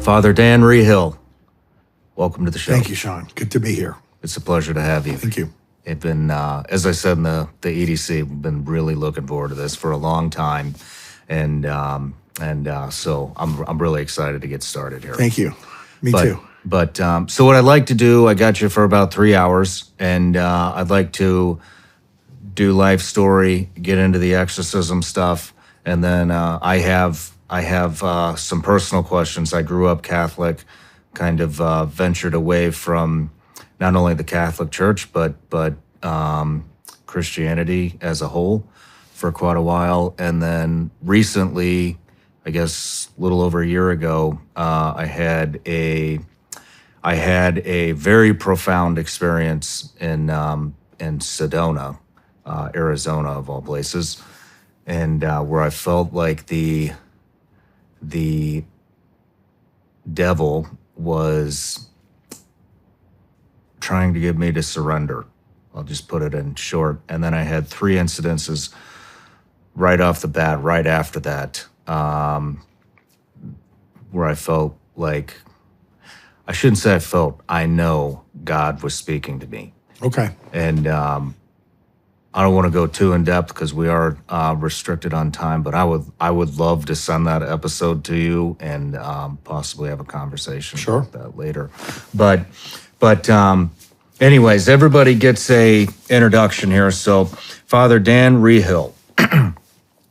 Father Dan Reehil, welcome to the show. Thank you, Shawn. Good to be here. It's a pleasure to have you. Thank you. It's been, as I said in the EDC, we've been really looking forward to this for a long time, and so I'm really excited to get started here. Thank you. Me too. But so what I'd like to do, I got you for about 3 hours, and I'd like to do life story, get into the exorcism stuff, and then I have some personal questions. I grew up Catholic, kind of ventured away from not only the Catholic Church but Christianity as a whole for quite a while, and then recently, I guess a little over a year ago, I had a very profound experience in Sedona, Arizona, of all places, and where I felt like the devil was trying to get me to surrender. I'll just put it in short. And then I had 3 incidences right off the bat, right after that, where I felt like, I shouldn't say I felt, I know God was speaking to me. Okay. And I don't want to go too in depth because we are restricted on time, but I would love to send that episode to you and possibly have a conversation about that later. But anyways, everybody gets a introduction here. So Father Dan Reehil,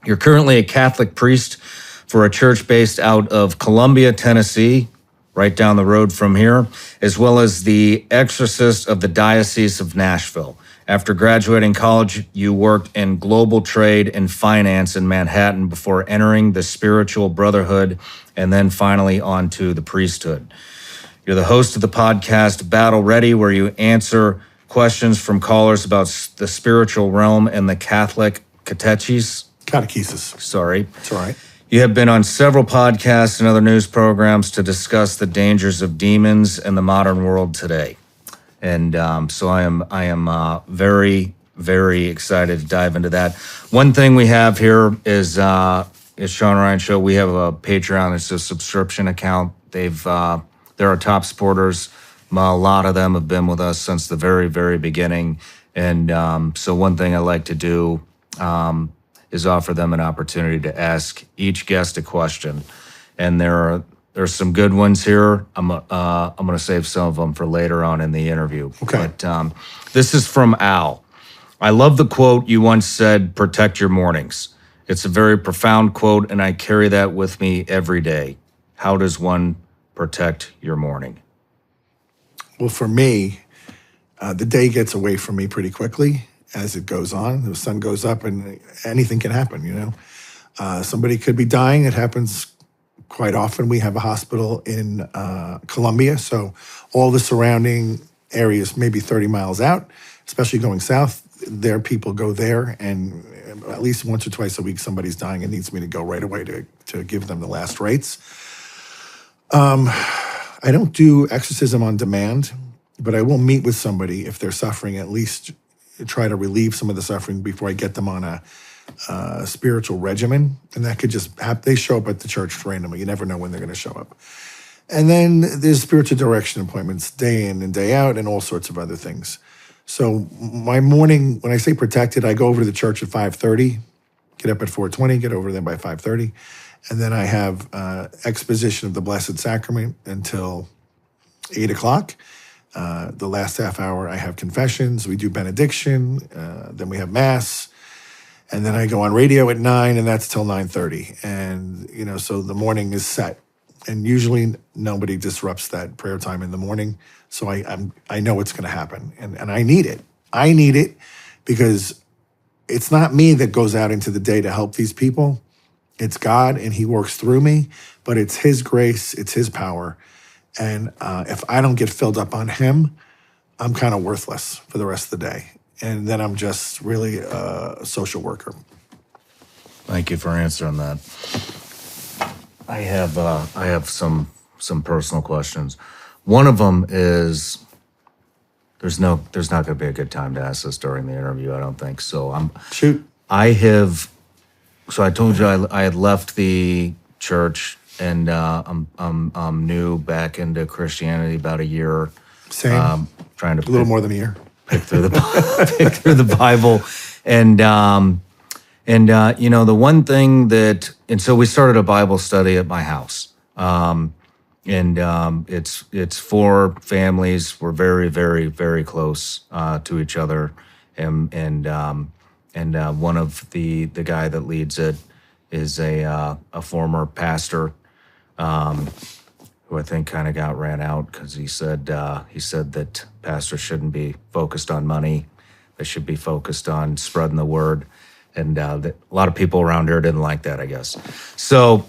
you're currently a Catholic priest for a church based out of Columbia, Tennessee, right down the road from here, as well as the exorcist of the Diocese of Nashville. After graduating college, you worked in global trade and finance in Manhattan before entering the spiritual brotherhood and then finally onto the priesthood. You're the host of the podcast Battle Ready, where you answer questions from callers about the spiritual realm and the Catholic catechesis. Sorry. It's all right. You have been on several podcasts and other news programs to discuss the dangers of demons in the modern world today. And so I am very, very excited to dive into that. One thing we have here is Shawn Ryan Show. We have a Patreon. It's a subscription account. They're our top supporters. A lot of them have been with us since the very, very beginning. And so one thing I like to do is offer them an opportunity to ask each guest a question. And there's some good ones here. I'm going to save some of them for later on in the interview. Okay. But this is from Al. I love the quote you once said, "Protect your mornings." It's a very profound quote, and I carry that with me every day. How does one protect your morning? Well, for me, the day gets away from me pretty quickly as it goes on. The sun goes up and anything can happen, you know. Somebody could be dying. It happens quite often. We have a hospital in Columbia, so all the surrounding areas, maybe 30 miles out, especially going south, their people go there, and at least once or twice a week, somebody's dying and needs me to go right away to give them the last rites. I don't do exorcism on demand, but I will meet with somebody if they're suffering, at least try to relieve some of the suffering before I get them on a spiritual regimen. And that could just happen. They show up at the church randomly. You never know when they're going to show up. And then there's spiritual direction appointments day in and day out and all sorts of other things. So my morning, when I say protected, I go over to the church at 5:30, get up at 4:20, get over there by 5:30. And then I have exposition of the Blessed Sacrament until 8 o'clock. The last half hour, I have confessions. We do benediction. Then we have Mass. And then I go on radio at 9, and that's till 9:30. And, you know, so the morning is set. And usually nobody disrupts that prayer time in the morning. So I know it's going to happen. And I need it. I need it because it's not me that goes out into the day to help these people. It's God, and he works through me. But it's his grace. It's his power. And if I don't get filled up on him, I'm kind of worthless for the rest of the day. And then I'm just really a social worker. Thank you for answering that. I have some personal questions. One of them is there's not going to be a good time to ask this during the interview, I don't think. So Shoot. I told you I had left the church I'm new back into Christianity about a year. Same. Trying to A little more than a year. pick through the pick through the Bible, and you know, the one thing that, and so we started a Bible study at my house. It's four families. We're very, very, very close to each other, and one of the guy that leads it is a former pastor, who I think kind of got ran out because he said that pastors shouldn't be focused on money; they should be focused on spreading the word. And a lot of people around here didn't like that, I guess. So,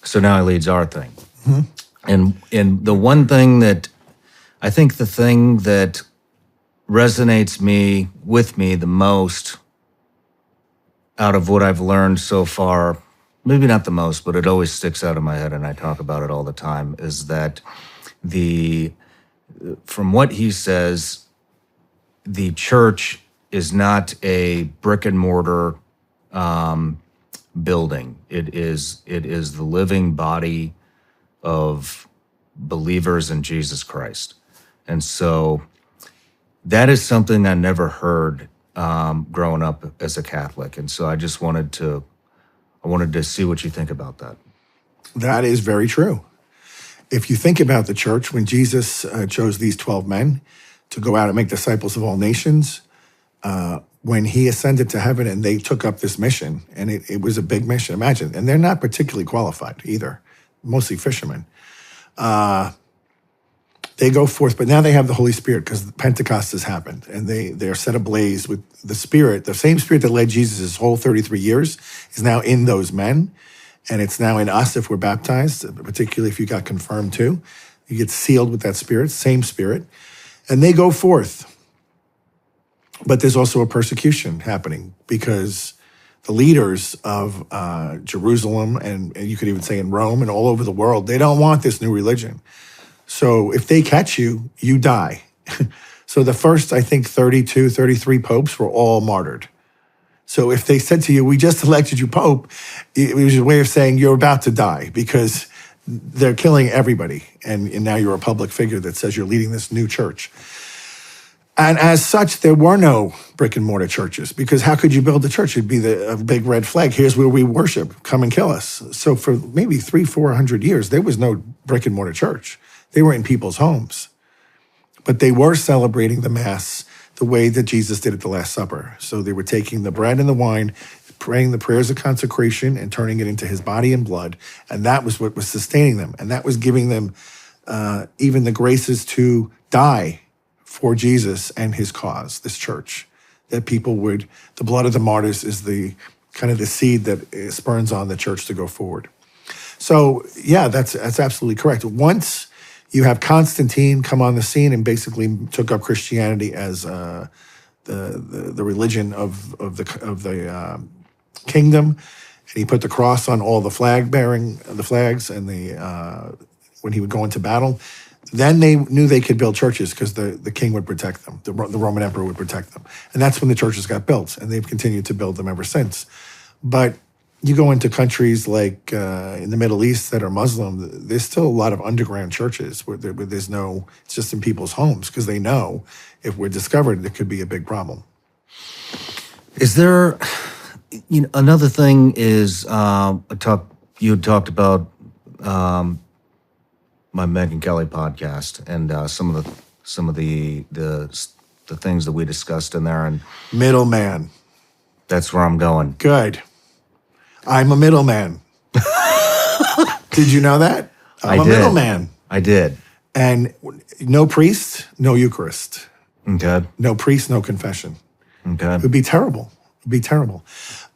so now he leads our thing. And the one thing that I think, the thing that resonates with me the most out of what I've learned so far, maybe not the most, but it always sticks out in my head and I talk about it all the time, is that from what he says, the church is not a brick and mortar building. It is the living body of believers in Jesus Christ. And so that is something I never heard growing up as a Catholic. And so I just wanted to see what you think about that. That is very true. If you think about the church, when Jesus chose these 12 men to go out and make disciples of all nations, when he ascended to heaven and they took up this mission, and it was a big mission, imagine, and they're not particularly qualified either, mostly fishermen. They go forth, but now they have the Holy Spirit because Pentecost has happened, and they're set ablaze with the Spirit. The same Spirit that led Jesus his whole 33 years is now in those men, and it's now in us if we're baptized, particularly if you got confirmed too. You get sealed with that Spirit, same Spirit, and they go forth. But there's also a persecution happening because the leaders of Jerusalem, and you could even say in Rome and all over the world, they don't want this new religion. So if they catch you, you die. So the first, I think, 32, 33 popes were all martyred. So if they said to you, we just elected you pope, it was a way of saying you're about to die because they're killing everybody. And now you're a public figure that says you're leading this new church. And as such, there were no brick and mortar churches because how could you build a church? It'd be a big red flag. Here's where we worship. Come and kill us. So for maybe 300-400 years, there was no brick and mortar church. They were in people's homes. But they were celebrating the Mass the way that Jesus did at the Last Supper. So they were taking the bread and the wine, praying the prayers of consecration and turning it into his body and blood. And that was what was sustaining them. And that was giving them even the graces to die for Jesus and his cause, this church, that people would, the blood of the martyrs is the kind of the seed that spurns on the church to go forward. So yeah, that's absolutely correct. Once you have Constantine come on the scene and basically took up Christianity as the religion of the kingdom, and he put the cross on all the flags, and when he would go into battle. Then they knew they could build churches because the king would protect them. The Roman emperor would protect them. And that's when the churches got built, and they've continued to build them ever since. But you go into countries like in the Middle East that are Muslim, there's still a lot of underground churches where there's no, it's just in people's homes because they know if we're discovered, it could be a big problem. Is there, another thing is, you had talked about my Megyn Kelly podcast and some of the things that we discussed in there, and Middleman. That's where I'm going. Good. I'm a middleman. Did you know that? I'm a middleman. I did. And no priest, no Eucharist. Okay. No priest, no confession. Okay. It would be terrible. It would be terrible.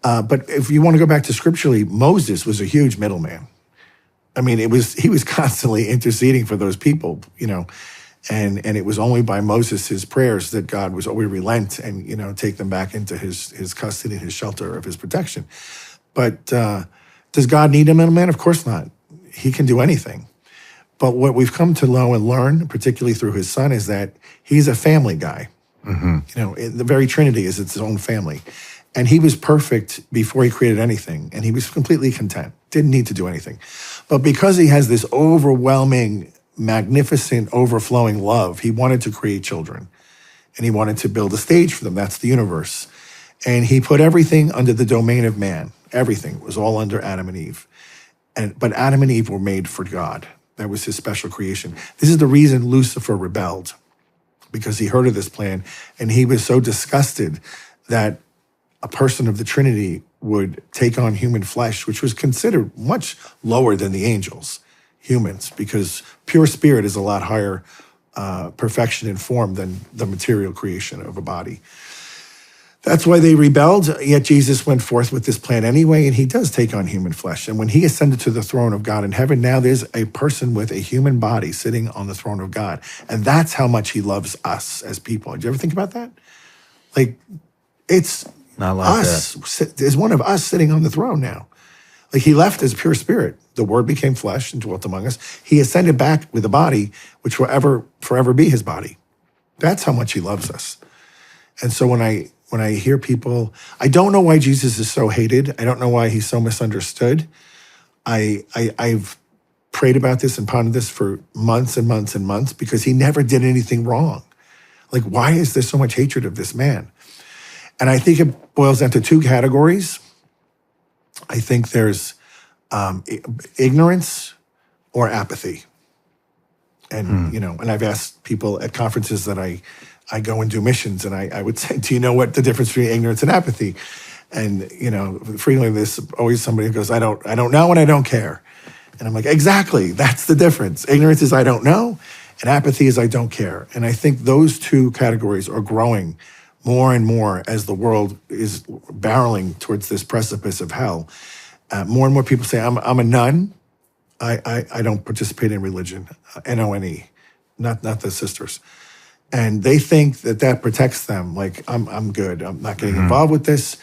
But if you want to go back to scripturally, Moses was a huge middleman. I mean, he was constantly interceding for those people, and it was only by Moses' prayers that God was always relent and, take them back into his custody, his shelter of his protection. But does God need a middleman? Of course not. He can do anything. But what we've come to know and learn, particularly through his son, is that he's a family guy. Mm-hmm. The very Trinity is its own family. And he was perfect before he created anything. And he was completely content, didn't need to do anything. But because he has this overwhelming, magnificent, overflowing love, he wanted to create children. And he wanted to build a stage for them. That's the universe. And he put everything under the domain of man. Everything was all under Adam and Eve. But Adam and Eve were made for God. That was his special creation. This is the reason Lucifer rebelled, because he heard of this plan. And he was so disgusted that a person of the Trinity would take on human flesh, which was considered much lower than the angels, humans, because pure spirit is a lot higher perfection in form than the material creation of a body. That's why they rebelled, yet Jesus went forth with this plan anyway, and he does take on human flesh. And when he ascended to the throne of God in heaven, now there's a person with a human body sitting on the throne of God. And that's how much he loves us as people. Did you ever think about that? Like, it's Not like us. There's one of us sitting on the throne now. Like, he left as pure spirit. The word became flesh and dwelt among us. He ascended back with a body, which will forever be his body. That's how much he loves us. And so when I hear people, I don't know why Jesus is so hated. I don't know why he's so misunderstood. I've prayed about this and pondered this for months and months and months, because he never did anything wrong. Like, why is there so much hatred of this man? And I think it boils down to two categories. I think there's ignorance or apathy. And, and I've asked people at conferences that I go and do missions, and I would say, do you know what the difference between ignorance and apathy? And, frequently there's always somebody who goes, I don't know and I don't care. And I'm like, exactly, that's the difference. Ignorance is I don't know, and apathy is I don't care. And I think those two categories are growing more and more as the world is barreling towards this precipice of hell. More and more people say, I'm a nun. I don't participate in religion, NONE, not the sisters. And they think that protects them. Like, I'm good. I'm not getting involved with this.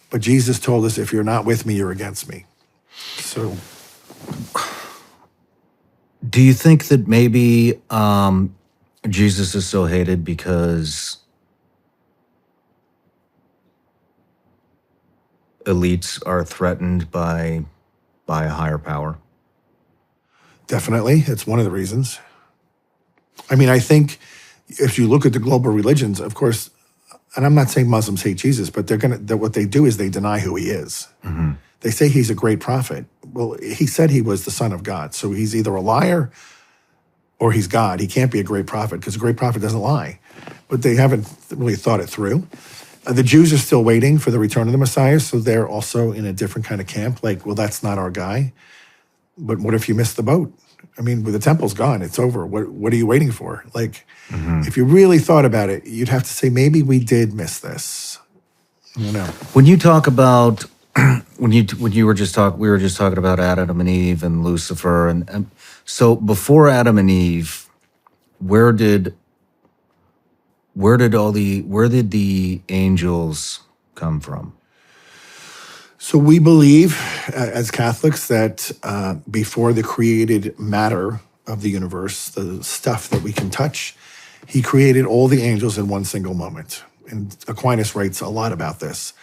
But Jesus told us, if you're not with me, you're against me. So, do you think that maybe Jesus is so hated because elites are threatened by a higher power? definitely, it's one of the reasons. I mean, I think if you look at the global religions, of course, and I'm not saying Muslims hate Jesus, but what they do is they deny who he is. Mm-hmm. They say he's a great prophet. Well, he said he was the son of God. So he's either a liar or he's God. He can't be a great prophet because a great prophet doesn't lie. But they haven't really thought it through. The Jews are still waiting for the return of the Messiah, so they're also in a different kind of camp. Like, well, that's not our guy. But what if you miss the boat? I mean, the temple's gone. It's over. What are you waiting for? Like, if you really thought about it, you'd have to say, maybe we did miss this. I don't know. When you talk about we were just talking about Adam and Eve and Lucifer, and so before Adam and Eve, where did the angels come from? So we believe, as Catholics, that before the created matter of the universe, the stuff that we can touch, he created all the angels in one single moment. And Aquinas writes a lot about this.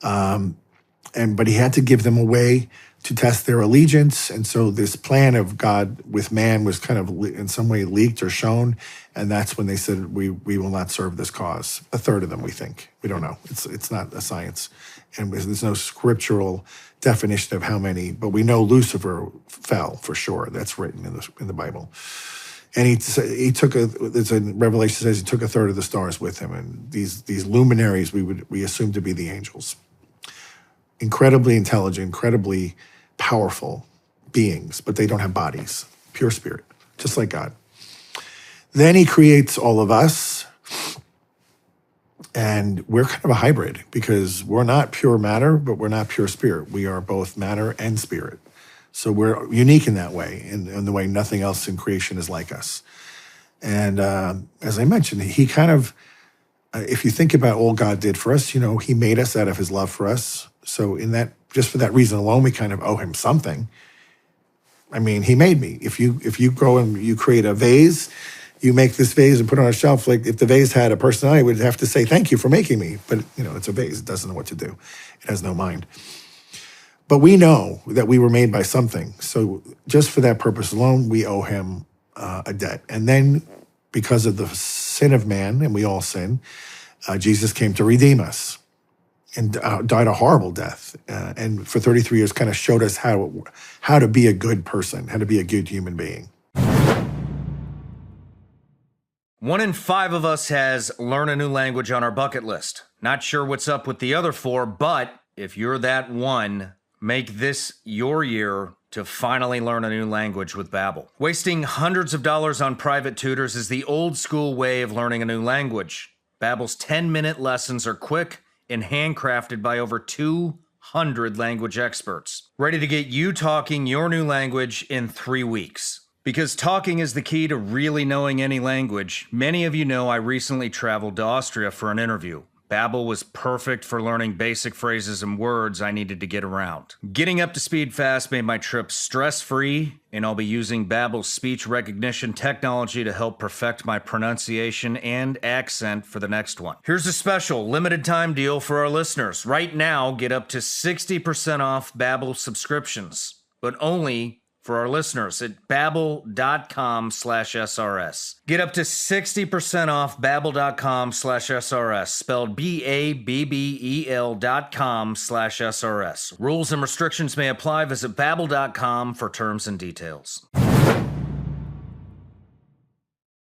But he had to give them a way to test their allegiance. And so this plan of God with man was kind of in some way leaked or shown. And that's when they said, we will not serve this cause. A third of them, we think. We don't know. It's not a science. And there's no scriptural definition of how many, but we know Lucifer fell for sure. That's written in the Bible. And he took there's a Revelation says he took a third of the stars with him. And these luminaries we assume to be the angels. Incredibly intelligent, incredibly powerful beings, but they don't have bodies. Pure spirit, just like God. Then he creates all of us. And we're kind of a hybrid because we're not pure matter, but we're not pure spirit. We are both matter and spirit. So we're unique in that way, in the way nothing else in creation is like us. And as I mentioned, he kind of, if you think about all God did for us, he made us out of his love for us. So just for that reason alone, we kind of owe him something. I mean, he made me. If you go and you create a vase, you make this vase and put it on a shelf. Like if the vase had a personality, it would have to say, thank you for making me. But, it's a vase. It doesn't know what to do. It has no mind. But we know that we were made by something. So just for that purpose alone, we owe him a debt. And then because of the sin of man, and we all sin, Jesus came to redeem us and died a horrible death. And for 33 years kind of showed us how to be a good person, how to be a good human being. 1 in 5 of us has learn a new language on our bucket list. Not sure what's up with the other 4, but if you're that one, make this your year to finally learn a new language with Babbel. Wasting hundreds of dollars on private tutors is the old school way of learning a new language. Babbel's 10-minute lessons are quick and handcrafted by over 200 language experts, ready to get you talking your new language in 3 weeks. Because talking is the key to really knowing any language, many of you know I recently traveled to Austria for an interview. Babbel was perfect for learning basic phrases and words I needed to get around. Getting up to speed fast made my trip stress-free, and I'll be using Babbel's speech recognition technology to help perfect my pronunciation and accent for the next one. Here's a special limited time deal for our listeners. Right now, get up to 60% off Babbel subscriptions, but only for our listeners at babbel.com/SRS. Get up to 60% off babbel.com/SRS, spelled BABBEL.com/SRS. Rules and restrictions may apply. Visit babbel.com for terms and details.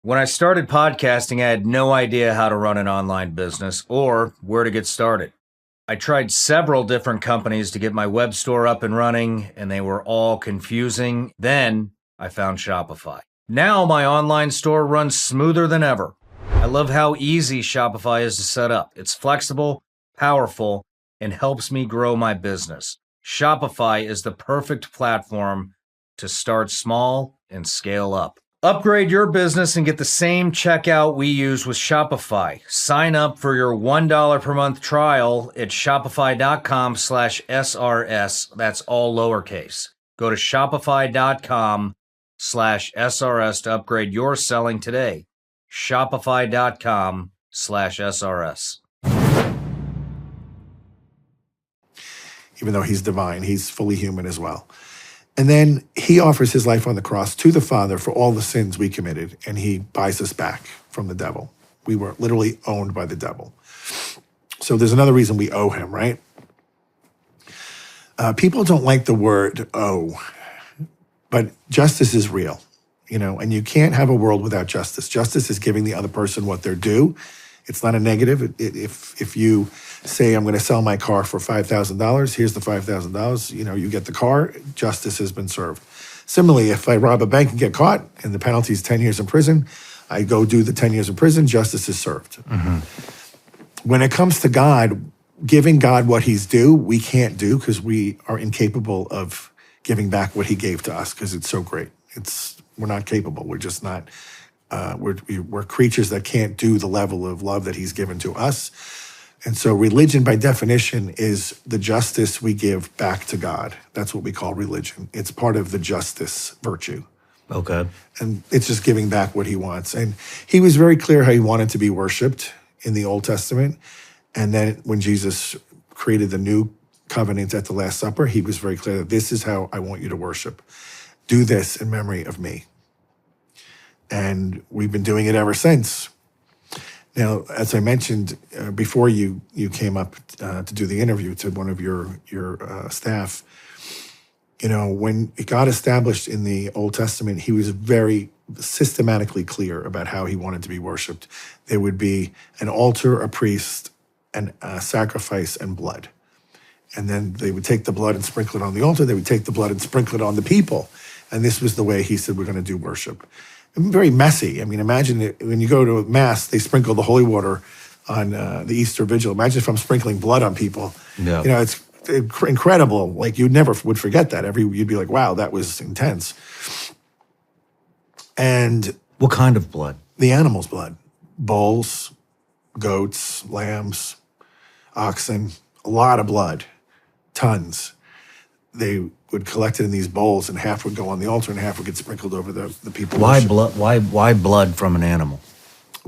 When I started podcasting, I had no idea how to run an online business or where to get started. I tried several different companies to get my web store up and running, and they were all confusing. Then I found Shopify. Now my online store runs smoother than ever. I love how easy Shopify is to set up. It's flexible, powerful, and helps me grow my business. Shopify is the perfect platform to start small and scale up. Upgrade your business and get the same checkout we use with Shopify. Sign up for your $1 per month trial at shopify.com/SRS. That's all lowercase. Go to shopify.com/SRS to upgrade your selling today. Shopify.com/SRS. Even though he's divine, he's fully human as well. And then he offers his life on the cross to the Father for all the sins we committed, and he buys us back from the devil. We were literally owned by the devil. So there's another reason we owe him, right? People don't like the word owe, but justice is real, and you can't have a world without justice. Justice is giving the other person what they're due. It's not a negative. If you say, I'm going to sell my car for $5,000, here's the $5,000, you get the car, justice has been served. Similarly, if I rob a bank and get caught and the penalty is 10 years in prison, I go do the 10 years in prison, justice is served. Mm-hmm. When it comes to God, giving God what he's due, we can't do because we are incapable of giving back what he gave to us because it's so great. We're not capable. We're just not. We're creatures that can't do the level of love that he's given to us. And so religion, by definition, is the justice we give back to God. That's what we call religion. It's part of the justice virtue. Okay. And it's just giving back what he wants. And he was very clear how he wanted to be worshiped in the Old Testament. And then when Jesus created the new covenant at the Last Supper, he was very clear that this is how I want you to worship. Do this in memory of me. And we've been doing it ever since. Now, as I mentioned before you came up to do the interview to one of your staff, when God established in the Old Testament, he was very systematically clear about how he wanted to be worshipped. There would be an altar, a priest, and a sacrifice and blood. And then they would take the blood and sprinkle it on the altar. They would take the blood and sprinkle it on the people. And this was the way he said we're going to do worship. Very messy. I mean, imagine when you go to a mass, they sprinkle the holy water on the Easter Vigil. Imagine if I'm sprinkling blood on people. Yeah. It's incredible. Like you never would forget that. You'd be like, wow, that was intense. And what kind of blood? The animal's blood. Bulls, goats, lambs, oxen, a lot of blood, tons. They would collect it in these bowls, and half would go on the altar and half would get sprinkled over the people. Why blood? Why blood from an animal?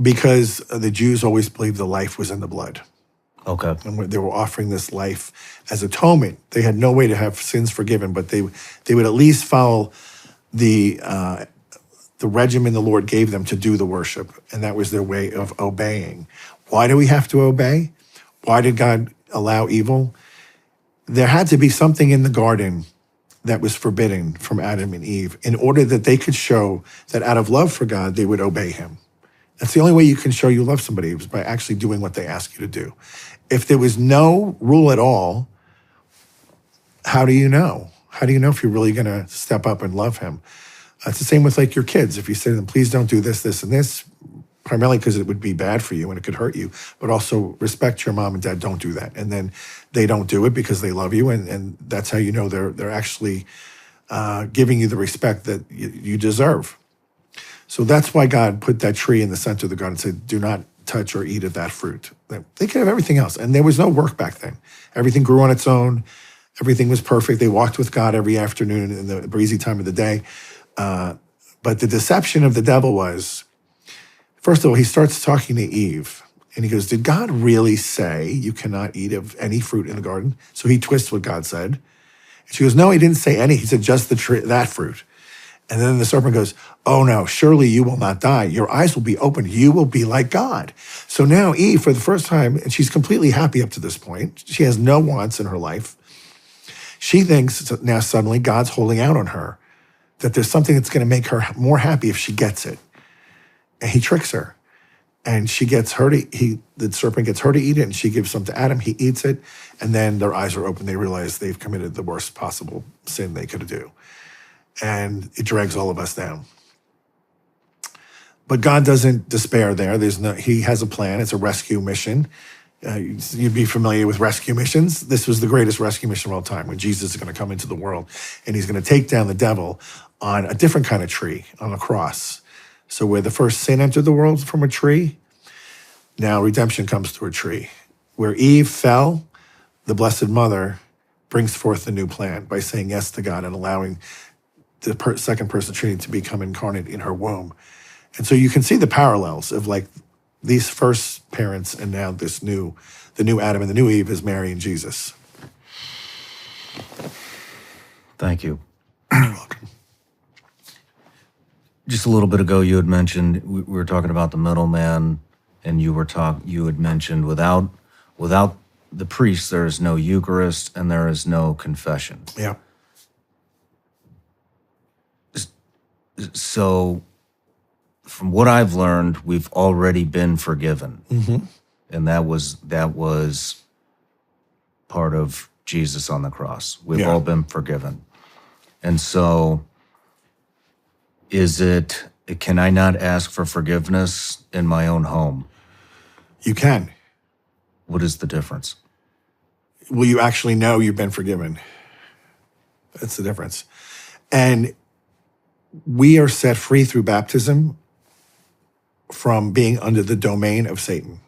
Because the Jews always believed the life was in the blood. Okay. And they were offering this life as atonement. They had no way to have sins forgiven, but they would at least follow the regimen the Lord gave them to do the worship, and that was their way of obeying. Why do we have to obey? Why did God allow evil? There had to be something in the garden that was forbidden from Adam and Eve in order that they could show that out of love for God, they would obey him. That's the only way you can show you love somebody, is by actually doing what they ask you to do. If there was no rule at all, how do you know? How do you know if you're really going to step up and love him? It's the same with like your kids. If you say to them, please don't do this, this, and this, primarily because it would be bad for you and it could hurt you, but also respect your mom and dad, don't do that. And then they don't do it because they love you, and that's how you know they're actually giving you the respect that you deserve. So that's why God put that tree in the center of the garden and said, do not touch or eat of that fruit. They could have everything else. And there was no work back then. Everything grew on its own. Everything was perfect. They walked with God every afternoon in the breezy time of the day. But the deception of the devil was, first of all, he starts talking to Eve. And he goes, did God really say you cannot eat of any fruit in the garden? So he twists what God said. And she goes, no, he didn't say any. He said just the tree, that fruit. And then the serpent goes, oh no, surely you will not die. Your eyes will be opened. You will be like God. So now Eve, for the first time, and she's completely happy up to this point. She has no wants in her life. She thinks now suddenly God's holding out on her, that there's something that's going to make her more happy if she gets it. And he tricks her. And she gets her the serpent gets her to eat it, and she gives some to Adam. He eats it. And then their eyes are open. They realize they've committed the worst possible sin they could do. And it drags all of us down. But God doesn't despair there. He has a plan. It's a rescue mission. You'd be familiar with rescue missions. This was the greatest rescue mission of all time, when Jesus is going to come into the world and he's going to take down the devil on a different kind of tree, on a cross. So where the first sin entered the world from a tree, now redemption comes through a tree. Where Eve fell, the Blessed Mother brings forth the new plan by saying yes to God and allowing the second person Trinity to become incarnate in her womb. And so you can see the parallels of like these first parents and now the new Adam and the new Eve is Mary and Jesus. Thank you. You're welcome. Just a little bit ago, you had mentioned, we were talking about the middleman, and you had mentioned without the priest, there is no Eucharist and there is no confession. Yeah. So from what I've learned, we've already been forgiven. Mm-hmm. And that was part of Jesus on the cross. We've all been forgiven. And so can I not ask for forgiveness in my own home? You can. What is the difference? Well, you actually know you've been forgiven. That's the difference. And we are set free through baptism from being under the domain of Satan.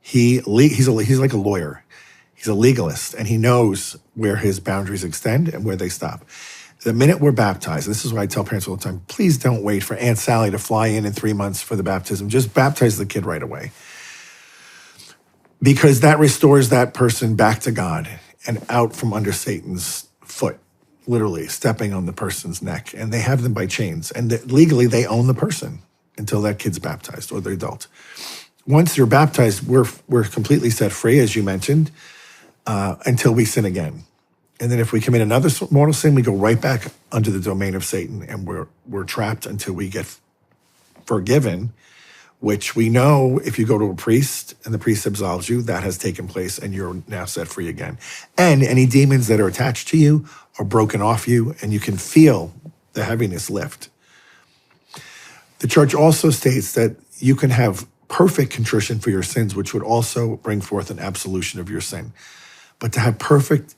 He's like a lawyer. He's a legalist, and he knows where his boundaries extend and where they stop. The minute we're baptized, this is what I tell parents all the time, please don't wait for Aunt Sally to fly in 3 months for the baptism. Just baptize the kid right away. Because that restores that person back to God and out from under Satan's foot, literally stepping on the person's neck. And they have them by chains. And legally, they own the person until that kid's baptized or the adult. Once you're baptized, we're completely set free, as you mentioned, until we sin again. And then if we commit another mortal sin, we go right back under the domain of Satan, and we're trapped until we get forgiven, which we know if you go to a priest and the priest absolves you, that has taken place and you're now set free again. And any demons that are attached to you are broken off you, and you can feel the heaviness lift. The church also states that you can have perfect contrition for your sins, which would also bring forth an absolution of your sin. But to have perfect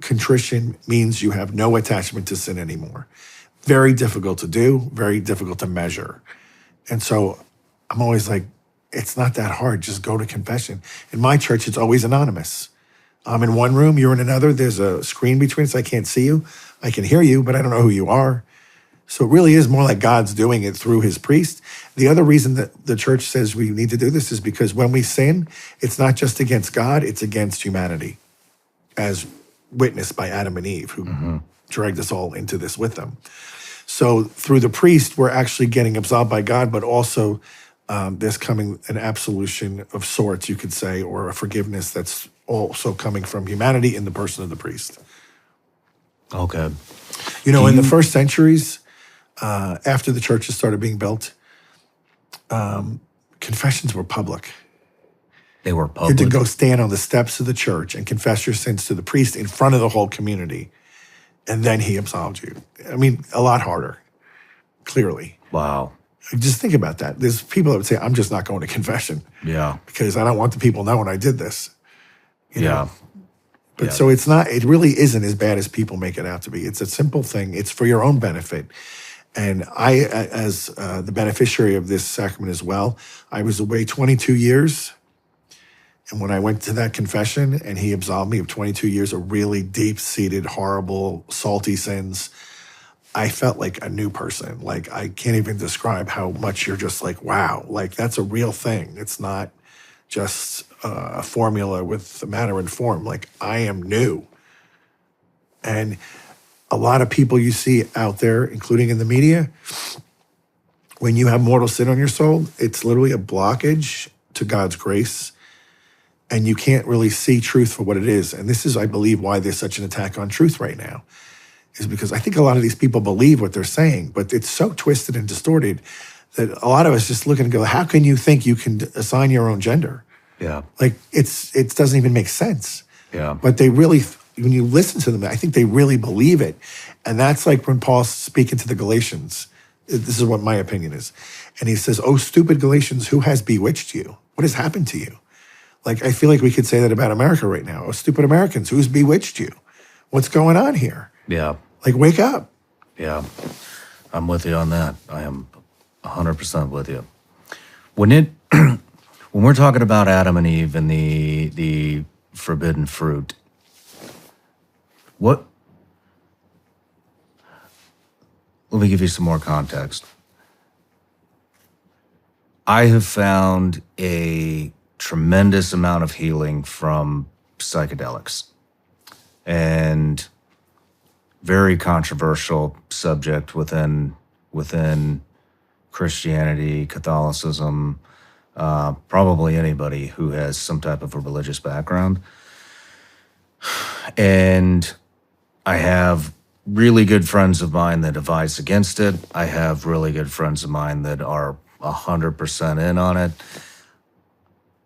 contrition means you have no attachment to sin anymore. Very difficult to do, very difficult to measure. And so I'm always like, it's not that hard, just go to confession. In my church, it's always anonymous. I'm in one room, you're in another. There's a screen between us. I can't see you. I can hear you, but I don't know who you are. So it really is more like God's doing it through his priest. The other reason that the church says we need to do this is because when we sin, it's not just against God, it's against humanity, as witnessed by Adam and Eve, who dragged us all into this with them. So through the priest, we're actually getting absolved by God, but also there's coming an absolution of sorts, you could say, or a forgiveness that's also coming from humanity in the person of the priest. Okay. You know, in the first centuries, after the churches started being built, confessions were public. They were You public. had to go stand on the steps of the church and confess your sins to the priest in front of the whole community, and then he absolved you. I mean, a lot harder, clearly. Wow. Just think about that. There's people that would say, I'm just not going to confession Yeah. because I don't want the people knowing I did this. You know? But Yeah. so it really isn't as bad as people make it out to be. It's a simple thing. It's for your own benefit. And I, as the beneficiary of this sacrament as well, I was away 22 years. And when I went to that confession and he absolved me of 22 years of really deep-seated, horrible, salty sins, I felt like a new person. Like, I can't even describe how much you're just like, wow, like that's a real thing. It's not just a formula with matter and form. Like, I am new. And a lot of people you see out there, including in the media, when you have mortal sin on your soul, it's literally a blockage to God's grace. And you can't really see truth for what it is. And this is, I believe, why there's such an attack on truth right now, is because I think a lot of these people believe what they're saying, but it's so twisted and distorted that a lot of us just look and go, how can you think you can assign your own gender? Yeah. Like, it doesn't even make sense. Yeah. But they really, when you listen to them, I think they really believe it. And that's like when Paul's speaking to the Galatians. This is what my opinion is. And he says, oh, stupid Galatians, who has bewitched you? What has happened to you? Like, I feel like we could say that about America right now. Oh, stupid Americans, who's bewitched you? What's going on here? Yeah. Like, wake up. Yeah. I'm with you on that. I am 100% with you. When we're talking about Adam and Eve and the forbidden fruit, let me give you some more context. I have found a tremendous amount of healing from psychedelics, and very controversial subject within Christianity, Catholicism, probably anybody who has some type of a religious background. And I have really good friends of mine that advise against it. I have really good friends of mine that are 100% in on it.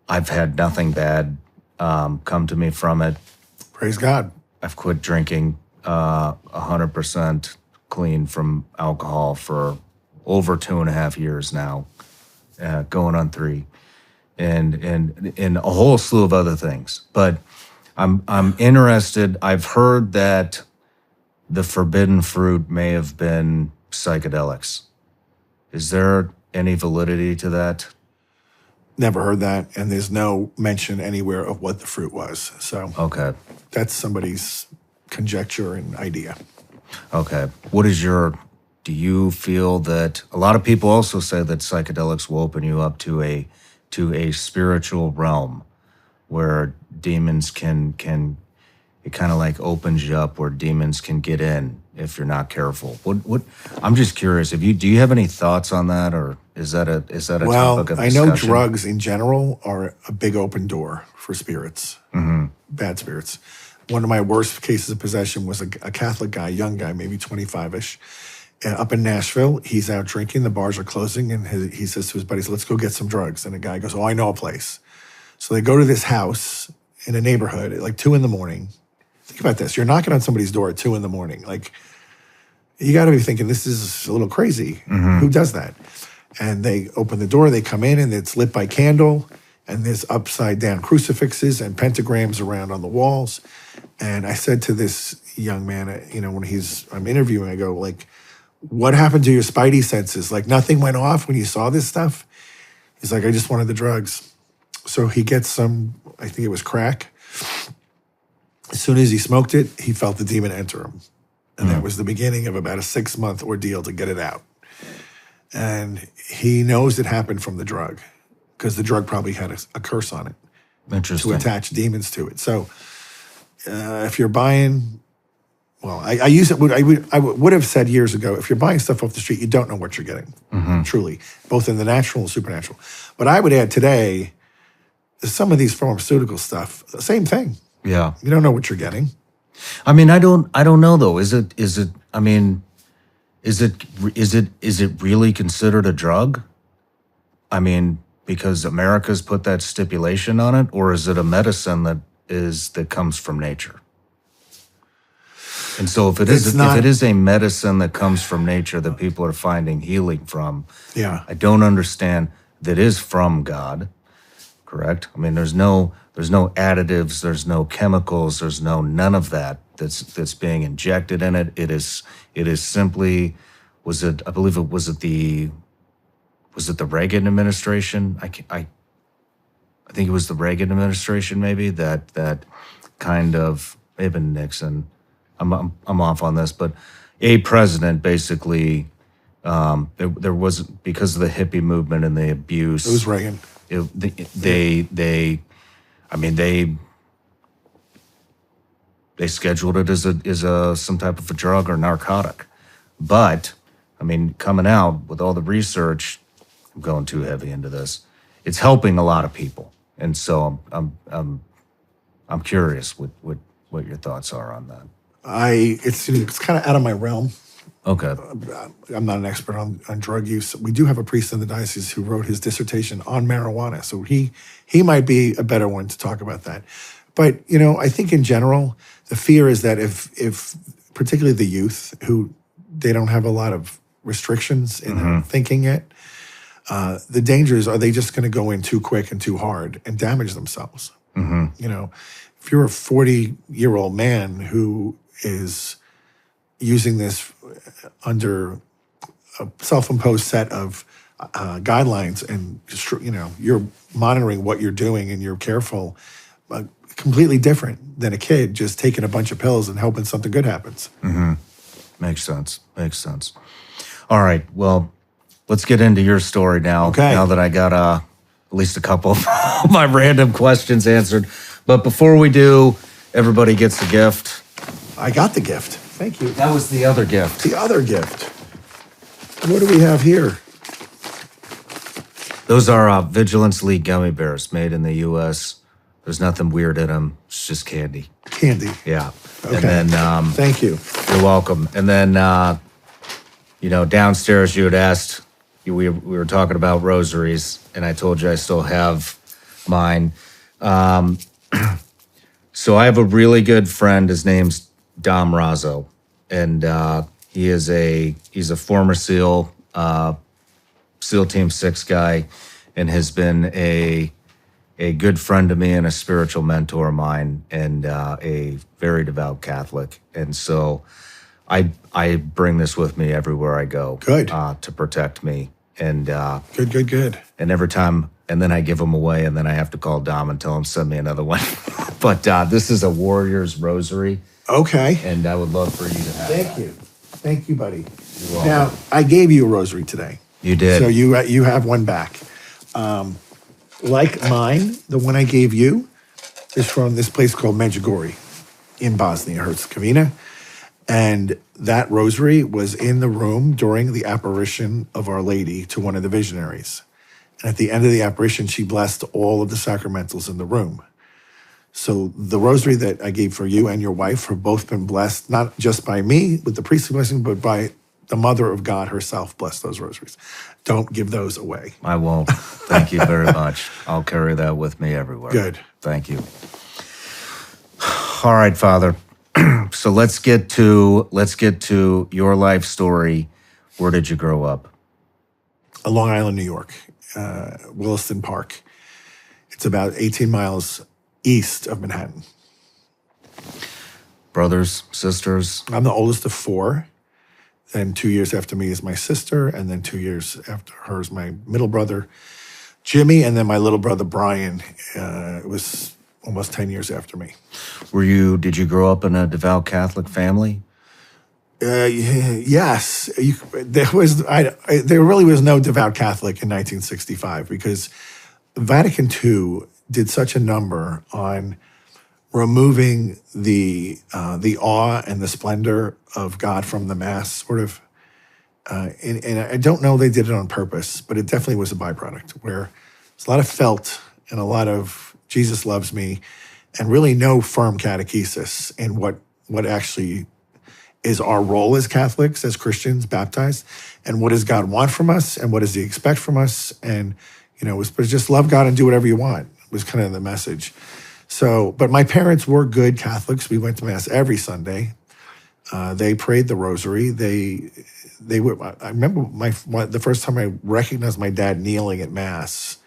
I've had nothing bad come to me from it. Praise God. I've quit drinking 100% clean from alcohol for over 2.5 years now, going on 3, and a whole slew of other things. But I'm interested. I've heard that the forbidden fruit may have been psychedelics. Is there any validity to that? Never heard that. And there's no mention anywhere of what the fruit was. So Okay. that's somebody's conjecture and idea. Okay. Do you feel that a lot of people also say that psychedelics will open you up to a spiritual realm where demons can it kind of like opens you up where demons can get in if you're not careful. What I'm just curious, do you have any thoughts on that, or is that a Well, topic of I discussion? know drugs in general are a big open door for spirits, bad spirits. One of my worst cases of possession was a Catholic guy, young guy, maybe 25-ish, up in Nashville. He's out drinking. The bars are closing, and he says to his buddies, let's go get some drugs. And the guy goes, oh, I know a place. So they go to this house in a neighborhood at like 2 a.m. Think about this. You're knocking on somebody's door at 2 a.m. Like, you got to be thinking, this is a little crazy. Who does that? And they open the door, they come in, and it's lit by candle, and there's upside down crucifixes and pentagrams around on the walls. And I said to this young man, when I'm interviewing, I go, like, what happened to your spidey senses? Like, nothing went off when you saw this stuff? He's like, I just wanted the drugs. So he gets some, I think it was crack, As soon as he smoked it, he felt the demon enter him. And that was the beginning of about a 6-month ordeal to get it out. And he knows it happened from the drug because the drug probably had a curse on it Interesting. to attach demons to it. So if you're buying, well, I use it. I would have said years ago, if you're buying stuff off the street, you don't know what you're getting, truly, both in the natural and supernatural. But I would add today, some of these pharmaceutical stuff, the same thing. Yeah. You don't know what you're getting. I mean, I don't know though. Is it really considered a drug? I mean, because America's put that stipulation on it, or is it a medicine that comes from nature? And so if it is a medicine that comes from nature that people are finding healing from, Yeah. I don't understand that is from God, correct? I mean, there's no additives, there's no chemicals, there's none of that that's being injected in it. It is simply, I believe it was the Reagan administration? I think it was the Reagan administration, maybe that kind of, maybe Nixon. I'm off on this, but a president basically, there was, because of the hippie movement and the abuse. It was Reagan. They scheduled it as some type of a drug or narcotic. But I mean, coming out with all the research, I'm going too heavy into this. It's helping a lot of people, and so I'm curious what your thoughts are on that. It's kind of out of my realm. Okay. I'm not an expert on drug use. We do have a priest in the diocese who wrote his dissertation on marijuana, so he might be a better one to talk about that. But I think in general, the fear is that if particularly the youth who they don't have a lot of restrictions in their thinking yet, the dangers are they just going to go in too quick and too hard and damage themselves. If you're a 40-year-old man who is using this under a self-imposed set of guidelines, and you're monitoring what you're doing and you're careful, completely different than a kid just taking a bunch of pills and hoping something good happens. Makes sense. All right, well, let's get into your story now. Okay. Now that I got at least a couple of my random questions answered. But before we do, everybody gets a gift. I got the gift. Thank you. That was the other gift. The other gift. What do we have here? Those are Vigilance League gummy bears made in the U.S. There's nothing weird in them. It's just candy. Candy. Yeah. Okay. And then, thank you. You're welcome. And then, downstairs you had asked, we were talking about rosaries, and I told you I still have mine. So I have a really good friend. His name's Dom Razzo, and he's a former SEAL, SEAL Team 6 guy, and has been a good friend to me and a spiritual mentor of mine, and a very devout Catholic. And so I bring this with me everywhere I go. Good. To protect me. And Good. And every time, and then I give them away, and then I have to call Dom and tell him send me another one. But this is a Warrior's Rosary. Okay. And I would love for you to have Thank you. Thank you, buddy. You're welcome. Now, I gave you a rosary today. You did. So you have one back. Like mine, the one I gave you is from this place called Medjugorje in Bosnia-Herzegovina. And that rosary was in the room during the apparition of Our Lady to one of the visionaries. And at the end of the apparition, she blessed all of the sacramentals in the room. So the rosary that I gave for you and your wife have both been blessed, not just by me with the priestly blessing, but by the Mother of God herself. Bless those rosaries. Don't give those away. I won't. Thank you very much. I'll carry that with me everywhere. Good. Thank you. All right, Father. So let's get to your life story. Where did you grow up? Long Island, New York, Williston Park. It's about 18 miles east of Manhattan. Brothers, sisters? I'm the oldest of 4. Then 2 years after me is my sister, and then 2 years after her is my middle brother, Jimmy, and then my little brother, Brian. almost 10 years after me. Did you grow up in a devout Catholic family? Yes, there really was no devout Catholic in 1965 because Vatican II did such a number on removing the awe and the splendor of God from the Mass, sort of. And I don't know they did it on purpose, but it definitely was a byproduct where there's a lot of felt and a lot of Jesus loves me, and really no firm catechesis in what actually is our role as Catholics, as Christians baptized, and what does God want from us, and what does He expect from us, and it was just love God and do whatever you want. Was kind of the message. So, but my parents were good Catholics. We went to Mass every Sunday. They prayed the Rosary. They were. I remember the first time I recognized my dad kneeling at Mass.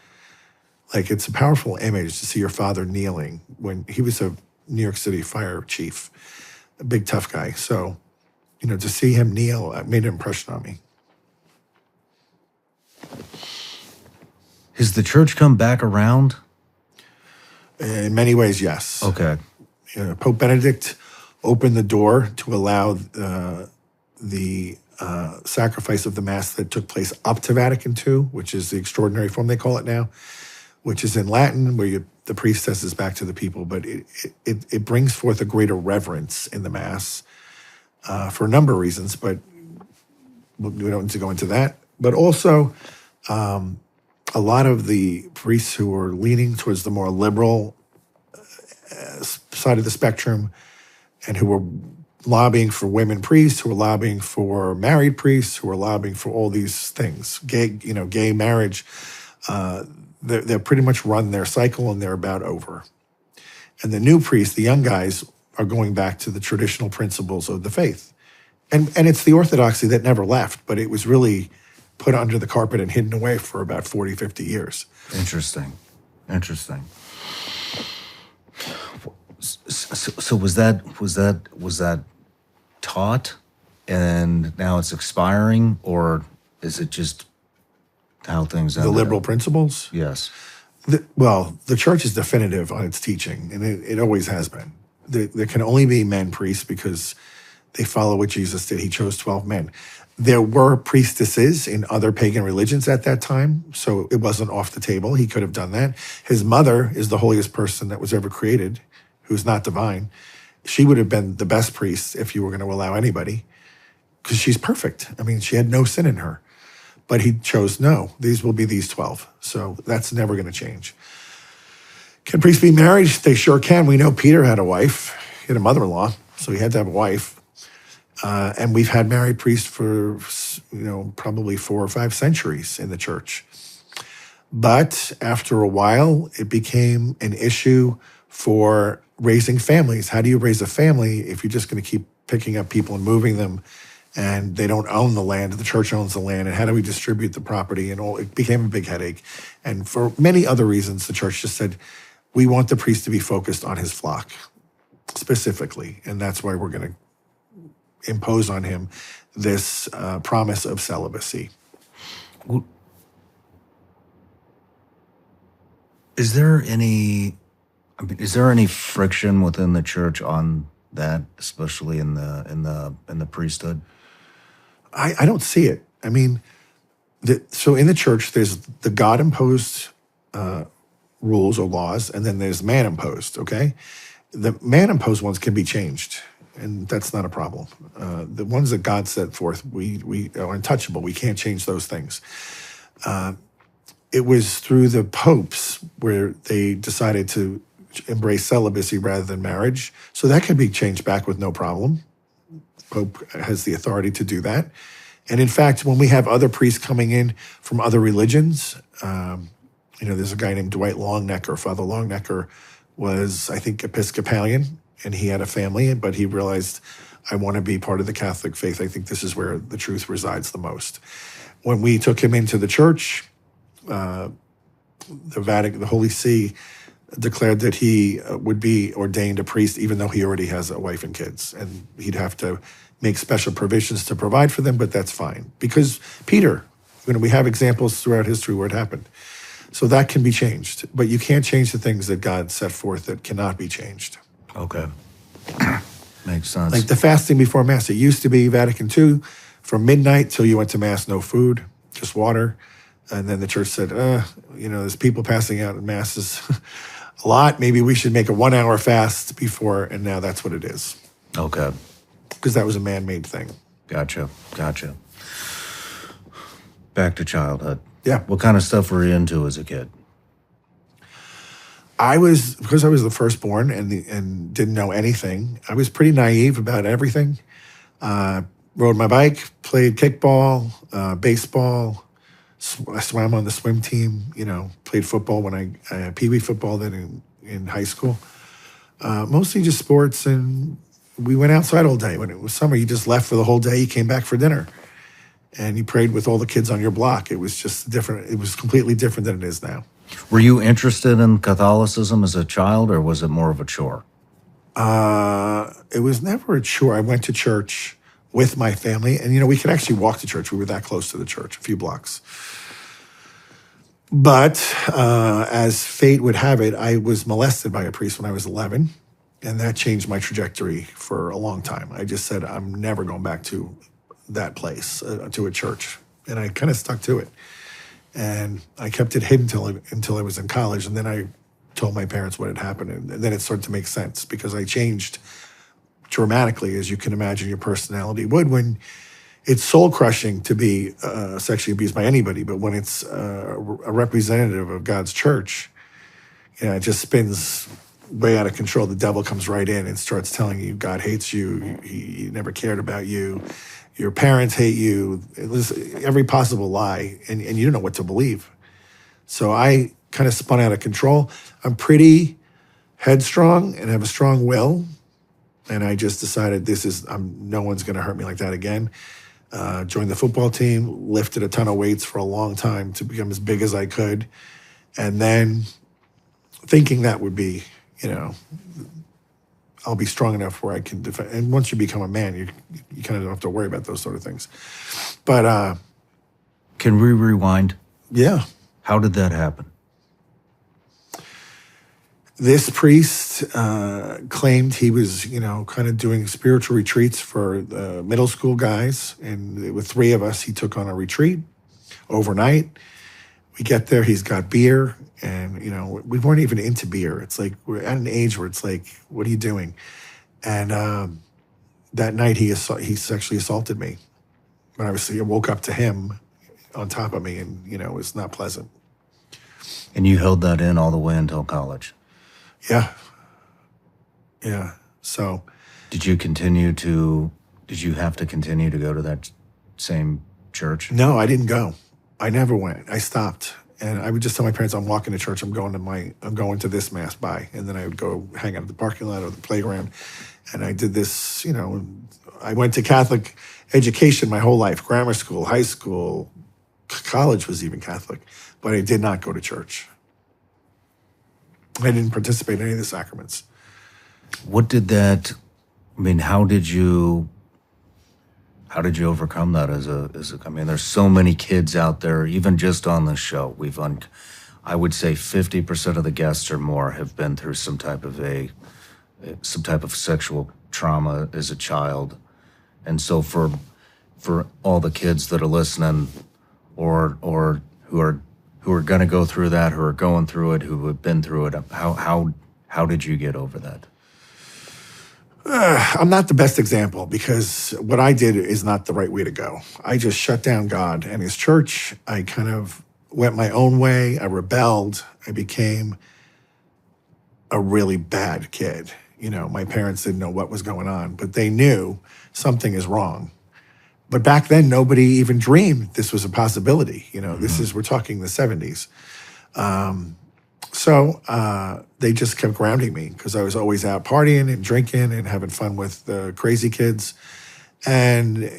Like, it's a powerful image to see your father kneeling when he was a New York City fire chief, a big tough guy. So, to see him kneel made an impression on me. Has the church come back around? In many ways, yes. Okay. Pope Benedict opened the door to allow the sacrifice of the Mass that took place up to Vatican II, which is the extraordinary form they call it now, which is in Latin, where the priest says this back to the people. But it brings forth a greater reverence in the Mass for a number of reasons, but we don't need to go into that. But also, a lot of the priests who were leaning towards the more liberal side of the spectrum and who were lobbying for women priests, who were lobbying for married priests, who were lobbying for all these things, gay marriage, they're pretty much run their cycle and they're about over. And the new priests, the young guys, are going back to the traditional principles of the faith. And it's the orthodoxy that never left, but it was really put under the carpet and hidden away for about 40, 50 years. Interesting. So was that taught and now it's expiring, or is it just how things The liberal principles? Yes. The church is definitive on its teaching, and it always has been. There can only be men priests because they follow what Jesus did. He chose 12 men. There were priestesses in other pagan religions at that time, so it wasn't off the table. He could have done that. His mother is the holiest person that was ever created, who's not divine. She would have been the best priest if you were going to allow anybody, because she's perfect. I mean, she had no sin in her. But he chose, no, these will be these 12. So that's never going to change. Can priests be married? They sure can. We know Peter had a wife. He had a mother-in-law, so he had to have a wife. And we've had married priests for, probably 4 or 5 centuries in the church. But after a while, it became an issue for raising families. How do you raise a family if you're just going to keep picking up people and moving them, and they don't own the land? The church owns the land, and how do we distribute the property? And all, it became a big headache. And for many other reasons, the church just said, we want the priest to be focused on his flock specifically, and that's why we're going to impose on him this promise of celibacy. Is there any friction within the church on that, especially in the priesthood? I don't see it. I mean, so in the church, there's the God-imposed rules or laws, and then there's man-imposed, okay? The man-imposed ones can be changed, and that's not a problem. The ones that God set forth, we are untouchable. We can't change those things. It was through the popes where they decided to embrace celibacy rather than marriage. So that can be changed back with no problem. Pope has the authority to do that. And in fact, when we have other priests coming in from other religions, there's a guy named Dwight Longnecker. Father Longnecker was, I think, Episcopalian, and he had a family, but he realized, I want to be part of the Catholic faith. I think this is where the truth resides the most. When we took him into the church, the Holy See declared that he would be ordained a priest even though he already has a wife and kids. And he'd have to make special provisions to provide for them, but that's fine. Because Peter, we have examples throughout history where it happened. So that can be changed, but you can't change the things that God set forth that cannot be changed. Okay. Makes sense. Like the fasting before Mass. It used to be Vatican II from midnight till you went to Mass, no food, just water. And then the church said, there's people passing out in Masses a lot. Maybe we should make a 1 hour fast before. And now that's what it is. Okay. Because that was a man-made thing. Gotcha. Back to childhood. Yeah. What kind of stuff were you into as a kid? Because I was the firstborn and didn't know anything, I was pretty naive about everything. Rode my bike, played kickball, baseball, I swam on the swim team, played football when I had pee-wee football then in high school. Mostly just sports, and we went outside all day. When it was summer, you just left for the whole day, you came back for dinner. And you prayed with all the kids on your block. It was just different. It was completely different than it is now. Were you interested in Catholicism as a child, or was it more of a chore? It was never a chore. I went to church with my family, and we could actually walk to church. We were that close to the church, a few blocks. But as fate would have it, I was molested by a priest when I was 11, and that changed my trajectory for a long time. I just said, I'm never going back to that place, to a church, and I kind of stuck to it. And I kept it hidden until I was in college, and then I told my parents what had happened, and then it started to make sense because I changed dramatically, as you can imagine your personality would when it's soul-crushing to be sexually abused by anybody, but when it's a representative of God's church, it just spins way out of control. The devil comes right in and starts telling you God hates you, he never cared about you, your parents hate you. It was every possible lie, and you don't know what to believe. So I kind of spun out of control. I'm pretty headstrong and have a strong will, and I just decided no one's going to hurt me like that again. Joined the football team, lifted a ton of weights for a long time to become as big as I could, and then thinking that would be, I'll be strong enough where I can defend. And once you become a man, you kind of don't have to worry about those sort of things. But can we rewind? Yeah. How did that happen? This priest claimed he was, kind of doing spiritual retreats for middle school guys. And with 3 of us, he took on a retreat overnight. We get there, he's got beer. And, we weren't even into beer. It's like we're at an age where it's like, what are you doing? And that night he sexually assaulted me. But obviously I woke up to him on top of me, and, it was not pleasant. And you held that in all the way until college? Yeah. Yeah. So. Did you have to continue to go to that same church? No, I didn't go. I never went. I stopped. And I would just tell my parents, I'm walking to church, I'm going to this Mass, bye. And then I would go hang out at the parking lot or the playground. And I did this, I went to Catholic education my whole life, grammar school, high school, college was even Catholic, but I did not go to church. I didn't participate in any of the sacraments. How did you overcome that there's so many kids out there, even just on this show. I would say 50% of the guests or more have been through some type of sexual trauma as a child. And so for all the kids that are listening or who are going to go through that, who are going through it, who have been through it, how did you get over that? I'm not the best example because what I did is not the right way to go. I just shut down God and his church. I kind of went my own way. I rebelled. I became a really bad kid. My parents didn't know what was going on, but they knew something is wrong. But back then, nobody even dreamed this was a possibility. We're talking the 70s. So they just kept grounding me because I was always out partying and drinking and having fun with the crazy kids. And,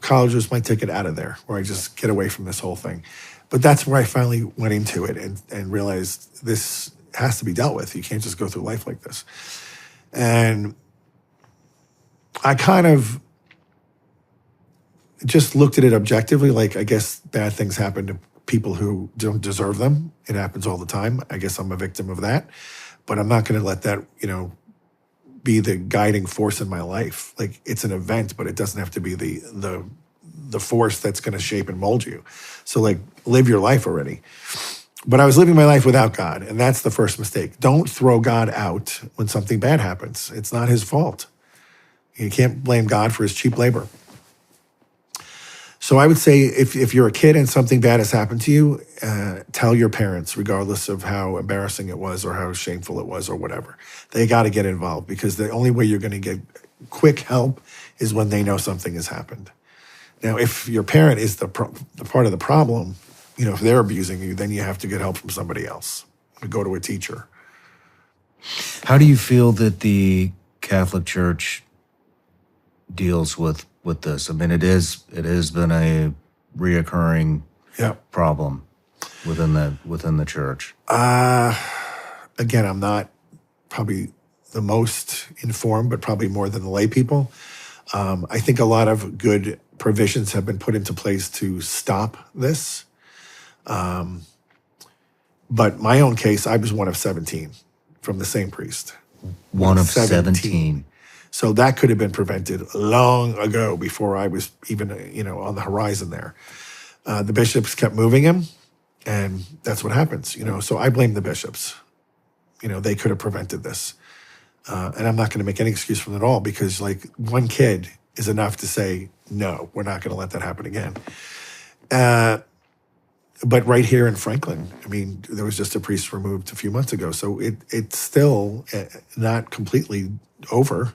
college was my ticket out of there, where I just get away from this whole thing. But that's where I finally went into it and realized this has to be dealt with. You can't just go through life like this. And I kind of just looked at it objectively, like I guess bad things happen to people who don't deserve them. It happens all the time. I guess I'm a victim of that, but I'm not going to let that, be the guiding force in my life. Like, it's an event, but it doesn't have to be the force that's going to shape and mold you. So, like, live your life already. But I was living my life without God, and that's the first mistake. Don't throw God out when something bad happens. It's not his fault. You can't blame God for his cheap labor. So I would say if you're a kid and something bad has happened to you, tell your parents, regardless of how embarrassing it was or how shameful it was or whatever. They got to get involved, because the only way you're going to get quick help is when they know something has happened. Now, if your parent is the part of the problem, if they're abusing you, then you have to get help from somebody else. Go to a teacher. How do you feel that the Catholic Church deals with this? I mean, it has been a reoccurring problem within the church. Again, I'm not probably the most informed, but probably more than the lay people. I think a lot of good provisions have been put into place to stop this. But my own case, I was one of 17 from the same priest. One of 17. So that could have been prevented long ago, before I was even, on the horizon there. The bishops kept moving him, and that's what happens, So I blame the bishops. They could have prevented this. And I'm not going to make any excuse from it at all, because, like, one kid is enough to say, no, we're not going to let that happen again. But right here in Franklin, I mean, there was just a priest removed a few months ago. So it's still not completely over.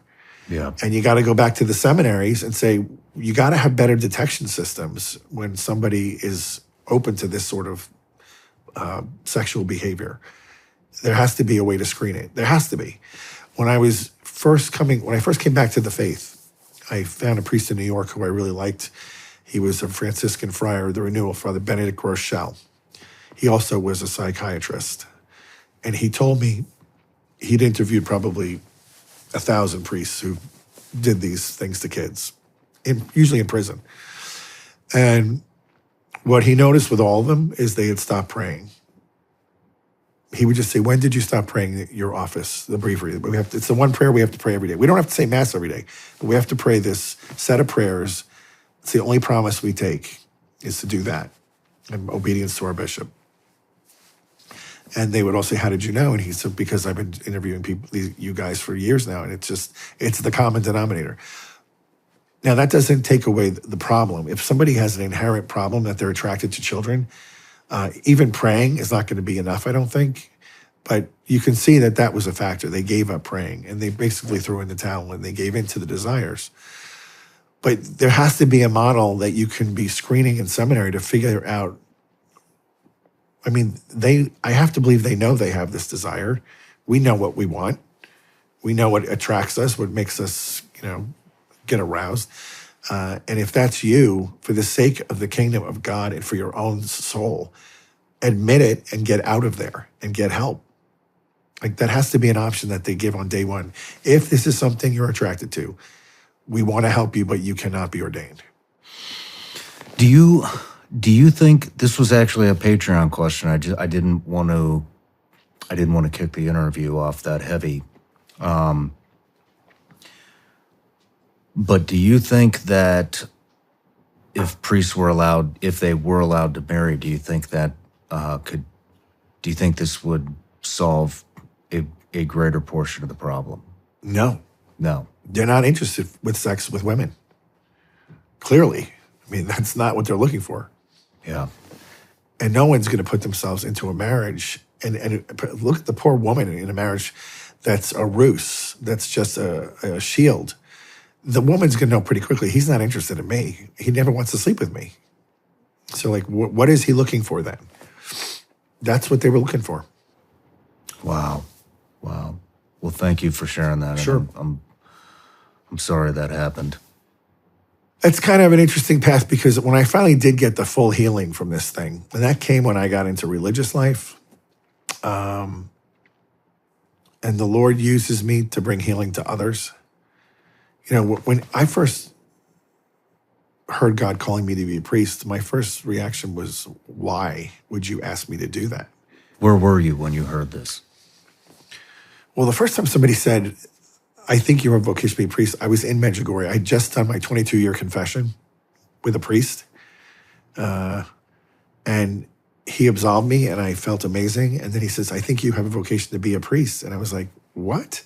Yeah. And you got to go back to the seminaries and say, you got to have better detection systems when somebody is open to this sort of sexual behavior. There has to be a way to screen it. There has to be. When I first came back to the faith, I found a priest in New York who I really liked. He was a Franciscan friar, the Renewal, Father Benedict Rochelle. He also was a psychiatrist. And he told me he'd interviewed probably 1,000 priests who did these things to kids, usually in prison. And what he noticed with all of them is they had stopped praying. He would just say, when did you stop praying at your office, the breviary? It's the one prayer we have to pray every day. We don't have to say Mass every day, but we have to pray this set of prayers. It's the only promise we take, is to do that, in obedience to our bishop. And they would all say, how did you know? And he said, because I've been interviewing you guys for years now, and it's the common denominator. Now, that doesn't take away the problem. If somebody has an inherent problem that they're attracted to children, even praying is not going to be enough, I don't think. But you can see that was a factor. They gave up praying, and they basically threw in the towel, and they gave in to the desires. But there has to be a model that you can be screening in seminary to figure out. I mean, I have to believe they know they have this desire. We know what we want. We know what attracts us, what makes us, get aroused. And if that's you, for the sake of the kingdom of God and for your own soul, admit it and get out of there and get help. Like, that has to be an option that they give on day one. If this is something you're attracted to, we want to help you, but you cannot be ordained. Do you think this was actually a Patreon question? I didn't want to kick the interview off that heavy. But do you think that if they were allowed to marry, do you think that do you think this would solve a greater portion of the problem? No. No. They're not interested with sex with women. Clearly. I mean, that's not what they're looking for. Yeah. And no one's going to put themselves into a marriage. And look at the poor woman in a marriage that's a ruse, that's just a shield. The woman's going to know pretty quickly, he's not interested in me. He never wants to sleep with me. So, like, what is he looking for then? That's what they were looking for. Wow. Well, thank you for sharing that. Sure. I'm sorry that happened. It's kind of an interesting path, because when I finally did get the full healing from this thing, and that came when I got into religious life, and the Lord uses me to bring healing to others. When I first heard God calling me to be a priest, my first reaction was, why would you ask me to do that? Where were you when you heard this? Well, the first time somebody said, I think you're a vocation to be a priest, I was in Medjugorje. I'd just done my 22-year confession with a priest. And he absolved me, and I felt amazing. And then he says, I think you have a vocation to be a priest. And I was like, what?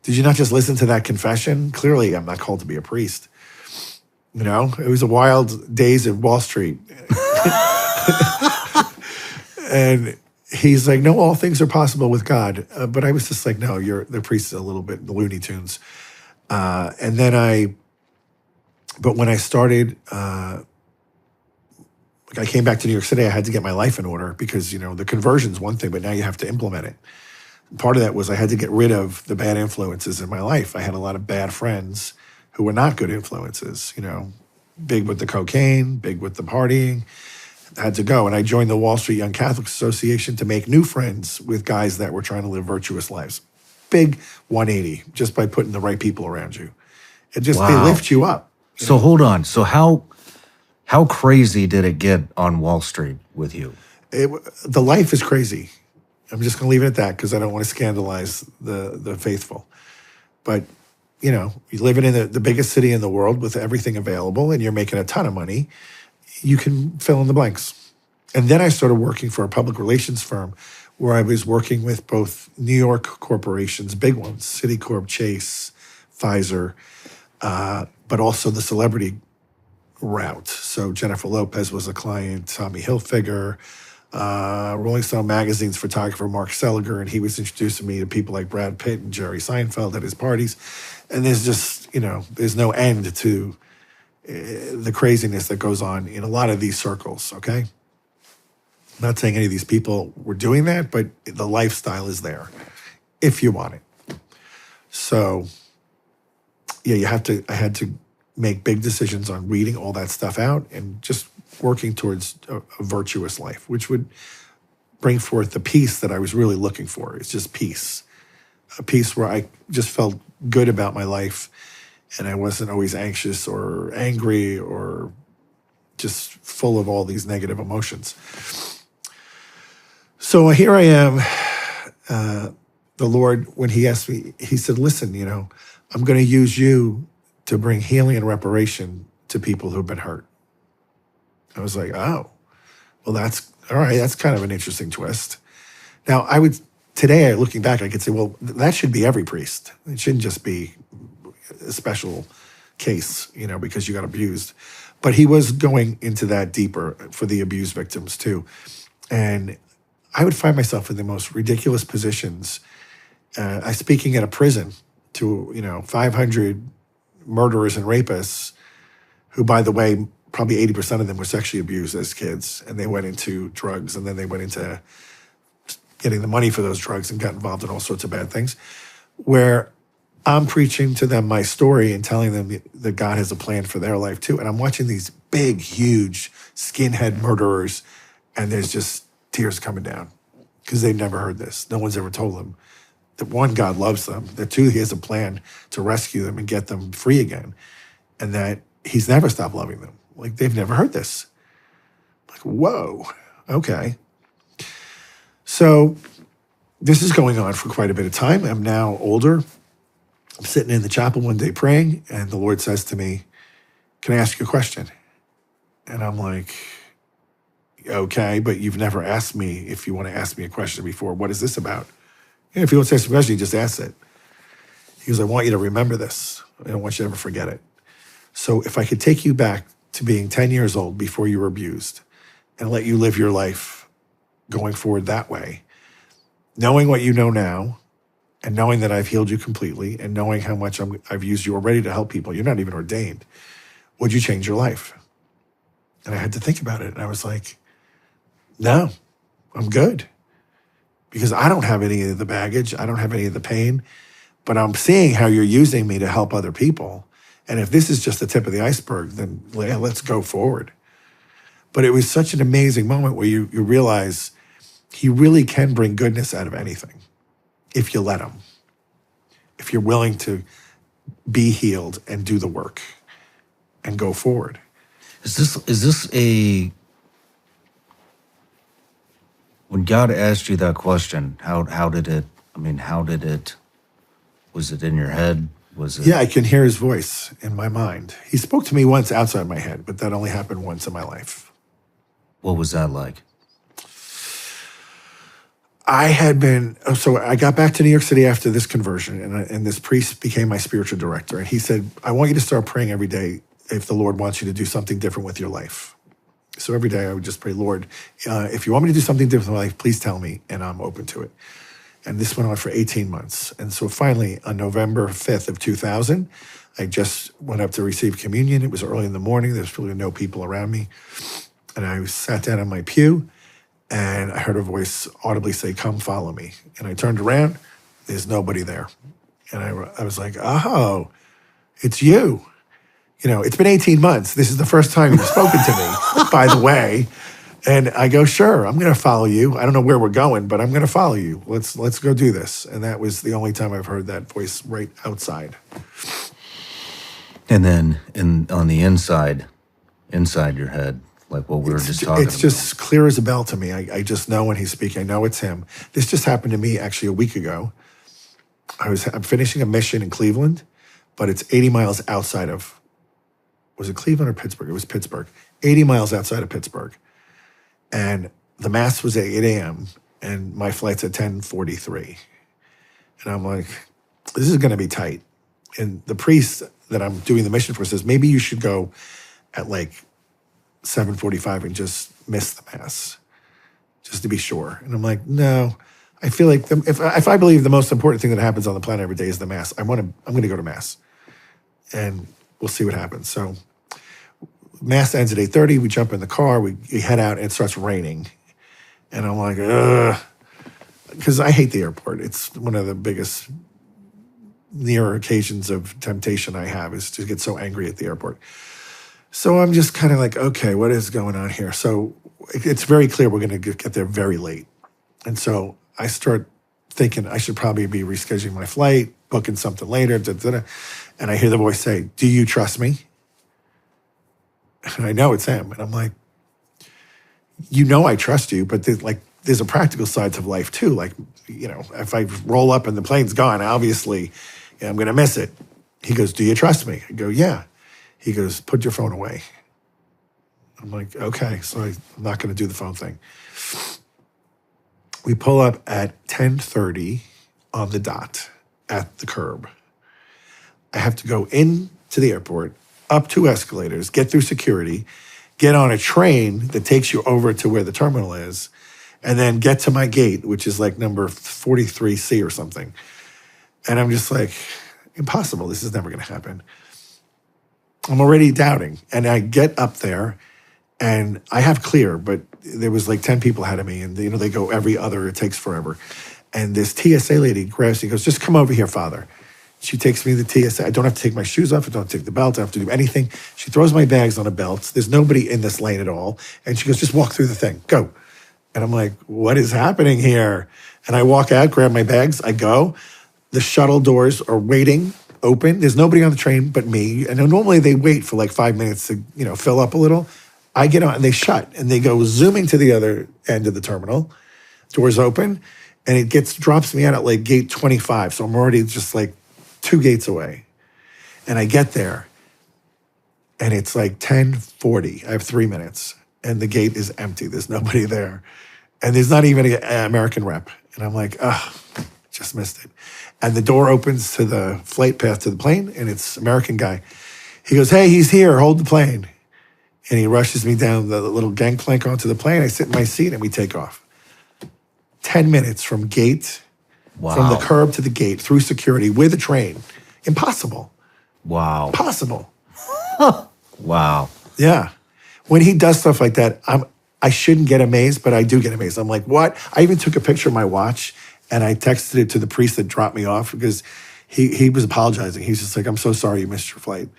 Did you not just listen to that confession? Clearly, I'm not called to be a priest. You know, it was the wild days of Wall Street. And he's like, no, all things are possible with God. But I was just like, no, the priest is a little bit Looney Tunes. But when I started, I came back to New York City, I had to get my life in order because, the conversion's one thing, but now you have to implement it. Part of that was I had to get rid of the bad influences in my life. I had a lot of bad friends who were not good influences, big with the cocaine, big with the partying. I had to go. And I joined the Wall Street Young Catholics Association to make new friends with guys that were trying to live virtuous lives. Big 180, just by putting the right people around you. It just, They lift you up. So hold on. So how crazy did it get on Wall Street with you? The life is crazy. I'm just going to leave it at that because I don't want to scandalize the faithful. But, you're living in the biggest city in the world with everything available and you're making a ton of money, you can fill in the blanks. And then I started working for a public relations firm where I was working with both New York corporations, big ones, Citicorp, Chase, Pfizer, but also the celebrity route. So Jennifer Lopez was a client, Tommy Hilfiger, Rolling Stone magazine's photographer Mark Seliger, and he was introducing me to people like Brad Pitt and Jerry Seinfeld at his parties. And there's just, there's no end to the craziness that goes on in a lot of these circles, okay? I'm not saying any of these people were doing that, but the lifestyle is there if you want it. So, yeah, I had to make big decisions on reading all that stuff out and just working towards a virtuous life, which would bring forth the peace that I was really looking for. It's just peace, a peace where I just felt good about my life and I wasn't always anxious or angry or just full of all these negative emotions. So here I am, the Lord, when he asked me, he said, listen, I'm going to use you to bring healing and reparation to people who've been hurt. I was like, oh, well, that's all right. That's kind of an interesting twist. Now, today, looking back, I could say, well, that should be every priest. It shouldn't just be a special case, because you got abused. But he was going into that deeper for the abuse victims too. And I would find myself in the most ridiculous positions. I speaking at a prison to, 500 murderers and rapists who, by the way, probably 80% of them were sexually abused as kids, and they went into drugs, and then they went into getting the money for those drugs and got involved in all sorts of bad things, where I'm preaching to them my story and telling them that God has a plan for their life too. And I'm watching these big, huge skinhead murderers, and there's just tears coming down because they've never heard this. No one's ever told them that, one, God loves them, that two, he has a plan to rescue them and get them free again, and that he's never stopped loving them. Like, they've never heard this. Like, whoa, okay. So this is going on for quite a bit of time. I'm now older. I'm sitting in the chapel one day praying, and the Lord says to me, can I ask you a question? And I'm like, okay, but you've never asked me if you want to ask me a question before. What is this about? And if you want to ask a question, you just ask it. He goes, I want you to remember this. I don't want you to ever forget it. So if I could take you back to being 10 years old before you were abused and let you live your life going forward that way, knowing what you know now and knowing that I've healed you completely and knowing how much I've used you already to help people, you're not even ordained, would you change your life? And I had to think about it. And I was like, no, I'm good. Because I don't have any of the baggage. I don't have any of the pain. But I'm seeing how you're using me to help other people. And if this is just the tip of the iceberg, then let's go forward. But it was such an amazing moment where you realize he really can bring goodness out of anything if you let him. If you're willing to be healed and do the work and go forward. Is this a when God asked you that question, how did it? I mean, how did it? Was it in your head? Was it? Yeah, I can hear his voice in my mind. He spoke to me once outside my head, but that only happened once in my life. What was that like? So I got back to New York City after this conversion, and this priest became my spiritual director. And he said, I want you to start praying every day if the Lord wants you to do something different with your life. So every day I would just pray, Lord, if you want me to do something different with my life, please tell me, and I'm open to it. And this went on for 18 months. And so finally, on November 5th of 2000, I just went up to receive communion. It was early in the morning. There's really no people around me. And I sat down in my pew, and I heard a voice audibly say, come follow me. And I turned around, there's nobody there. And I was like, oh, it's you. You know, it's been 18 months. This is the first time you've spoken to me, by the way. And I go, sure, I'm going to follow you. I don't know where we're going, but I'm going to follow you. Let's go do this. And that was the only time I've heard that voice right outside. And then on the inside your head, like what we were just talking about. It's just clear as a bell to me. I just know when he's speaking. I know it's him. This just happened to me actually a week ago. I'm finishing a mission in Cleveland, but it's 80 miles outside of, was it Cleveland or Pittsburgh? It was Pittsburgh. 80 miles outside of Pittsburgh. And the mass was at 8 a.m. and my flight's at 10:43. And I'm like, this is going to be tight. And the priest that I'm doing the mission for says, maybe you should go at like 7:45 and just miss the mass, just to be sure. And I'm like, no, I feel like if I believe the most important thing that happens on the planet every day is the mass, I'm going to go to mass, and we'll see what happens. So mass ends at 8:30. We jump in the car. We head out, and it starts raining. And I'm like, ugh, because I hate the airport. It's one of the biggest near occasions of temptation I have is to get so angry at the airport. So I'm just kind of like, okay, what is going on here? So it's very clear we're going to get there very late. And so I start thinking I should probably be rescheduling my flight, booking something later, and I hear the voice say, do you trust me? And I know it's him. And I'm like, you know I trust you, but there's a practical side to life too. Like, you know, if I roll up and the plane's gone, obviously I'm going to miss it. He goes, do you trust me? I go, yeah. He goes, put your phone away. I'm like, okay. So I'm not going to do the phone thing. We pull up at 10:30 on the dot at the curb. I have to go into the airport, up 2 escalators, get through security, get on a train that takes you over to where the terminal is, and then get to my gate, which is like number 43C or something. And I'm just like, impossible. This is never going to happen. I'm already doubting. And I get up there, and I have clear, but there was like 10 people ahead of me, and they go every other, it takes forever. And this TSA lady grabs me, goes, just come over here, Father. She takes me to the TSA. I don't have to take my shoes off. I don't have to take the belt. I don't have to do anything. She throws my bags on a belt. There's nobody in this lane at all. And she goes, just walk through the thing. Go. And I'm like, what is happening here? And I walk out, grab my bags. I go. The shuttle doors are waiting, open. There's nobody on the train but me. And normally they wait for like 5 minutes to, fill up a little. I get on and they shut. And they go zooming to the other end of the terminal. Doors open. And it drops me out at like gate 25. So I'm already just like 2 gates away. And I get there, and it's like 10:40. I have 3 minutes, and the gate is empty. There's nobody there. And there's not even an American rep. And I'm like, just missed it. And the door opens to the flight path to the plane, and it's American guy. He goes, hey, he's here. Hold the plane. And he rushes me down the little gangplank onto the plane. I sit in my seat, and we take off. 10 minutes from gate. Wow. From the curb to the gate, through security, with a train. Impossible. Wow. Possible. Wow. Yeah. When he does stuff like that, I shouldn't get amazed, but I do get amazed. I'm like, what? I even took a picture of my watch, and I texted it to the priest that dropped me off because he was apologizing. He's just like, I'm so sorry you missed your flight.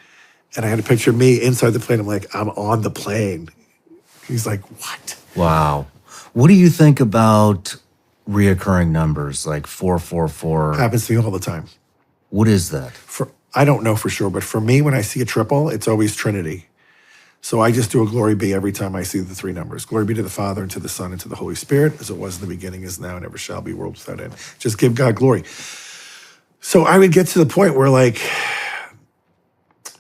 And I had a picture of me inside the plane. I'm like, I'm on the plane. He's like, what? Wow. What do you think about reoccurring numbers like 444? Happens to me all the time. What is that? I don't know for sure, but for me, when I see a triple, it's always Trinity. So I just do a glory be every time I see the three numbers. Glory be to the Father, and to the Son, and to the Holy Spirit, as it was in the beginning, is now, and ever shall be, world without end. Just give God glory. So I would get to the point where, like,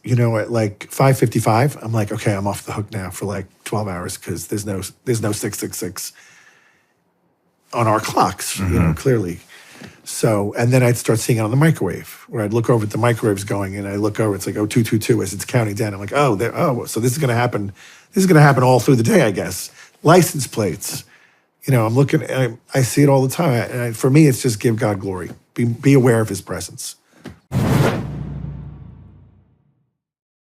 at like 5:55, I'm like, okay, I'm off the hook now for like 12 hours because there's no 666 on our clocks, clearly. So, and then I'd start seeing it on the microwave, where I'd look over at the microwave's going, and I look over, it's like 0222 as it's counting down. I'm like, so this is going to happen. This is going to happen all through the day, I guess. License plates, I'm looking, I see it all the time. And for me, it's just give God glory. Be aware of his presence. I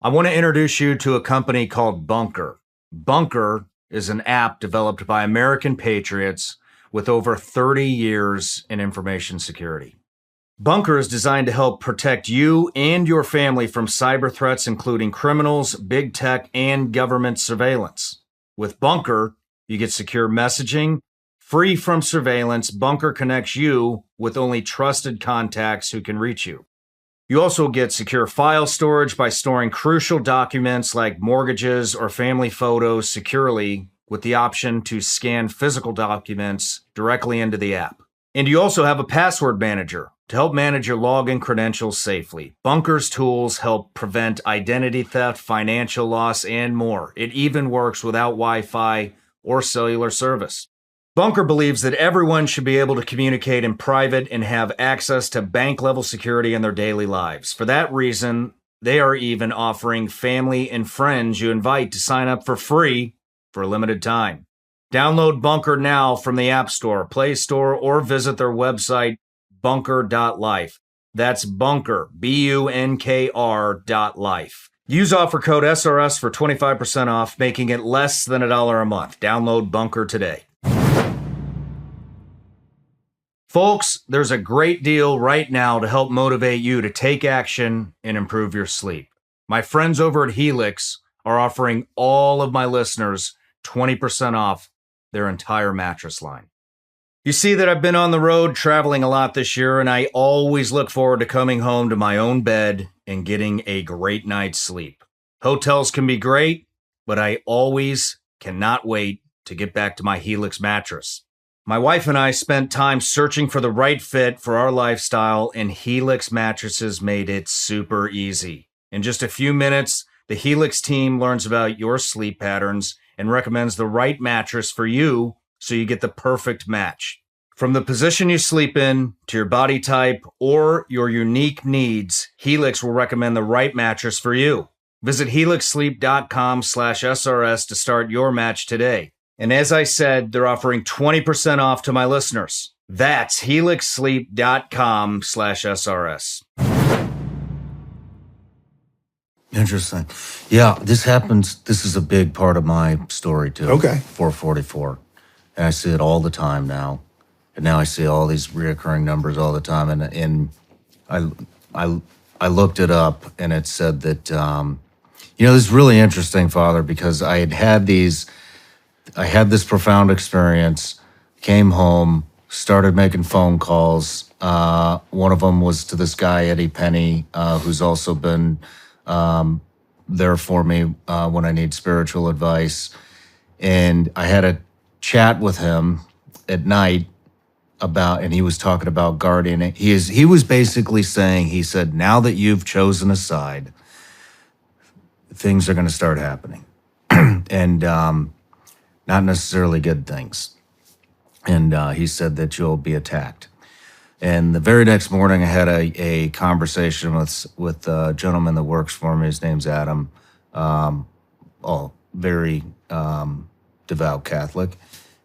want to introduce you to a company called Bunker. Bunker is an app developed by American patriots with over 30 years in information security. Bunker is designed to help protect you and your family from cyber threats, including criminals, big tech, and government surveillance. With Bunker, you get secure messaging, free from surveillance. Bunker connects you with only trusted contacts who can reach you. You also get secure file storage by storing crucial documents like mortgages or family photos securely, with the option to scan physical documents directly into the app. And you also have a password manager to help manage your login credentials safely. Bunker's tools help prevent identity theft, financial loss, and more. It even works without Wi-Fi or cellular service. Bunker believes that everyone should be able to communicate in private and have access to bank-level security in their daily lives. For that reason, they are even offering family and friends you invite to sign up for free for a limited time. Download Bunker now from the App Store, Play Store, or visit their website, bunker.life. That's Bunker, BUNKR.life. Use offer code SRS for 25% off, making it less than $1 a month. Download Bunker today. Folks, there's a great deal right now to help motivate you to take action and improve your sleep. My friends over at Helix are offering all of my listeners 20% off their entire mattress line. You see that I've been on the road traveling a lot this year, and I always look forward to coming home to my own bed and getting a great night's sleep. Hotels can be great, but I always cannot wait to get back to my Helix mattress. My wife and I spent time searching for the right fit for our lifestyle, and Helix mattresses made it super easy. In just a few minutes, the Helix team learns about your sleep patterns and recommends the right mattress for you so you get the perfect match. From the position you sleep in to your body type or your unique needs, Helix will recommend the right mattress for you. Visit helixsleep.com/SRS to start your match today. And as I said, they're offering 20% off to my listeners. That's helixsleep.com/SRS. Interesting. Yeah, this happens. This is a big part of my story too. Okay. 444. And I see it all the time now. And now I see all these reoccurring numbers all the time. And I looked it up, and it said that, this is really interesting, Father, because I had this profound experience, came home, started making phone calls. One of them was to this guy, Eddie Penny, who's also been there for me when I need spiritual advice. And I had a chat with him at night and he was talking about guardian. He was basically saying, he said, now that you've chosen a side, things are going to start happening. And not necessarily good things. And he said that you'll be attacked. And the very next morning, I had a conversation with a gentleman that works for me. His name's Adam. Very devout Catholic.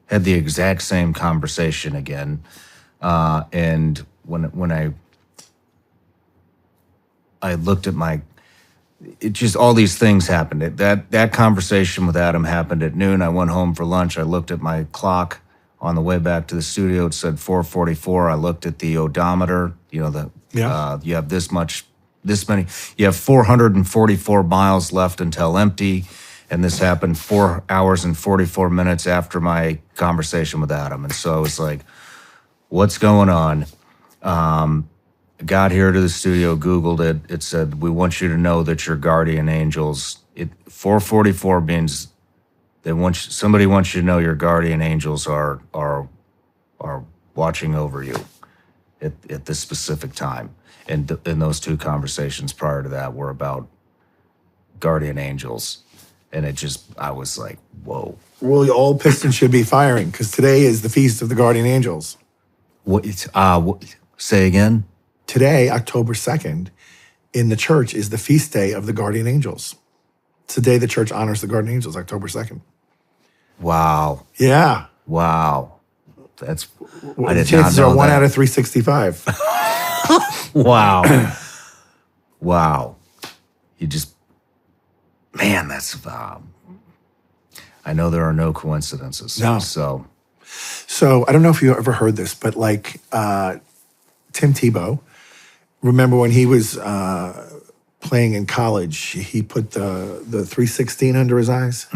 Had the exact same conversation again. And when I looked at it just, all these things happened. That conversation with Adam happened at noon. I went home for lunch. I looked at my clock on the way back to the studio. It said 4:44. I looked at the odometer. You have you have 444 miles left until empty. And this happened 4 hours and 44 minutes after my conversation with Adam. And so I was like, what's going on? got here to the studio, Googled it. It said, "We want you to know that your guardian angels." 444 means somebody wants you to know your guardian angels are watching over you at this specific time. And those two conversations prior to that were about guardian angels, and I was like, whoa. Well, all pistons should be firing because today is the feast of the guardian angels. Say again? Today, October 2nd, in the church is the feast day of the guardian angels. It's the day the church honors the guardian angels, October 2nd. Wow. Yeah. Wow. That's, Well, I the did not chances know are 1 that. out of 365. Wow. Wow. Man, that's, I know there are no coincidences. No. So I don't know if you ever heard this, but like Tim Tebow, remember when he was playing in college, he put the 316 under his eyes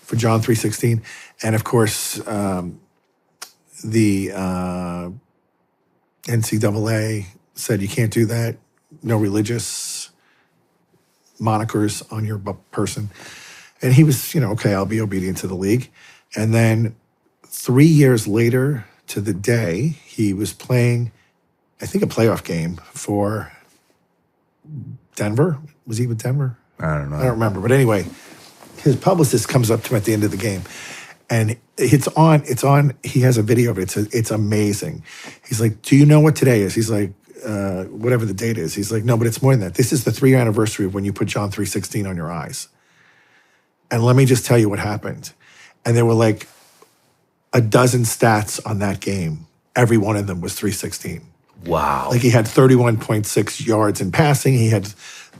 for John 3:16. And of course, the NCAA said you can't do that. No religious monikers on your person. And he was, okay, I'll be obedient to the league. And then 3 years later to the day, he was playing, I think, a playoff game for Denver. Was he with Denver? I don't know. I don't remember. But anyway, his publicist comes up to him at the end of the game. And it's on, he has a video of it. It's amazing. He's like, do you know what today is? He's like, whatever the date is. He's like, no, but it's more than that. This is the 3-year anniversary of when you put John 3:16 on your eyes. And let me just tell you what happened. And there were like a dozen stats on that game. Every one of them was 3:16. Wow. Like he had 31.6 yards in passing. He had,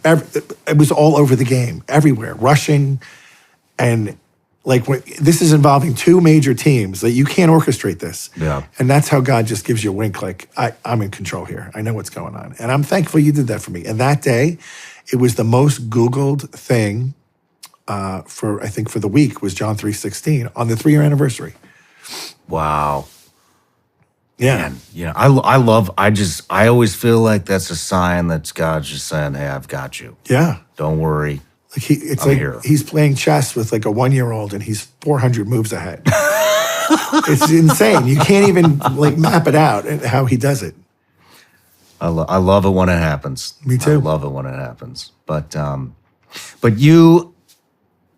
it was all over the game, everywhere, rushing. And like this is involving two major teams that you can't orchestrate this. Yeah. And that's how God just gives you a wink, like, I'm in control here. I know what's going on. And I'm thankful you did that for me. And that day, it was the most Googled thing for the week was John 3:16 on the 3-year anniversary. Wow. Yeah. Man, I always feel like that's a sign that God's just saying, hey, I've got you. Yeah. Don't worry. Like it's I'm like here. He's playing chess with like a 1-year-old and he's 400 moves ahead. It's insane. You can't even like map it out and how he does it. I love it when it happens. Me too. I love it when it happens. But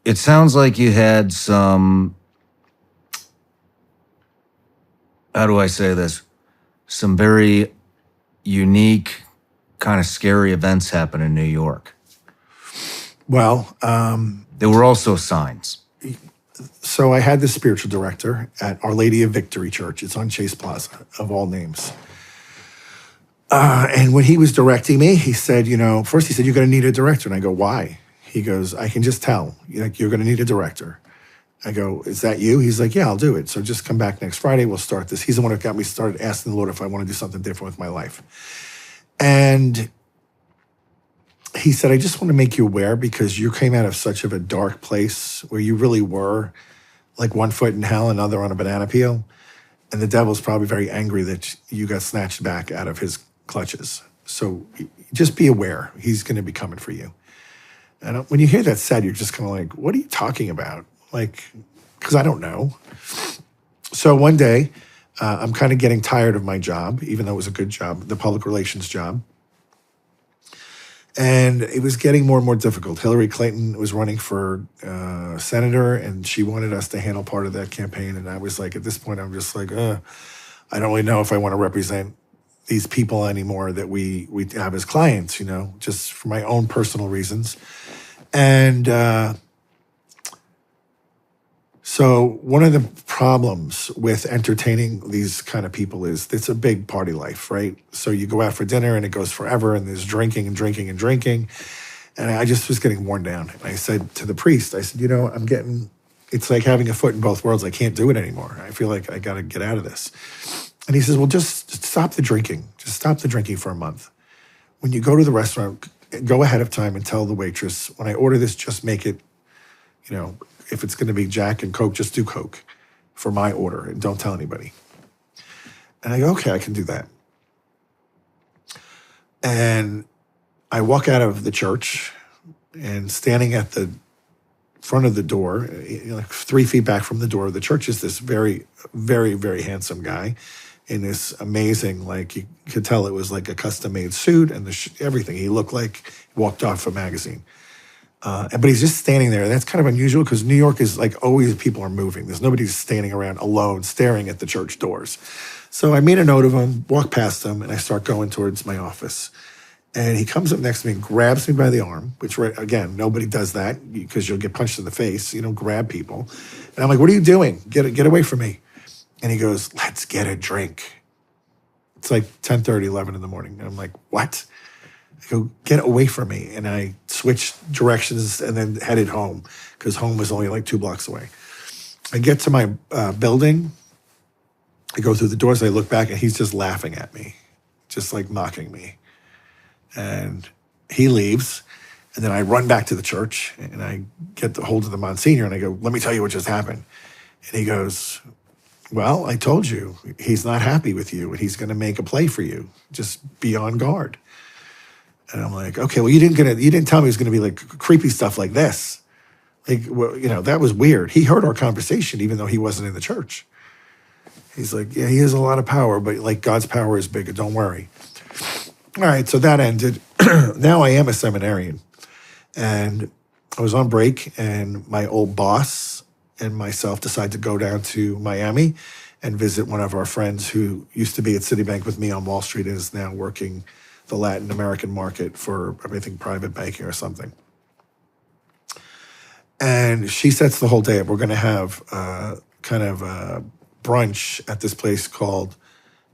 it sounds like you had some, how do I say this? Some very unique, kind of scary events happen in New York. Well, There were also signs. so I had this spiritual director at Our Lady of Victory Church. It's on Chase Plaza, of all names. And when he was directing me, he said, first he said, you're going to need a director. And I go, why? He goes, I can just tell. You're going to need a director. I go, is that you? He's like, yeah, I'll do it. So just come back next Friday. We'll start this. He's the one who got me started asking the Lord if I want to do something different with my life. And he said, I just want to make you aware because you came out of such of a dark place where you really were like one foot in hell, another on a banana peel. And the devil's probably very angry that you got snatched back out of his clutches. So just be aware. He's going to be coming for you. And when you hear that said, you're just kind of like, what are you talking about? Like, because I don't know. So one day, I'm kind of getting tired of my job, even though it was a good job, the public relations job. And it was getting more and more difficult. Hillary Clinton was running for senator, and she wanted us to handle part of that campaign. And I was like, at this point, I'm just like, I don't really know if I want to represent these people anymore that we have as clients, just for my own personal reasons. And so one of the problems with entertaining these kind of people is it's a big party life, right? So you go out for dinner and it goes forever and there's drinking and drinking and drinking. And I just was getting worn down. And I said to the priest, I said, it's like having a foot in both worlds. I can't do it anymore. I feel like I got to get out of this. And he says, well, just stop the drinking. Just stop the drinking for a month. When you go to the restaurant, go ahead of time and tell the waitress, when I order this, just make it, if it's going to be Jack and Coke, just do Coke for my order and don't tell anybody. And I go, okay, I can do that. And I walk out of the church, and standing at the front of the door, like 3 feet back from the door of the church, is this very, very, very handsome guy in this amazing, like you could tell it was like a custom-made suit and everything. He looked like he walked off a magazine. But he's just standing there. That's kind of unusual because New York is like always people are moving. There's nobody standing around alone staring at the church doors. So I made a note of him, walk past him, and I start going towards my office. And he comes up next to me and grabs me by the arm, which, again, nobody does that because you'll get punched in the face. You don't grab people. And I'm like, what are you doing? Get away from me. And he goes, let's get a drink. It's like 10:30, 11 in the morning. And I'm like, what? I go, get away from me. And I switched directions and then headed home because home was only like 2 blocks away. I get to my building. I go through the doors. I look back and he's just laughing at me, just like mocking me. And he leaves. And then I run back to the church and I get the hold of the Monsignor and I go, let me tell you what just happened. And he goes, well, I told you, he's not happy with you and he's going to make a play for you. Just be on guard. And I'm like, okay, well, you didn't tell me it was going to be like creepy stuff like this. Like, well, that was weird. He heard our conversation, even though he wasn't in the church. He's like, yeah, he has a lot of power, but like God's power is bigger. Don't worry. All right, so that ended. Now I am a seminarian. And I was on break, and my old boss and myself decided to go down to Miami and visit one of our friends who used to be at Citibank with me on Wall Street and is now working the Latin American market for, I think, private banking or something. And she sets the whole day up. We're going to have kind of a brunch at this place called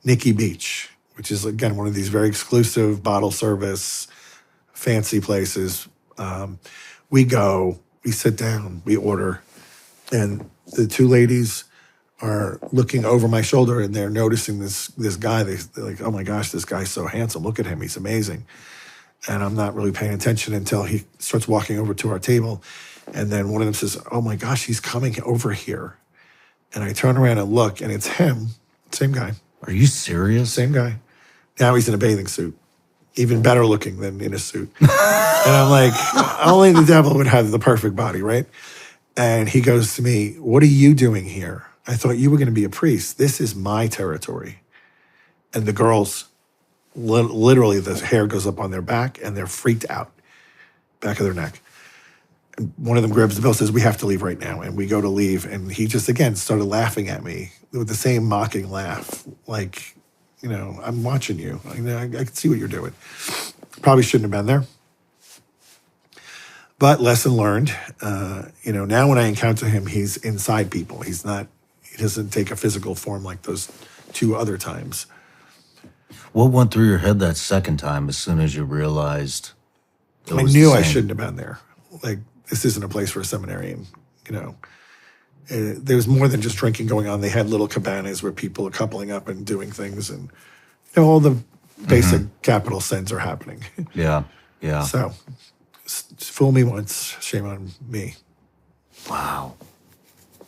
Nikki Beach, which is, again, one of these very exclusive bottle service, fancy places. We go, we sit down, we order, and the 2 ladies are looking over my shoulder and they're noticing this guy. They're like, oh my gosh, this guy's so handsome. Look at him. He's amazing. And I'm not really paying attention until he starts walking over to our table. And then one of them says, oh my gosh, he's coming over here. And I turn around and look, and it's him, same guy. Are you serious? Same guy. Now he's in a bathing suit, even better looking than in a suit. And I'm like, only the devil would have the perfect body, right? And he goes to me, what are you doing here? I thought you were going to be a priest. This is my territory. And the girls, literally the hair goes up on their back and they're freaked out, back of their neck. And one of them grabs the bill, says, we have to leave right now. And we go to leave. And he just, again, started laughing at me with the same mocking laugh. Like, I'm watching you. I can see what you're doing. Probably shouldn't have been there. But lesson learned. Now when I encounter him, he's inside people. He doesn't take a physical form like those 2 other times. What went through your head that second time as soon as you realized I knew I shouldn't have been there. Like, this isn't a place for a seminarian, There was more than just drinking going on. They had little cabanas where people are coupling up and doing things, and all the basic capital sins are happening. Yeah. So, fool me once, shame on me. Wow.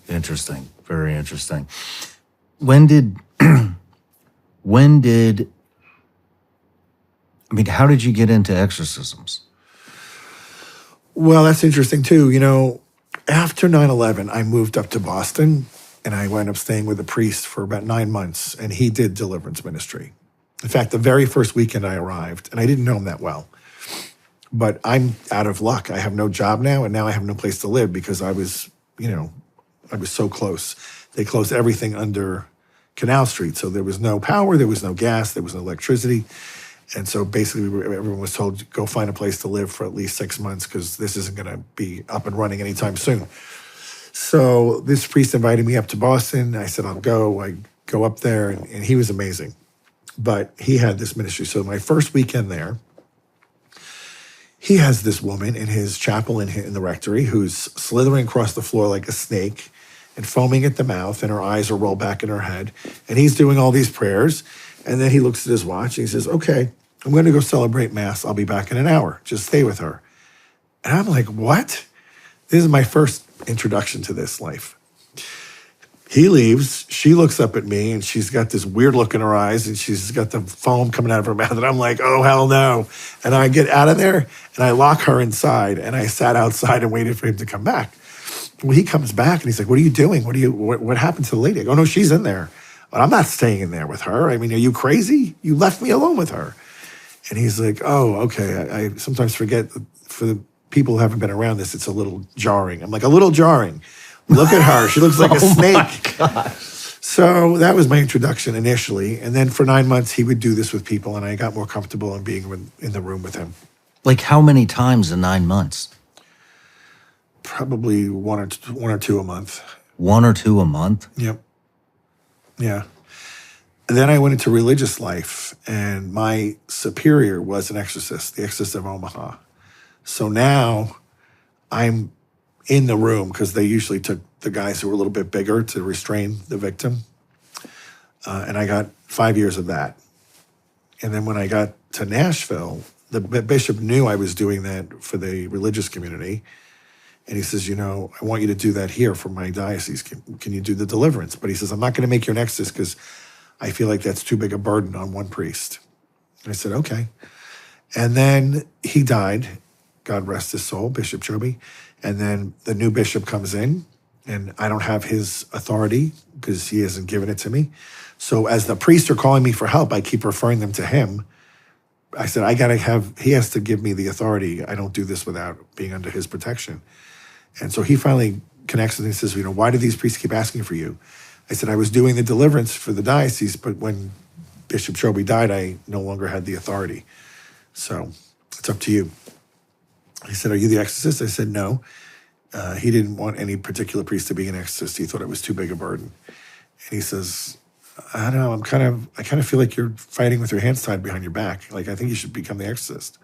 Interesting. Very interesting. When did, how did you get into exorcisms? Well, that's interesting too. After 9/11, I moved up to Boston and I wound up staying with a priest for about 9 months, and he did deliverance ministry. In fact, the very first weekend I arrived, and I didn't know him that well, but I'm out of luck. I have no job now, and now I have no place to live because I was so close. They closed everything under Canal Street, so there was no power, there was no gas, there was no electricity. And so basically everyone was told, go find a place to live for at least 6 months because this isn't going to be up and running anytime soon. So this priest invited me up to Boston. I said, I'll go. I go up there, and he was amazing. But he had this ministry. So my first weekend there, he has this woman in his chapel in the rectory who's slithering across the floor like a snake and foaming at the mouth, and her eyes are rolled back in her head. And he's doing all these prayers. And then he looks at his watch and he says, okay, I'm going to go celebrate Mass. I'll be back in an hour. Just stay with her. And I'm like, what? This is my first introduction to this life. He leaves. She looks up at me, and she's got this weird look in her eyes, and she's got the foam coming out of her mouth. And I'm like, oh, hell no. And I get out of there, and I lock her inside, and I sat outside and waited for him to come back. Well, he comes back, and he's like, what are you doing? What happened to the lady? I go, no, she's in there. But I'm not staying in there with her. I mean, are you crazy? You left me alone with her. And he's like, oh, okay. I sometimes forget, for the people who haven't been around this, it's a little jarring. I'm like, a little jarring. Look at her. She looks like a snake. My gosh. So that was my introduction initially. And then for 9 months, he would do this with people, and I got more comfortable in being in the room with him. Like how many times in 9 months? Probably one or two a month. 1 or 2 a month? Yep. Yeah. And then I went into religious life, and my superior was an exorcist, the exorcist of Omaha. So now I'm in the room, because they usually took the guys who were a little bit bigger to restrain the victim. And I got 5 years of that. And then when I got to Nashville, the bishop knew I was doing that for the religious community. And he says, I want you to do that here for my diocese. Can you do the deliverance? But he says, I'm not going to make you an exorcist because I feel like that's too big a burden on one priest. And I said, okay. And then he died. God rest his soul, Bishop Joby. And then the new bishop comes in, and I don't have his authority because he hasn't given it to me. So as the priests are calling me for help, I keep referring them to him. I said, he has to give me the authority. I don't do this without being under his protection. And so he finally connects with me and says, why do these priests keep asking for you? I said, I was doing the deliverance for the diocese, but when Bishop Joby died, I no longer had the authority. So it's up to you. He said, are you the exorcist? I said, no. He didn't want any particular priest to be an exorcist. He thought it was too big a burden. And he says, I don't know, I kind of feel like you're fighting with your hands tied behind your back. Like, I think you should become the exorcist.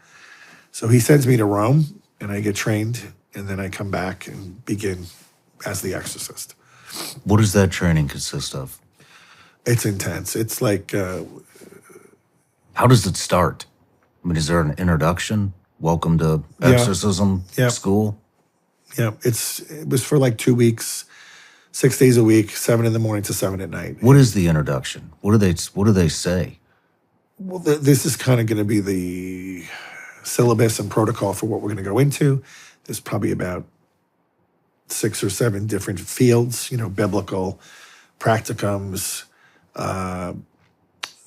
So he sends me to Rome, and I get trained, and then I come back and begin as the exorcist. What does that training consist of? It's intense. It's like... how does it start? I mean, is there an introduction? Welcome to exorcism school? Yeah, it was for like 2 weeks, 6 days a week, 7 in the morning to 7 at night. What is the introduction? What do they say? Well, this is kind of going to be the syllabus and protocol for what we're going to go into. There's probably about 6 or 7 different fields, biblical, practicums,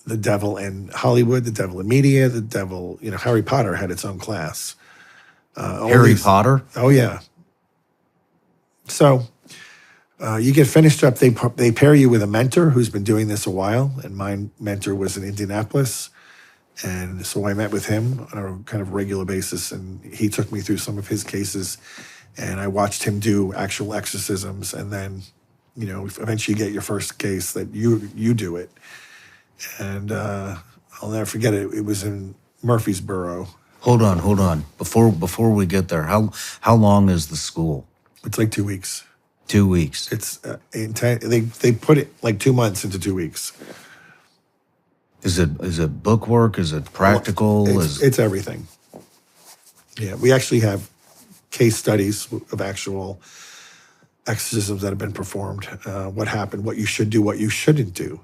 the devil in Hollywood, the devil in media, the devil, Harry Potter had its own class. Harry Potter? Oh, yeah. So you get finished up. They pair you with a mentor who's been doing this a while, and my mentor was in Indianapolis. And so I met with him on a kind of regular basis, and he took me through some of his cases, and I watched him do actual exorcisms, and then, eventually you get your first case that you do it. And I'll never forget it. It was in Murfreesboro. Hold on. Before we get there, how long is the school? It's like 2 weeks. 2 weeks. It's intense. They put it like 2 months into 2 weeks. Is it book work? Is it practical? It's everything. Yeah, we actually have case studies of actual exorcisms that have been performed. What happened? What you should do? What you shouldn't do.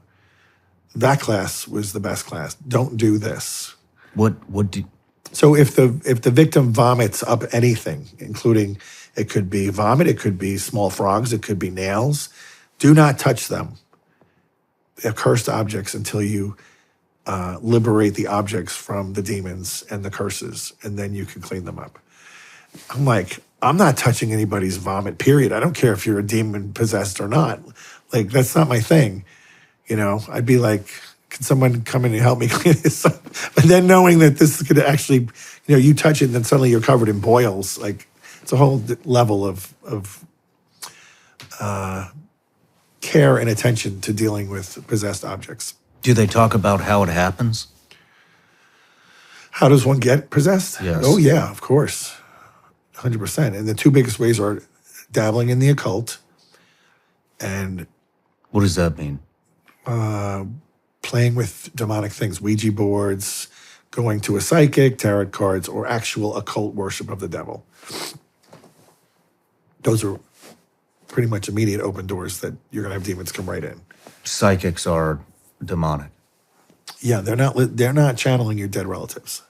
That class was the best class. Don't do this. What do? So if the victim vomits up anything, including, it could be vomit, it could be small frogs, it could be nails, do not touch them. They're cursed objects until you liberate the objects from the demons and the curses, and then you can clean them up. I'm like, I'm not touching anybody's vomit, period. I don't care if you're a demon possessed or not. Like, that's not my thing. I'd be like, can someone come in and help me clean this up? But then knowing that this is going to actually, you touch it and then suddenly you're covered in boils. Like, it's a whole level of care and attention to dealing with possessed objects. Do they talk about how it happens? How does one get possessed? Yes. Oh, yeah, of course. 100%. And the two biggest ways are dabbling in the occult and... What does that mean? Playing with demonic things, Ouija boards, going to a psychic, tarot cards, or actual occult worship of the devil. Those are pretty much immediate open doors that you're going to have demons come right in. Psychics are demonic. Yeah, they're not channeling your dead relatives.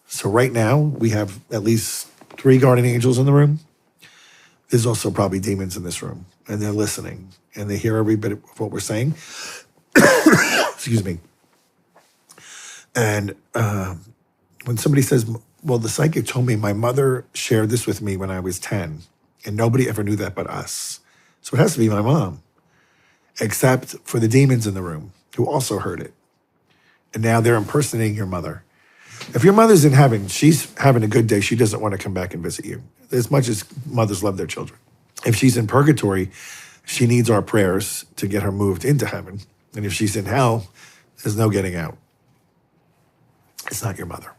So right now we have at least 3 guardian angels in the room. There's also probably demons in this room, and they're listening, and they hear every bit of what we're saying. Excuse me. And when somebody says, well, the psychic told me my mother shared this with me when I was 10, and nobody ever knew that but us. So it has to be my mom, except for the demons in the room who also heard it. And now they're impersonating your mother. If your mother's in heaven, she's having a good day. She doesn't want to come back and visit you, as much as mothers love their children. If she's in purgatory, she needs our prayers to get her moved into heaven. And if she's in hell, there's no getting out. It's not your mother.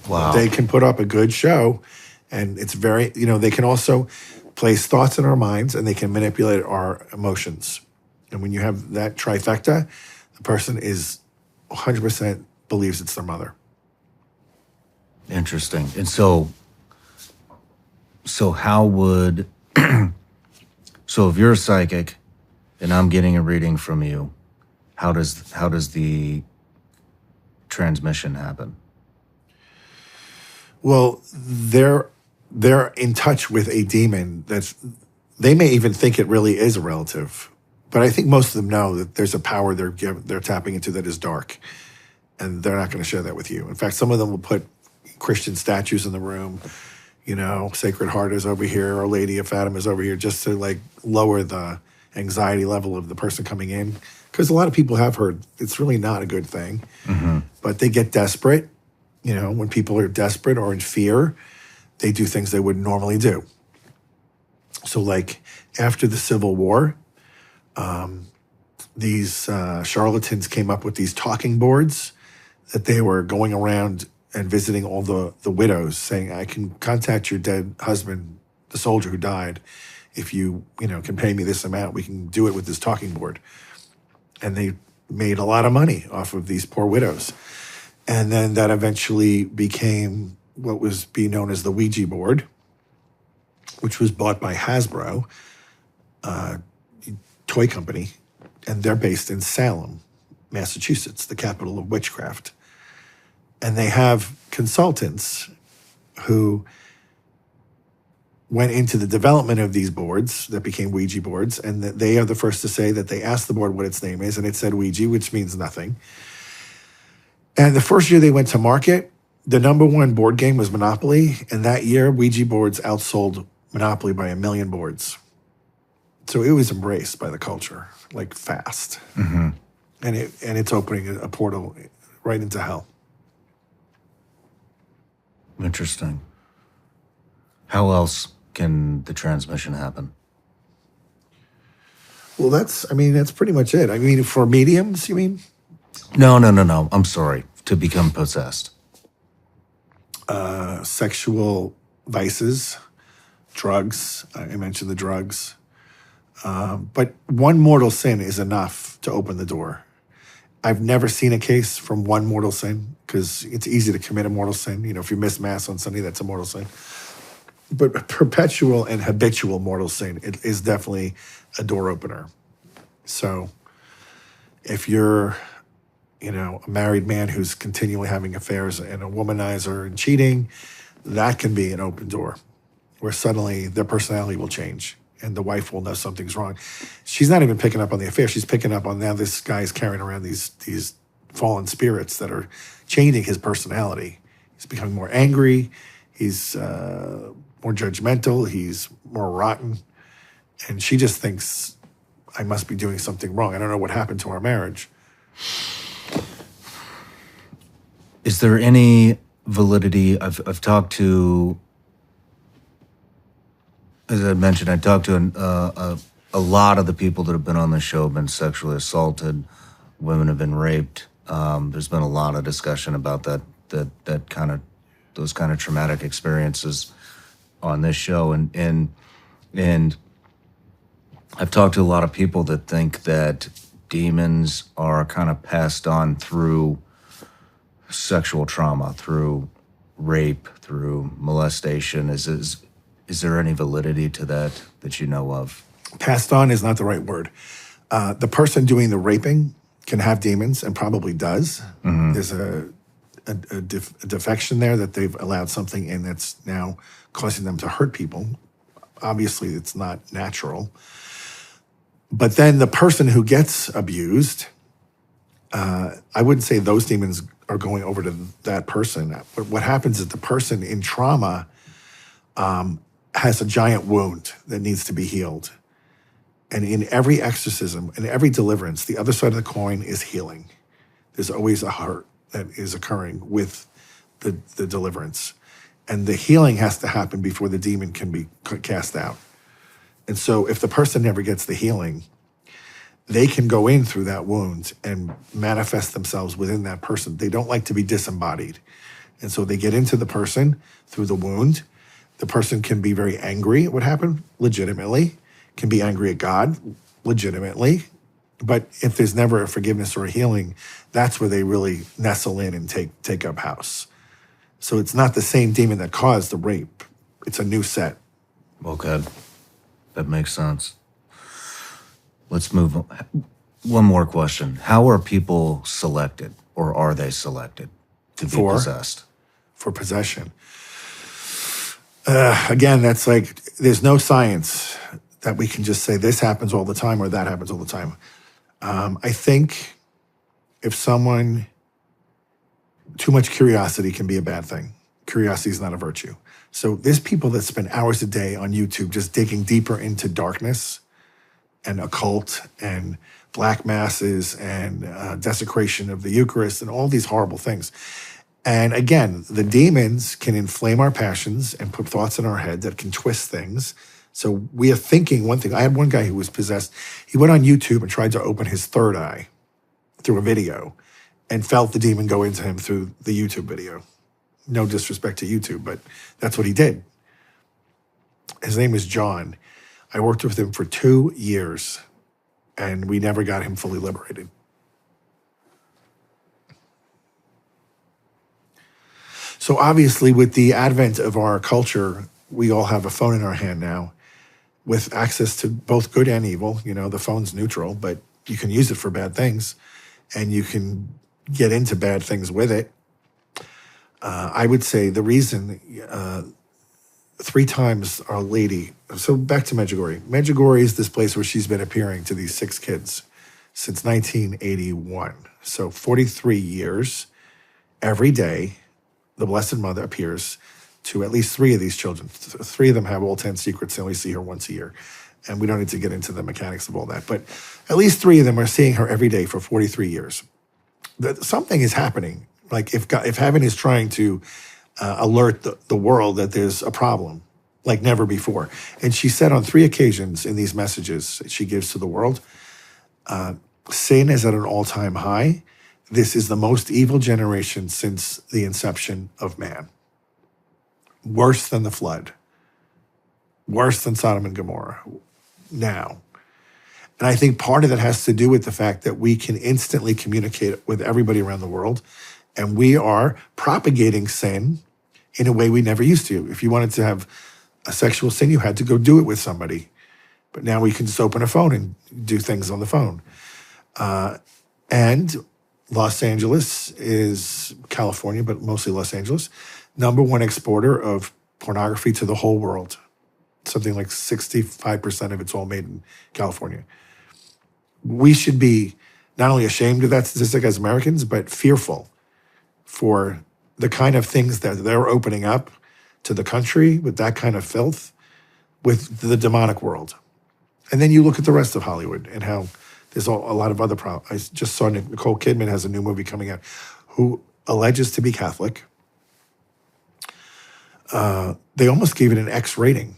Wow. They can put up a good show, and it's very, they can also place thoughts in our minds, and they can manipulate our emotions. And when you have that trifecta, the person is 100% believes it's their mother. Interesting. And so how would, so if you're a psychic and I'm getting a reading from you, how does the transmission happen? Well, they're in touch with a demon they may even think it really is a relative. But I think most of them know that there's a power they're tapping into that is dark, and they're not going to share that with you. In fact, some of them will put Christian statues in the room. Sacred Heart is over here, Our Lady of Fatima is over here, just to lower the anxiety level of the person coming in. Because a lot of people have heard it's really not a good thing, but they get desperate. When people are desperate or in fear, they do things they wouldn't normally do. So after the Civil War, these charlatans came up with these talking boards that they were going around and visiting all the widows, saying, I can contact your dead husband, the soldier who died. If you, can pay me this amount, we can do it with this talking board. And they made a lot of money off of these poor widows. And then that eventually became what was being known as the Ouija board, which was bought by Hasbro, toy company, and they're based in Salem, Massachusetts, the capital of witchcraft. And they have consultants who went into the development of these boards that became Ouija boards, and they are the first to say that they asked the board what its name is, and it said Ouija, which means nothing. And the first year they went to market, the number 1 board game was Monopoly, and that year Ouija boards outsold Monopoly by 1 million boards. So it was embraced by the culture, fast. Mm-hmm. And it's opening a portal right into hell. Interesting. How else can the transmission happen? Well, that's pretty much it. For mediums, you mean? No. I'm sorry. To become possessed. Sexual vices, drugs. I mentioned the drugs. But one mortal sin is enough to open the door. I've never seen a case from one mortal sin, because it's easy to commit a mortal sin. If you miss Mass on Sunday, that's a mortal sin. But perpetual and habitual mortal sin is definitely a door opener. So if you're, a married man who's continually having affairs and a womanizer and cheating, that can be an open door where suddenly their personality will change and the wife will know something's wrong. She's not even picking up on the affair. She's picking up on, now this guy's carrying around these fallen spirits that are changing his personality. He's becoming more angry. He's more judgmental. He's more rotten. And she just thinks, I must be doing something wrong. I don't know what happened to our marriage. Is there any validity? I've talked to, as I mentioned, I talked to a lot of the people that have been on the show have been sexually assaulted. Women have been raped. There's been a lot of discussion about that kind of, those kind of traumatic experiences on this show, and I've talked to a lot of people that think that demons are kind of passed on through sexual trauma, through rape, through molestation. Is there any validity to that you know of? Passed on is not the right word. The person doing the raping can have demons and probably does. There's a defection there that they've allowed something in that's now causing them to hurt people. Obviously, it's not natural. But then the person who gets abused, I wouldn't say those demons are going over to that person. But what happens is the person in trauma has a giant wound that needs to be healed. And in every exorcism, in every deliverance, the other side of the coin is healing. There's always a hurt that is occurring with the deliverance. And the healing has to happen before the demon can be cast out. And so if the person never gets the healing, they can go in through that wound and manifest themselves within that person. They don't like to be disembodied. And so they get into the person through the wound. The person can be very angry at what happened, legitimately, can be angry at God, legitimately. But if there's never a forgiveness or a healing, that's where they really nestle in and take up house. So it's not the same demon that caused the rape. It's a new set. Okay. That makes sense. Let's move on. One more question. How are people selected, or are they selected to be possessed? For possession. Again, that's like, there's no science that we can just say this happens all the time or that happens all the time. I think if someone, too much curiosity can be a bad thing. Curiosity is not a virtue. So there's people that spend hours a day on YouTube just digging deeper into darkness and occult and black masses and desecration of the Eucharist and all these horrible things. And again, the demons can inflame our passions and put thoughts in our head that can twist things. So we are thinking one thing. I had one guy who was possessed. He went on YouTube and tried to open his third eye through a video and felt the demon go into him through the YouTube video. No disrespect to YouTube, but that's what he did. His name is John. I worked with him for 2 years, and we never got him fully liberated. So obviously, with the advent of our culture, we all have a phone in our hand now with access to both good and evil. You know, the phone's neutral, but you can use it for bad things, and you can get into bad things with it. I would say the reason 3 times Our Lady. So back to Medjugorje. Medjugorje is this place where she's been appearing to these 6 kids since 1981. So 43 years, every day, the Blessed Mother appears to at least 3 of these children. 3 of them have all 10 secrets. They only see her once a year. And we don't need to get into the mechanics of all that. But at least 3 of them are seeing her every day for 43 years. Something is happening. Like if heaven is trying to alert the world that there's a problem like never before. And she said on 3 occasions in these messages that she gives to the world, sin is at an all-time high. This is the most evil generation since the inception of man. Worse than the flood. Worse than Sodom and Gomorrah now. And I think part of that has to do with the fact that we can instantly communicate with everybody around the world, and we are propagating sin in a way we never used to. If you wanted to have a sexual sin, you had to go do it with somebody. But now we can just open a phone and do things on the phone. And Los Angeles is California, but mostly Los Angeles, #1 exporter of pornography to the whole world. Something like 65% of it's all made in California. We should be not only ashamed of that statistic as Americans, but fearful for the kind of things that they're opening up to the country with that kind of filth, with the demonic world. And then you look at the rest of Hollywood and how there's a lot of other problems. I just saw Nicole Kidman has a new movie coming out who alleges to be Catholic. They almost gave it an X rating.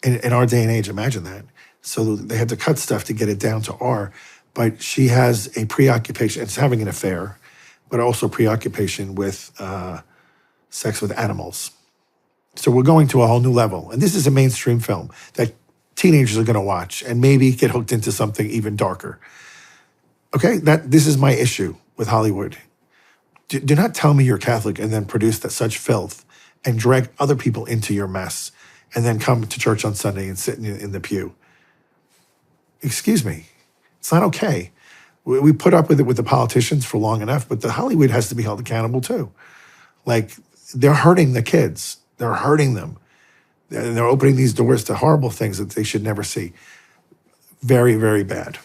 In our day and age, imagine that. So they had to cut stuff to get it down to R. But she has a preoccupation. It's having an affair, but also preoccupation with sex with animals. So we're going to a whole new level. And this is a mainstream film that teenagers are going to watch and maybe get hooked into something even darker. Okay, this is my issue with Hollywood. Do not tell me you're Catholic and then produce such filth and drag other people into your mess and then come to church on Sunday and sit in the pew. Excuse me. It's not okay. We put up with it with the politicians for long enough, but the Hollywood has to be held accountable too. Like, they're hurting the kids. They're hurting them. And they're opening these doors to horrible things that they should never see. Very, very bad.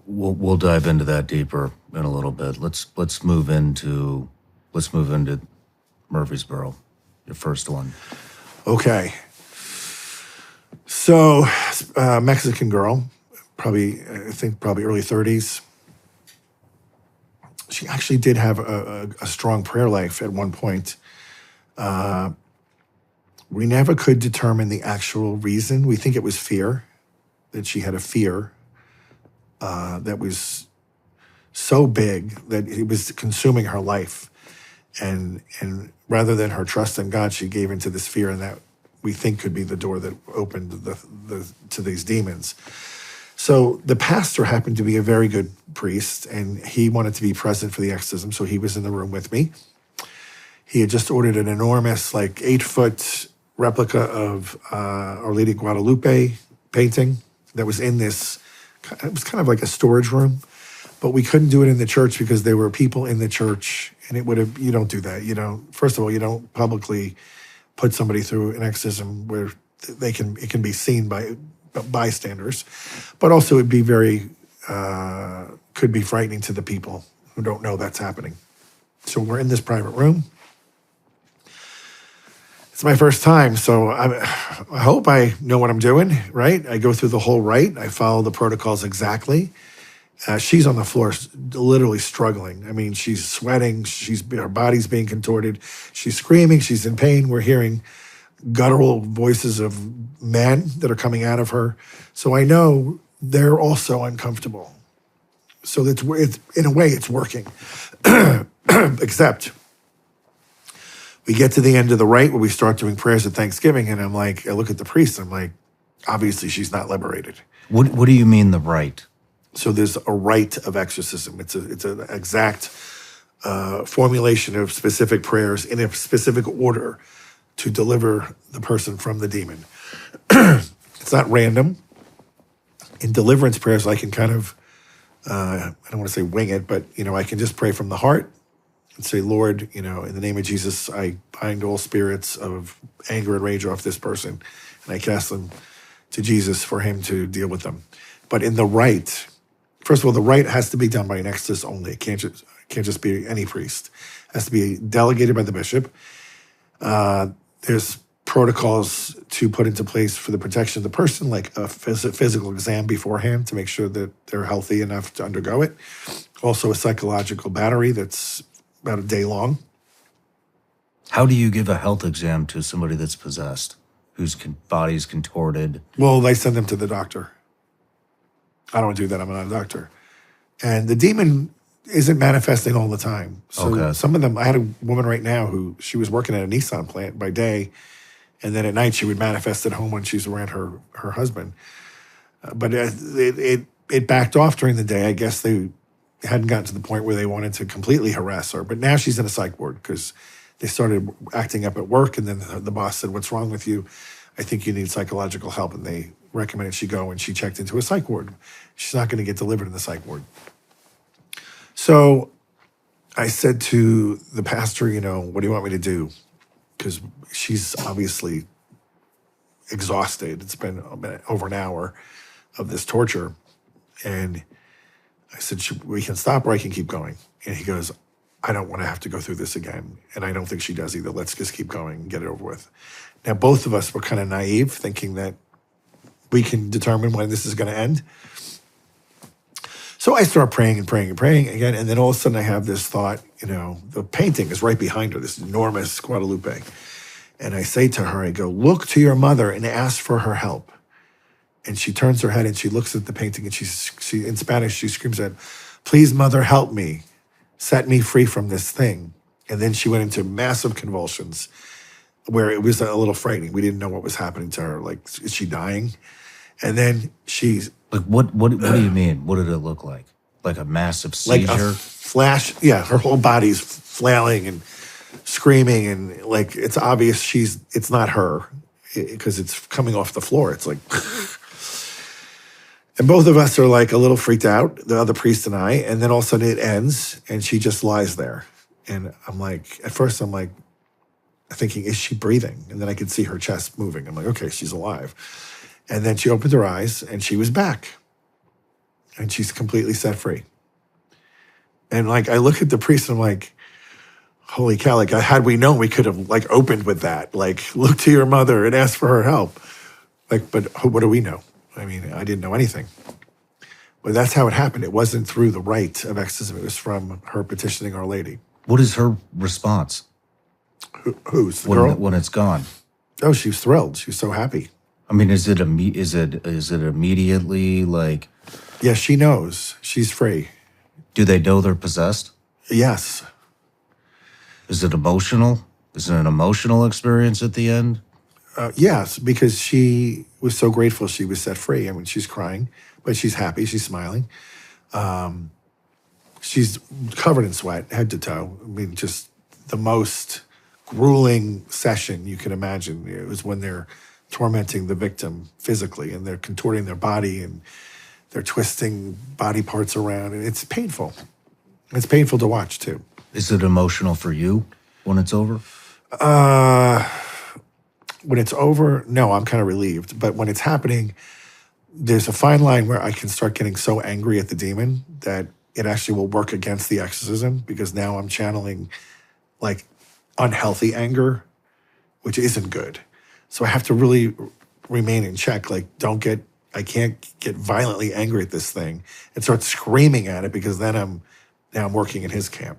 We'll dive into that deeper in a little bit. Let's move into Murfreesboro, your first one. Okay. So, Mexican girl, probably early 30s. She actually did have a strong prayer life at one point. We never could determine the actual reason. We think it was fear, that she had a fear that was so big that it was consuming her life. And rather than her trust in God, she gave into this fear, and that we think could be the door that opened to these demons. So the pastor happened to be a very good priest, and he wanted to be present for the exorcism, so he was in the room with me. He had just ordered an enormous, 8-foot replica of Our Lady of Guadalupe painting that was in this. It was kind of like a storage room, but we couldn't do it in the church because there were people in the church, and you don't do that. First of all, you don't publicly put somebody through an exorcism where it can be seen by bystanders, but also it'd be could be frightening to the people who don't know that's happening. So we're in this private room. It's my first time, so I hope I know what I'm doing, right? I go through the whole rite. I follow the protocols exactly. She's on the floor, literally struggling. I mean, she's sweating. Her body's being contorted. She's screaming. She's in pain. We're hearing guttural voices of men that are coming out of her. So I know they're also uncomfortable. So it's in a way, it's working. Except we get to the end of the rite where we start doing prayers at Thanksgiving, and I look at the priest, and I'm like, obviously she's not liberated. What do you mean the rite? So there's a rite of exorcism. It's an exact formulation of specific prayers in a specific order to deliver the person from the demon. It's not random. In deliverance prayers, I can kind of, I don't want to say wing it, but, I can just pray from the heart and say, Lord, in the name of Jesus, I bind all spirits of anger and rage off this person, and I cast them to Jesus for him to deal with them. But in the rite, first of all, the rite has to be done by an exorcist only. It can't just be any priest. It has to be delegated by the bishop. There's protocols to put into place for the protection of the person, like a physical exam beforehand to make sure that they're healthy enough to undergo it. Also a psychological battery that's about a day long. How do you give a health exam to somebody that's possessed, whose body's contorted? Well, they send them to the doctor. I don't do that. I'm not a doctor. And the demon isn't manifesting all the time. So Some of them, I had a woman right now who she was working at a Nissan plant by day, and then at night she would manifest at home when she's around her husband. But it backed off during the day. I guess they hadn't gotten to the point where they wanted to completely harass her. But now she's in a psych ward because they started acting up at work, and then the boss said, "What's wrong with you? I think you need psychological help." And they recommended she go, and she checked into a psych ward. She's not going to get delivered in the psych ward. So I said to the pastor, what do you want me to do? Because she's obviously exhausted. It's been over an hour of this torture. And I said, we can stop or I can keep going. And he goes, I don't want to have to go through this again. And I don't think she does either. Let's just keep going and get it over with. Now, both of us were kind of naive, thinking that we can determine when this is going to end. So I start praying and praying and praying again, and then all of a sudden I have this thought, the painting is right behind her, this enormous Guadalupe. And I say to her, I go, look to your mother and ask for her help. And she turns her head and she looks at the painting, and she in Spanish, she screams out, please, mother, help me. Set me free from this thing. And then she went into massive convulsions where it was a little frightening. We didn't know what was happening to her. Like, is she dying? And then she's... Like, what do you mean? What did it look like? Like a massive like seizure? a flash. Yeah, her whole body's flailing and screaming, and like it's obvious it's not her because it's coming off the floor. It's like, and both of us are like a little freaked out, the other priest and I, and then all of a sudden it ends and she just lies there. And I'm like, at first I'm like thinking, is she breathing? And then I could see her chest moving. I'm like, okay, she's alive. And then she opened her eyes and she was back. And she's completely set free. And like, I look at the priest and I'm like, holy cow, like had we known, we could have like opened with that. Like, look to your mother and ask for her help. Like, but what do we know? I mean, I didn't know anything. But that's how it happened. It wasn't through the rite of exorcism. It was from her petitioning Our Lady. What is her response? Who's the girl? When it's gone? Oh, she was thrilled. She was so happy. I mean, is it immediately like? Yeah, she knows. She's free. Do they know they're possessed? Yes. Is it emotional? Is it an emotional experience at the end? Yes, because she was so grateful she was set free. I mean, she's crying, but she's happy. She's smiling. She's covered in sweat, head to toe. I mean, just the most grueling session you can imagine. It was when they're tormenting the victim physically and they're contorting their body and they're twisting body parts around. And it's painful. It's painful to watch, too. Is it emotional for you when it's over? When it's over, no, I'm kind of relieved. But when it's happening, there's a fine line where I can start getting so angry at the demon that it actually will work against the exorcism because now I'm channeling like unhealthy anger, which isn't good. So I have to really remain in check. Like, I can't get violently angry at this thing and start screaming at it because then I'm working in his camp.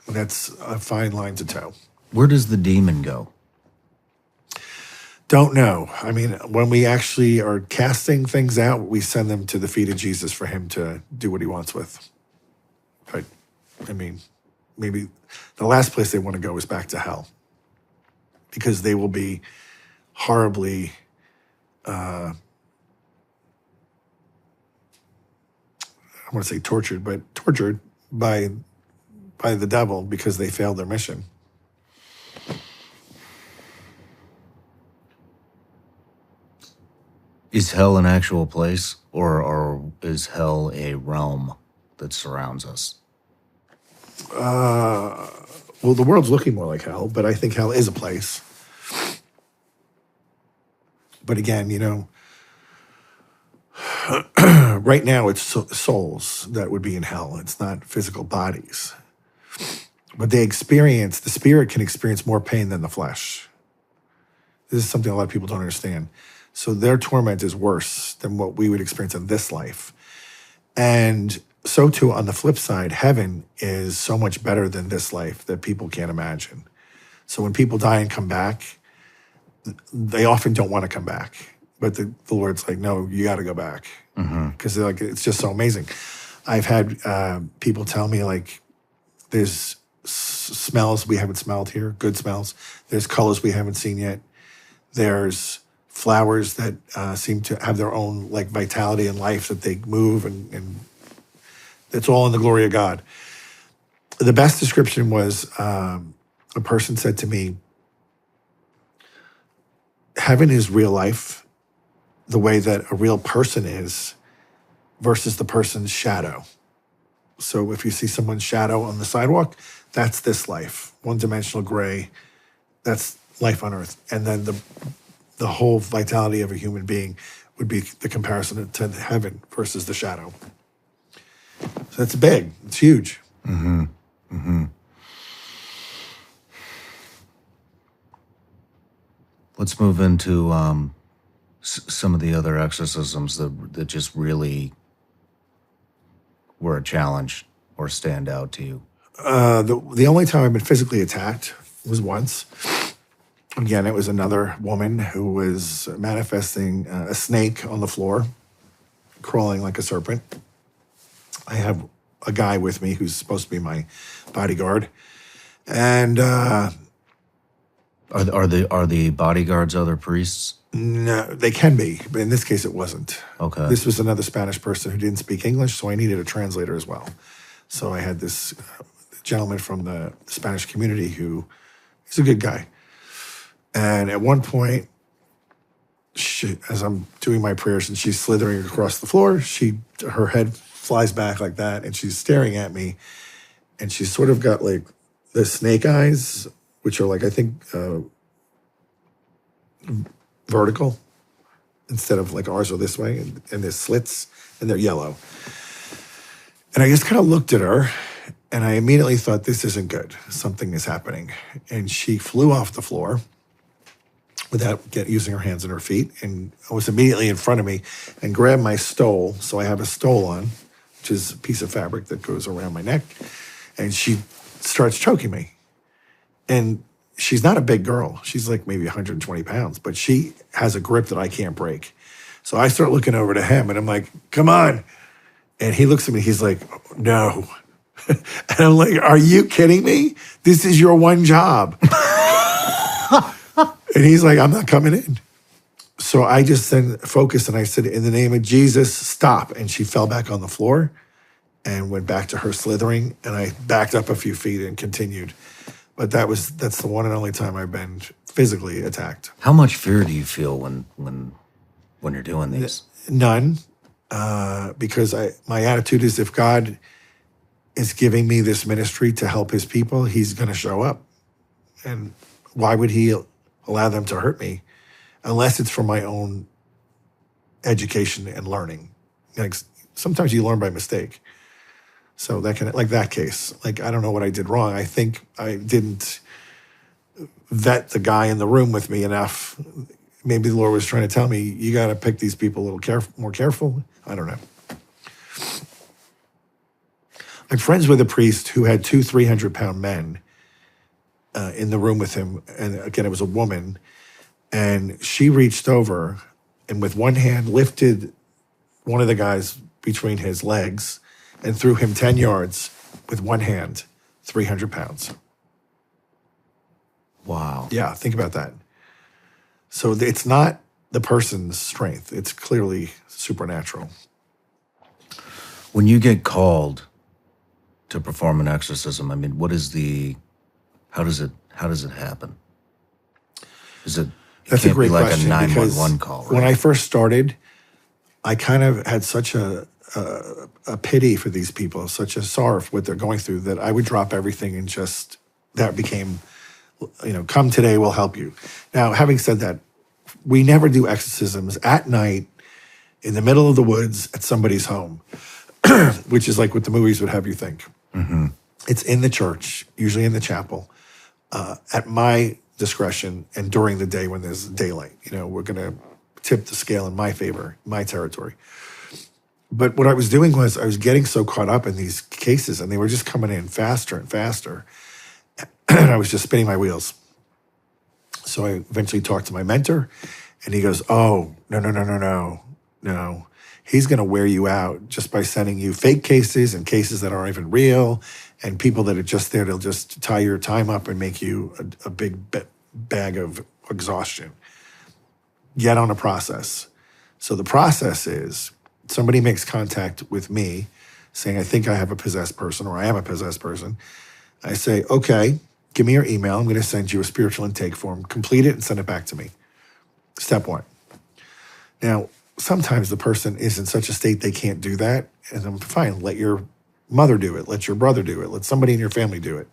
And that's a fine line to toe. Where does the demon go? Don't know. I mean, when we actually are casting things out, we send them to the feet of Jesus for him to do what he wants with. But, I mean, maybe the last place they want to go is back to hell because they will be horribly, I want to say tortured by the devil because they failed their mission. Is hell an actual place, or is hell a realm that surrounds us? Well, the world's looking more like hell, but I think hell is a place. But again, right now it's souls that would be in hell. It's not physical bodies. But the spirit can experience more pain than the flesh. This is something a lot of people don't understand. So their torment is worse than what we would experience in this life. And so too, on the flip side, heaven is so much better than this life that people can't imagine. So when people die and come back, they often don't want to come back. But the Lord's like, no, you got to go back. Because they're like, it's just so amazing. I've had people tell me like, there's smells we haven't smelled here, good smells. There's colors we haven't seen yet. There's flowers that seem to have their own like vitality and life that they move and it's all in the glory of God. The best description was a person said to me, heaven is real life the way that a real person is versus the person's shadow. So if you see someone's shadow on the sidewalk, that's this life, one-dimensional gray, that's life on earth. And then the whole vitality of a human being would be the comparison to heaven versus the shadow. So that's big. It's huge. Let's move into some of the other exorcisms that just really were a challenge or stand out to you. The only time I've been physically attacked was once. Again, it was another woman who was manifesting a snake on the floor, crawling like a serpent. I have a guy with me who's supposed to be my bodyguard. And I Are the bodyguards other priests? No, they can be, but in this case, it wasn't. Okay. This was another Spanish person who didn't speak English, so I needed a translator as well. So I had this gentleman from the Spanish community who he's a good guy. And at one point, as I'm doing my prayers and she's slithering across the floor, her head flies back like that, and she's staring at me, and she's sort of got like the snake eyes, which are like, I think, vertical instead of like ours are this way, and there's slits, and they're yellow. And I just kind of looked at her, and I immediately thought, this isn't good. Something is happening. And she flew off the floor without using her hands and her feet, and was immediately in front of me and grabbed my stole. So I have a stole on, which is a piece of fabric that goes around my neck, and she starts choking me. And she's not a big girl. She's like maybe 120 pounds, but she has a grip that I can't break. So I start looking over to him, and I'm like, come on. And he looks at me, he's like, no. And I'm like, are you kidding me? This is your one job. And he's like, I'm not coming in. So I just then focused, and I said, in the name of Jesus, stop. And she fell back on the floor and went back to her slithering. And I backed up a few feet and continued. But that's the one and only time I've been physically attacked. How much fear do you feel when you're doing these? None, because my attitude is, if God is giving me this ministry to help his people, he's going to show up. And why would he allow them to hurt me unless it's for my own education and learning? Like, sometimes you learn by mistake. So like that case, like, I don't know what I did wrong. I think I didn't vet the guy in the room with me enough. Maybe the Lord was trying to tell me, you got to pick these people a little more careful. I don't know. I'm friends with a priest who had 2 300-pound men in the room with him. And again, it was a woman. And she reached over and with one hand lifted one of the guys between his legs and threw him 10 yards with one hand, 300 pounds. Wow. Yeah, think about that. So it's not the person's strength. It's clearly supernatural. When you get called to perform an exorcism, I mean, how does it happen? That's a great question. Like a 911 because call, right? when I first started, I kind of had such a pity for these people, such a sorrow for what they're going through, that I would drop everything and just, that became, come today, we'll help you. Now, having said that, we never do exorcisms at night in the middle of the woods at somebody's home, which is like what the movies would have you think. Mm-hmm. It's in the church, usually in the chapel, at my discretion and during the day when there's daylight. We're going to tip the scale in my favor, my territory. But what I was doing was I was getting so caught up in these cases, and they were just coming in faster and faster. And I was just spinning my wheels. So I eventually talked to my mentor, and he goes, oh, no. He's going to wear you out just by sending you fake cases and cases that aren't even real, and people that are just there to just tie your time up and make you a big bag of exhaustion. Get on a process. So the process is somebody makes contact with me saying, I think I have a possessed person, or I am a possessed person. I say, okay, give me your email. I'm going to send you a spiritual intake form. Complete it and send it back to me. Step 1. Now, sometimes the person is in such a state they can't do that. And I'm fine. Let your mother do it. Let your brother do it. Let somebody in your family do it.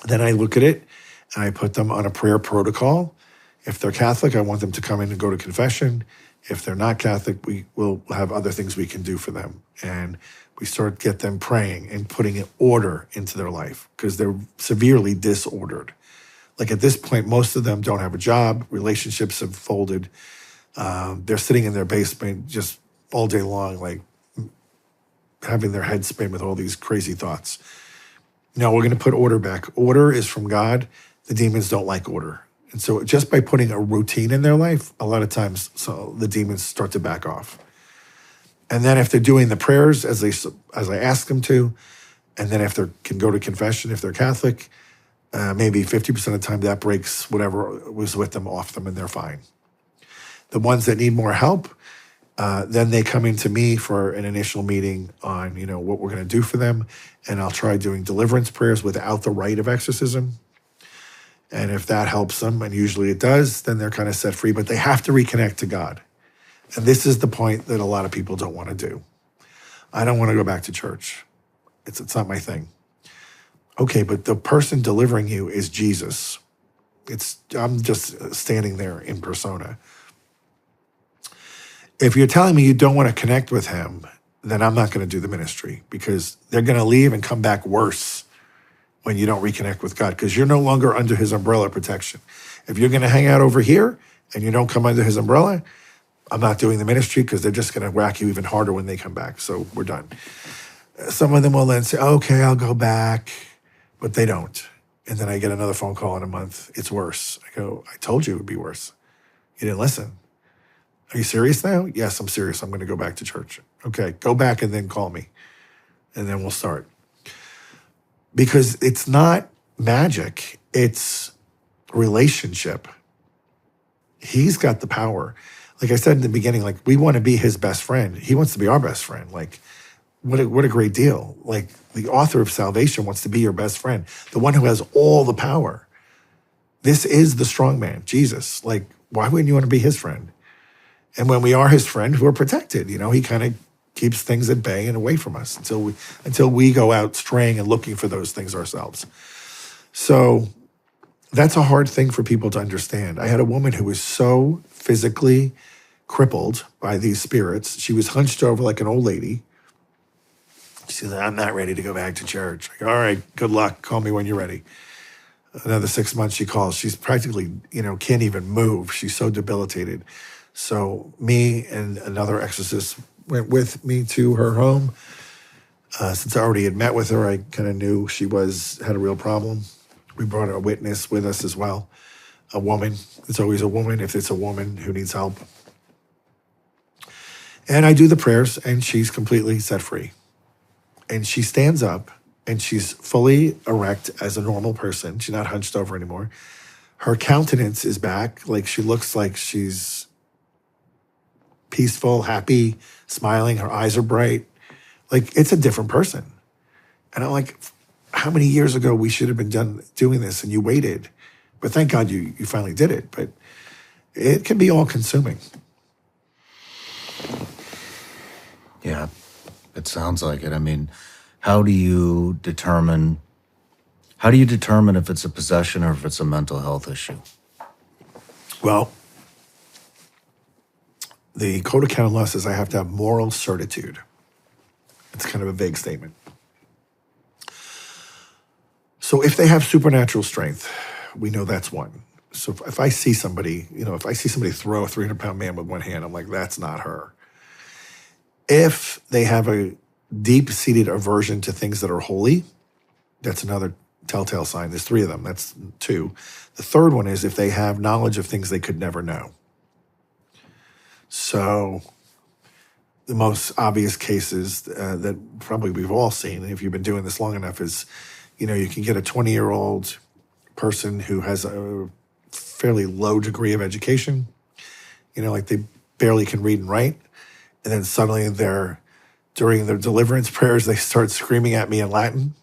Then I look at it and I put them on a prayer protocol. If they're Catholic, I want them to come in and go to confession. If they're not Catholic, we will have other things we can do for them. And we get them praying and putting an order into their life because they're severely disordered. Like at this point, most of them don't have a job. Relationships have folded. They're sitting in their basement just all day long, like having their head spin with all these crazy thoughts. No, we're going to put order back. Order is from God. The demons don't like order. And so just by putting a routine in their life, a lot of times so the demons start to back off. And then if they're doing the prayers as I ask them to, and then if they can go to confession, if they're Catholic, Maybe 50% of the time that breaks whatever was with them off them and they're fine. The ones that need more help, then they come into me for an initial meeting on, what we're going to do for them. And I'll try doing deliverance prayers without the rite of exorcism. And if that helps them, and usually it does, then they're kind of set free, but they have to reconnect to God. And this is the point that a lot of people don't want to do. I don't want to go back to church. It's not my thing. Okay, but the person delivering you is Jesus. I'm just standing there in persona. If you're telling me you don't want to connect with him, then I'm not going to do the ministry, because they're going to leave and come back worse when you don't reconnect with God, because you're no longer under his umbrella protection. If you're going to hang out over here and you don't come under his umbrella, I'm not doing the ministry, because they're just going to whack you even harder when they come back. So we're done. Some of them will then say, okay, I'll go back, but they don't. And then I get another phone call in a month. It's worse. I go, I told you it would be worse. You didn't listen. Are you serious now? Yes, I'm serious. I'm going to go back to church. Okay, go back and then call me. And then we'll start. Because it's not magic. It's relationship. He's got the power. Like I said in the beginning, like, we want to be his best friend. He wants to be our best friend. Like, what a great deal. Like, the author of salvation wants to be your best friend, the one who has all the power. This is the strong man, Jesus. Like, why wouldn't you want to be his friend? And when we are his friend, we're protected. He kind of keeps things at bay and away from us until we go out straying and looking for those things ourselves. So that's a hard thing for people to understand. I had a woman who was so physically crippled by these spirits. She was hunched over like an old lady. She said, I'm not ready to go back to church. Like, all right, good luck. Call me when you're ready. Another 6 months she calls. She's practically, can't even move. She's so debilitated. So me and another exorcist went with me to her home. Since I already had met with her, I kind of knew she had a real problem. We brought a witness with us as well, a woman. It's always a woman if it's a woman who needs help. And I do the prayers, and she's completely set free. And she stands up, and she's fully erect as a normal person. She's not hunched over anymore. Her countenance is back. Like, she looks like she's peaceful, happy, smiling. Her eyes are bright. Like, it's a different person. And I'm like, how many years ago we should have been done doing this, and you waited. But thank God you finally did it. But it can be all-consuming. Yeah, it sounds like it. I mean, how do you determine if it's a possession or if it's a mental health issue? Well, the Code of Canon Law says I have to have moral certitude. It's kind of a vague statement. So if they have supernatural strength, we know that's one. So if I see somebody, if I see somebody throw a 300-pound man with one hand, I'm like, that's not her. If they have a deep-seated aversion to things that are holy, that's another telltale sign. There's 3 of them. That's 2. The third one is if they have knowledge of things they could never know. So the most obvious cases that probably we've all seen, if you've been doing this long enough, is, you can get a 20-year-old person who has a fairly low degree of education, like they barely can read and write. And then suddenly during their deliverance prayers, they start screaming at me in Latin.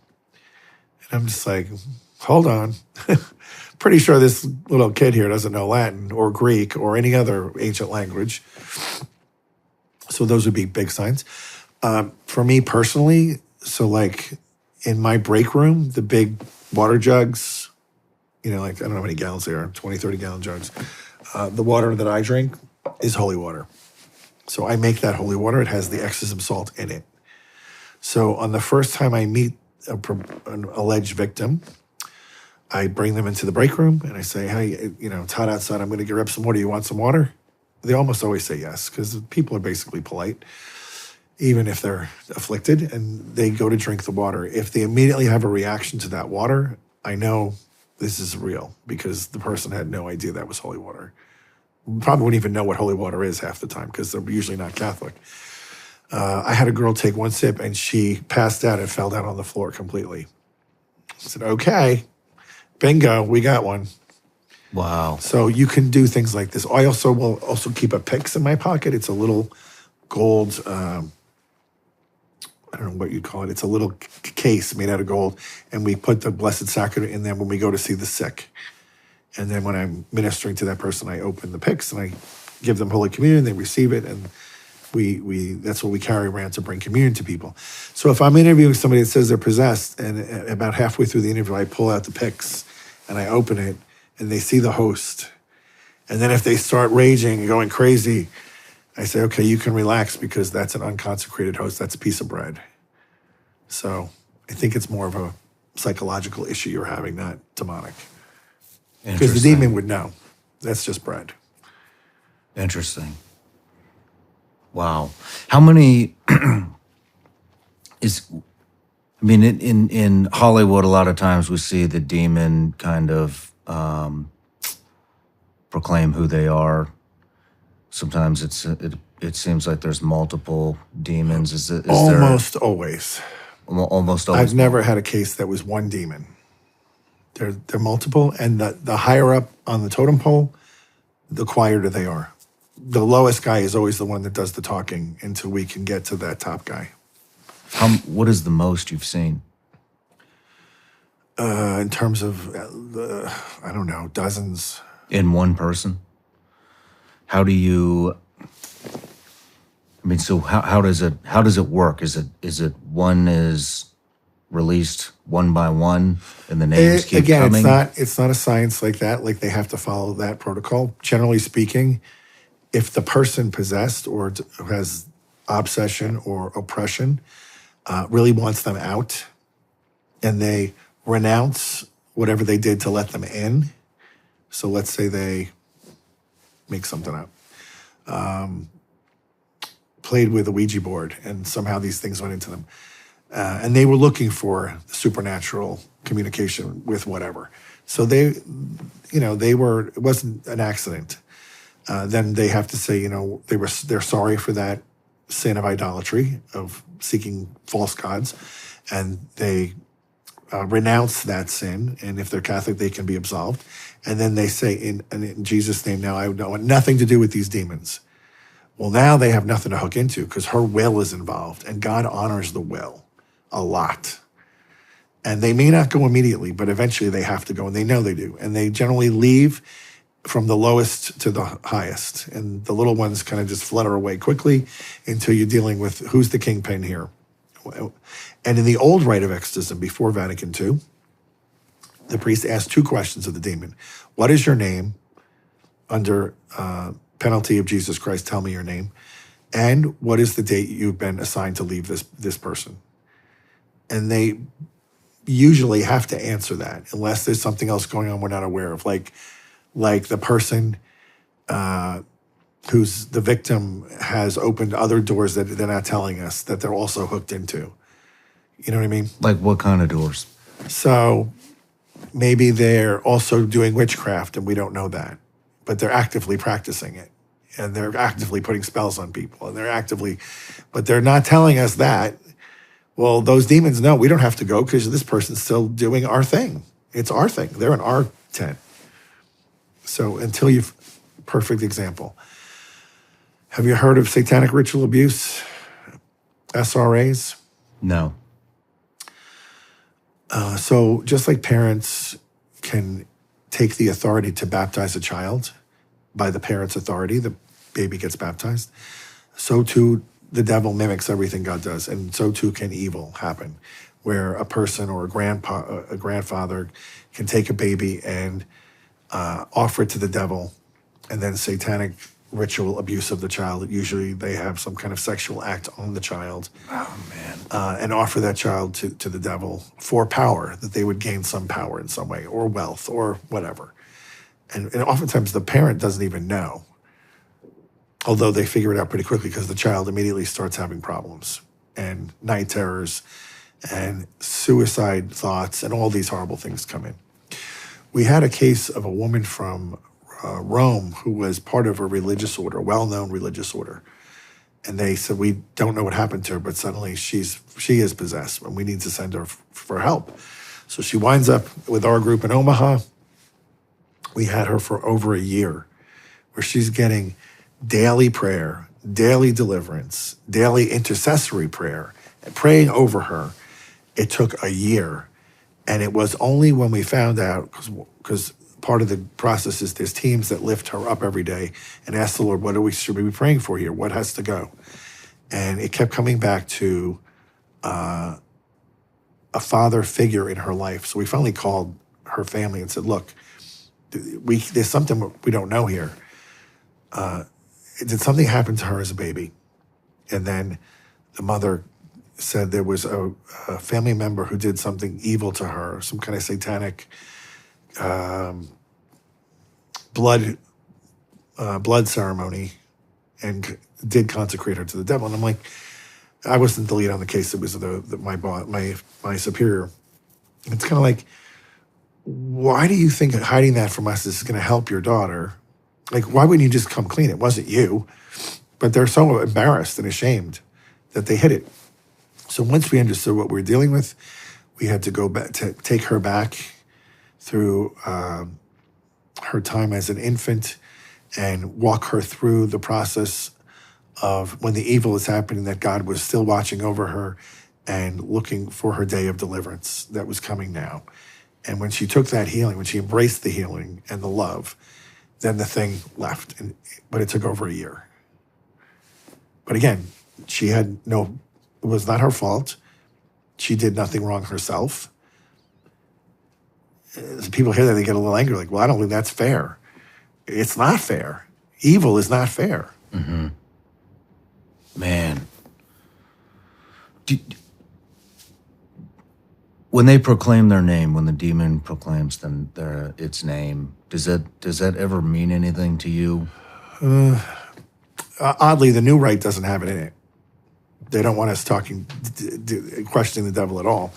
And I'm just like, hold on. Pretty sure this little kid here doesn't know Latin or Greek or any other ancient language. So those would be big signs. For me personally, so like in my break room, the big water jugs, like I don't know how many gallons they are, 20, 30-gallon jugs. The water that I drink is holy water. So I make that holy water. It has the exorcism salt in it. So on the first time I meet an alleged victim, I bring them into the break room and I say, hey, it's hot outside. I'm going to get up some water. You want some water? They almost always say yes, because people are basically polite, even if they're afflicted, and they go to drink the water. If they immediately have a reaction to that water, I know this is real, because the person had no idea that was holy water. Probably wouldn't even know what holy water is half the time, because they're usually not Catholic. I had a girl take one sip and she passed out and fell down on the floor completely. I said, okay, Bingo, we got one. Wow. So you can do things like this. I also will also keep a pyx in my pocket. It's a little gold, I don't know what you call it. It's a little case made out of gold. And we put the Blessed Sacrament in there when we go to see the sick. And then when I'm ministering to that person, I open the pyx and I give them Holy Communion. They receive it. And we that's what we carry around to bring communion to people. So if I'm interviewing somebody that says they're possessed, and about halfway through the interview, I pull out the pyx and I open it, and they see the host. And then if they start raging and going crazy, I say, okay, you can relax because that's an unconsecrated host. That's a piece of bread. So I think it's more of a psychological issue you're having, not demonic. Because the demon would know. That's just bread. Interesting. Wow. How many in Hollywood, a lot of times we see the demon kind of proclaim who they are. Sometimes it seems like there's multiple demons. Is almost always. Almost always. I've never had a case that was one demon. They're multiple, and the higher up on the totem pole, the quieter they are. The lowest guy is always the one that does the talking until we can get to that top guy. What is the most you've seen? In terms of, I don't know, dozens. In one person? How do you? So how does it work? Is it one is released one by one, and the names keep coming? Again, it's not a science like that. Like they have to follow that protocol. Generally speaking, if the person possessed or has obsession or oppression really wants them out, and they renounce whatever they did to let them in. So let's say they make something up. Played with a Ouija board, and somehow these things went into them. And they were looking for supernatural communication with whatever. So it wasn't an accident. Then they have to say, they're sorry for that sin of idolatry, of seeking false gods, and they renounce that sin. And if they're Catholic, they can be absolved. And then they say, in Jesus' name, now I want nothing to do with these demons. Well, now they have nothing to hook into because her will is involved, and God honors the will a lot. And they may not go immediately, but eventually they have to go, and they know they do. And they generally leave from the lowest to the highest. And the little ones kind of just flutter away quickly until you're dealing with who's the kingpin here. And in the old rite of exorcism, before Vatican II, the priest asked two questions of the demon. What is your name? Under penalty of Jesus Christ, tell me your name. And what is the date you've been assigned to leave this person? And they usually have to answer that unless there's something else going on we're not aware of. Like the person who's the victim has opened other doors that they're not telling us that they're also hooked into. You know what I mean? Like what kind of doors? So maybe they're also doing witchcraft and we don't know that, but they're actively practicing it. And they're actively putting spells on people. And but they're not telling us that. Well, those demons know we don't have to go because this person's still doing our thing. It's our thing. They're in our tent. So perfect example. Have you heard of satanic ritual abuse? SRAs? No. So just like parents can take the authority to baptize a child by the parent's authority, the baby gets baptized, so too the devil mimics everything God does, and so too can evil happen, where a person or a grandfather can take a baby and offer it to the devil, and then satanic ritual abuse of the child. Usually they have some kind of sexual act on the child. Oh, man. And offer that child to the devil for power, that they would gain some power in some way, or wealth, or whatever. And oftentimes the parent doesn't even know, although they figure it out pretty quickly because the child immediately starts having problems and night terrors and suicide thoughts and all these horrible things come in. We had a case of a woman from Rome who was part of a religious order, a well-known religious order. And they said, we don't know what happened to her, but suddenly she is possessed and we need to send her for help. So she winds up with our group in Omaha. We had her for over a year, where she's getting daily prayer, daily deliverance, daily intercessory prayer, and praying over her. It took a year. And it was only when we found out, because part of the process is there's teams that lift her up every day and ask the Lord, should we be praying for here? What has to go? And it kept coming back to a father figure in her life. So we finally called her family and said, look, there's something we don't know here. Did something happen to her as a baby? And then the mother said there was a family member who did something evil to her, some kind of satanic blood ceremony, and did consecrate her to the devil. And I'm like, I wasn't the lead on the case. It was my superior. It's kind of like, why do you think hiding that from us is going to help your daughter? Like, why wouldn't you just come clean? It wasn't you. But they're so embarrassed and ashamed that they hid it. So once we understood what we were dealing with, we had to go back to take her back through her time as an infant and walk her through the process of when the evil is happening, that God was still watching over her and looking for her day of deliverance that was coming now. And when she took that healing, when she embraced the healing and the love, then the thing left. But it took over a year. But again, it was not her fault. She did nothing wrong herself. People hear that, they get a little angry, like, well, I don't think that's fair. It's not fair. Evil is not fair. Mm-hmm. Man. When they proclaim their name, when the demon proclaims its name, does that ever mean anything to you? Oddly, the new rite doesn't have it in it. They don't want us questioning the devil at all.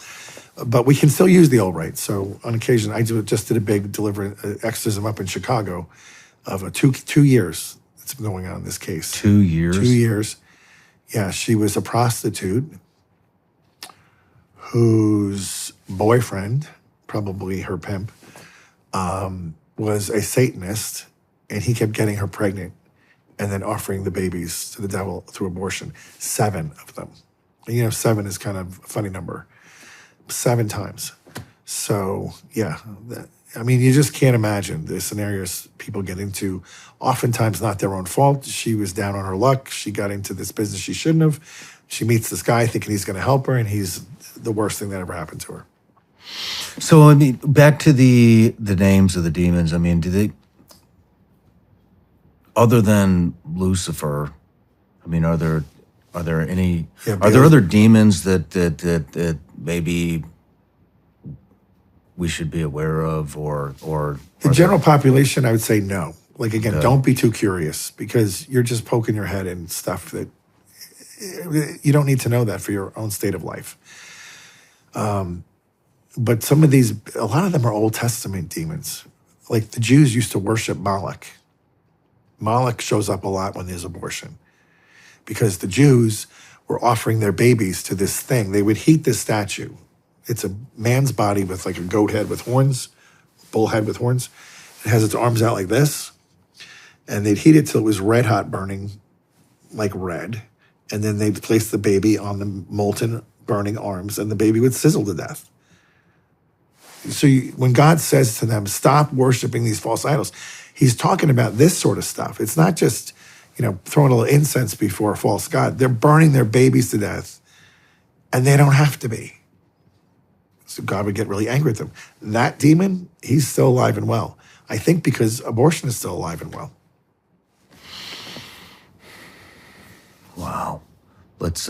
But we can still use the old rite. So on occasion, I just did a big exorcism up in Chicago of 2 years that's been going on in this case. 2 years? 2 years. Yeah, she was a prostitute whose boyfriend, probably her pimp, was a Satanist, and he kept getting her pregnant and then offering the babies to the devil through abortion. 7 of them. And 7 is kind of a funny number. 7 times. So, yeah. You just can't imagine the scenarios people get into. Oftentimes not their own fault. She was down on her luck. She got into this business she shouldn't have. She meets this guy thinking he's going to help her, and he's the worst thing that ever happened to her. So, back to the names of the demons. Do they, other than Lucifer, are there any? Yeah, are there other demons that maybe we should be aware of, or the general population? I would say no. Like, again, don't be too curious, because you're just poking your head in stuff that you don't need to know that for your own state of life. But a lot of them are Old Testament demons. Like, the Jews used to worship Moloch. Moloch shows up a lot when there's abortion, because the Jews were offering their babies to this thing. They would heat this statue. It's a man's body with like a goat head with horns, bull head with horns. It has its arms out like this. And they'd heat it till it was red hot burning, like red. And then they'd place the baby on the molten burning arms, and the baby would sizzle to death. So when God says to them, stop worshiping these false idols, he's talking about this sort of stuff. It's not just, throwing a little incense before a false god. They're burning their babies to death, and they don't have to be. So God would get really angry with them. That demon, he's still alive and well. I think because abortion is still alive and well. Wow. Let's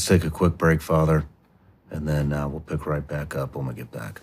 take a quick break, Father, and then we'll pick right back up when we get back.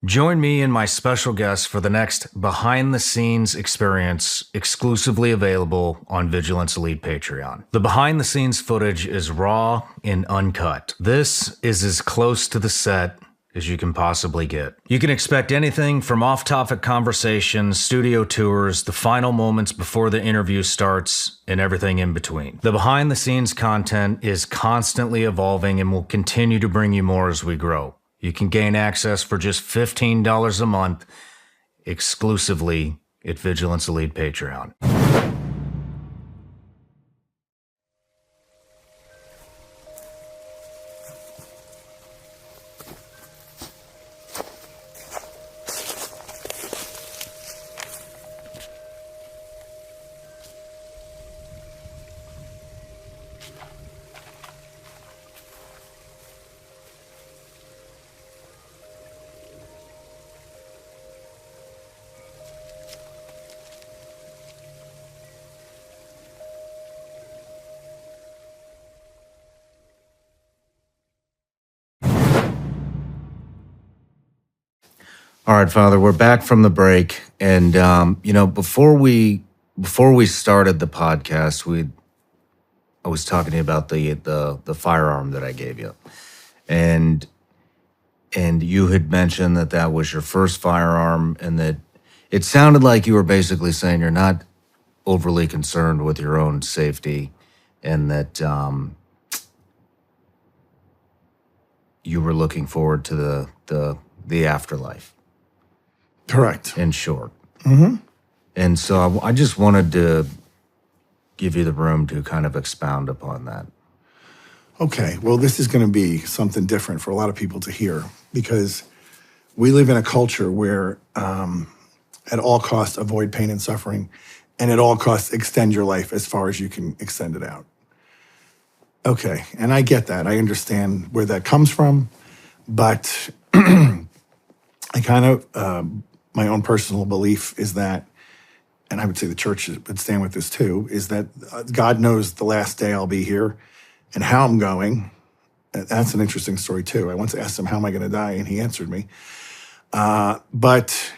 Join me and my special guest for the next behind-the-scenes experience, exclusively available on Vigilance Elite Patreon. The behind-the-scenes footage is raw and uncut. This is as close to the set as you can possibly get. You can expect anything from off-topic conversations, studio tours, the final moments before the interview starts, and everything in between. The behind-the-scenes content is constantly evolving and will continue to bring you more as we grow. You can gain access for just $15 a month exclusively at Vigilance Elite Patreon. All right, Father, we're back from the break, and before we started the podcast, I was talking to you about the firearm that I gave you, and you had mentioned that was your first firearm, and that it sounded like you were basically saying you're not overly concerned with your own safety, and that you were looking forward to the afterlife. Correct. In short. Mm-hmm. And so I just wanted to give you the room to kind of expound upon that. Okay. Well, this is going to be something different for a lot of people to hear, because we live in a culture where at all costs avoid pain and suffering, and at all costs extend your life as far as you can extend it out. Okay. And I get that. I understand where that comes from, but I kind of... my own personal belief is that, and I would say the church would stand with this too, is that God knows the last day I'll be here and how I'm going. That's an interesting story too. I once asked him, how am I going to die? And he answered me. But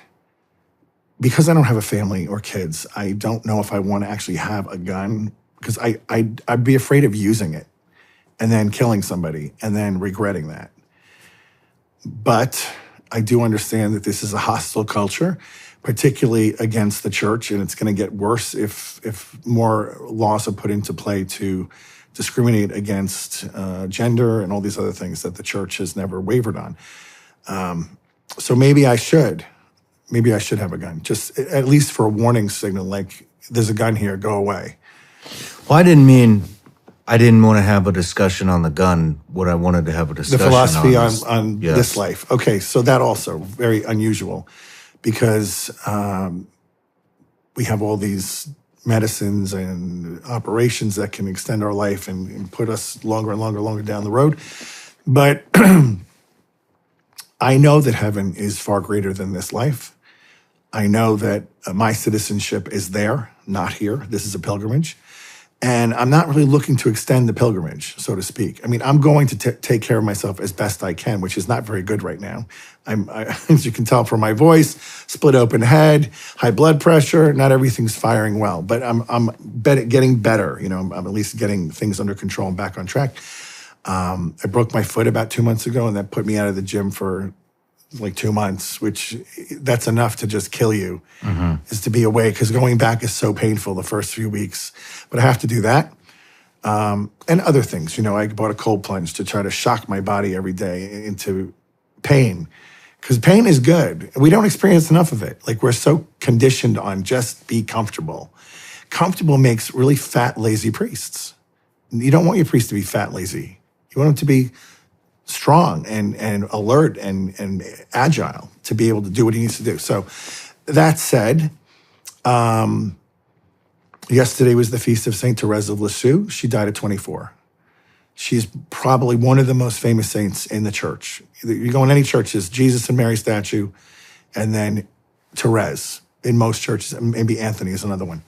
because I don't have a family or kids, I don't know if I want to actually have a gun, because I'd be afraid of using it and then killing somebody and then regretting that. But I do understand that this is a hostile culture, particularly against the church, and it's going to get worse if more laws are put into play to discriminate against gender and all these other things that the church has never wavered on. So maybe I should have a gun, just at least for a warning signal, like there's a gun here, go away. Well, I didn't want to have a discussion on the gun. What I wanted to have a discussion the philosophy on yes. This life. Okay, so that also very unusual, because we have all these medicines and operations that can extend our life and put us longer and longer down the road. But I know that heaven is far greater than this life. I know that my citizenship is there, not here. This is a pilgrimage. And I'm not really looking to extend the pilgrimage, so to speak. I mean, I'm going to take care of myself as best I can, which is not very good right now. As you can tell from my voice, split open head, high blood pressure, not everything's firing well. But I'm getting better. I'm at least getting things under control and back on track. I broke my foot about 2 months ago, and that put me out of the gym for like 2 months, which that's enough to just kill you, is to be away, because going back is so painful the first few weeks. But I have to do that. And other things, I bought a cold plunge to try to shock my body every day into pain, because pain is good. We don't experience enough of it. Like, we're so conditioned on just be comfortable. Comfortable makes really fat, lazy priests. You don't want your priest to be fat, lazy. You want him to be strong and alert and agile to be able to do what he needs to do. So that said, yesterday was the feast of Saint Therese of Lisieux. She died at 24. She's probably one of the most famous saints in the church. You go in any churches, Jesus and Mary statue, and then Therese in most churches. Maybe Anthony is another one.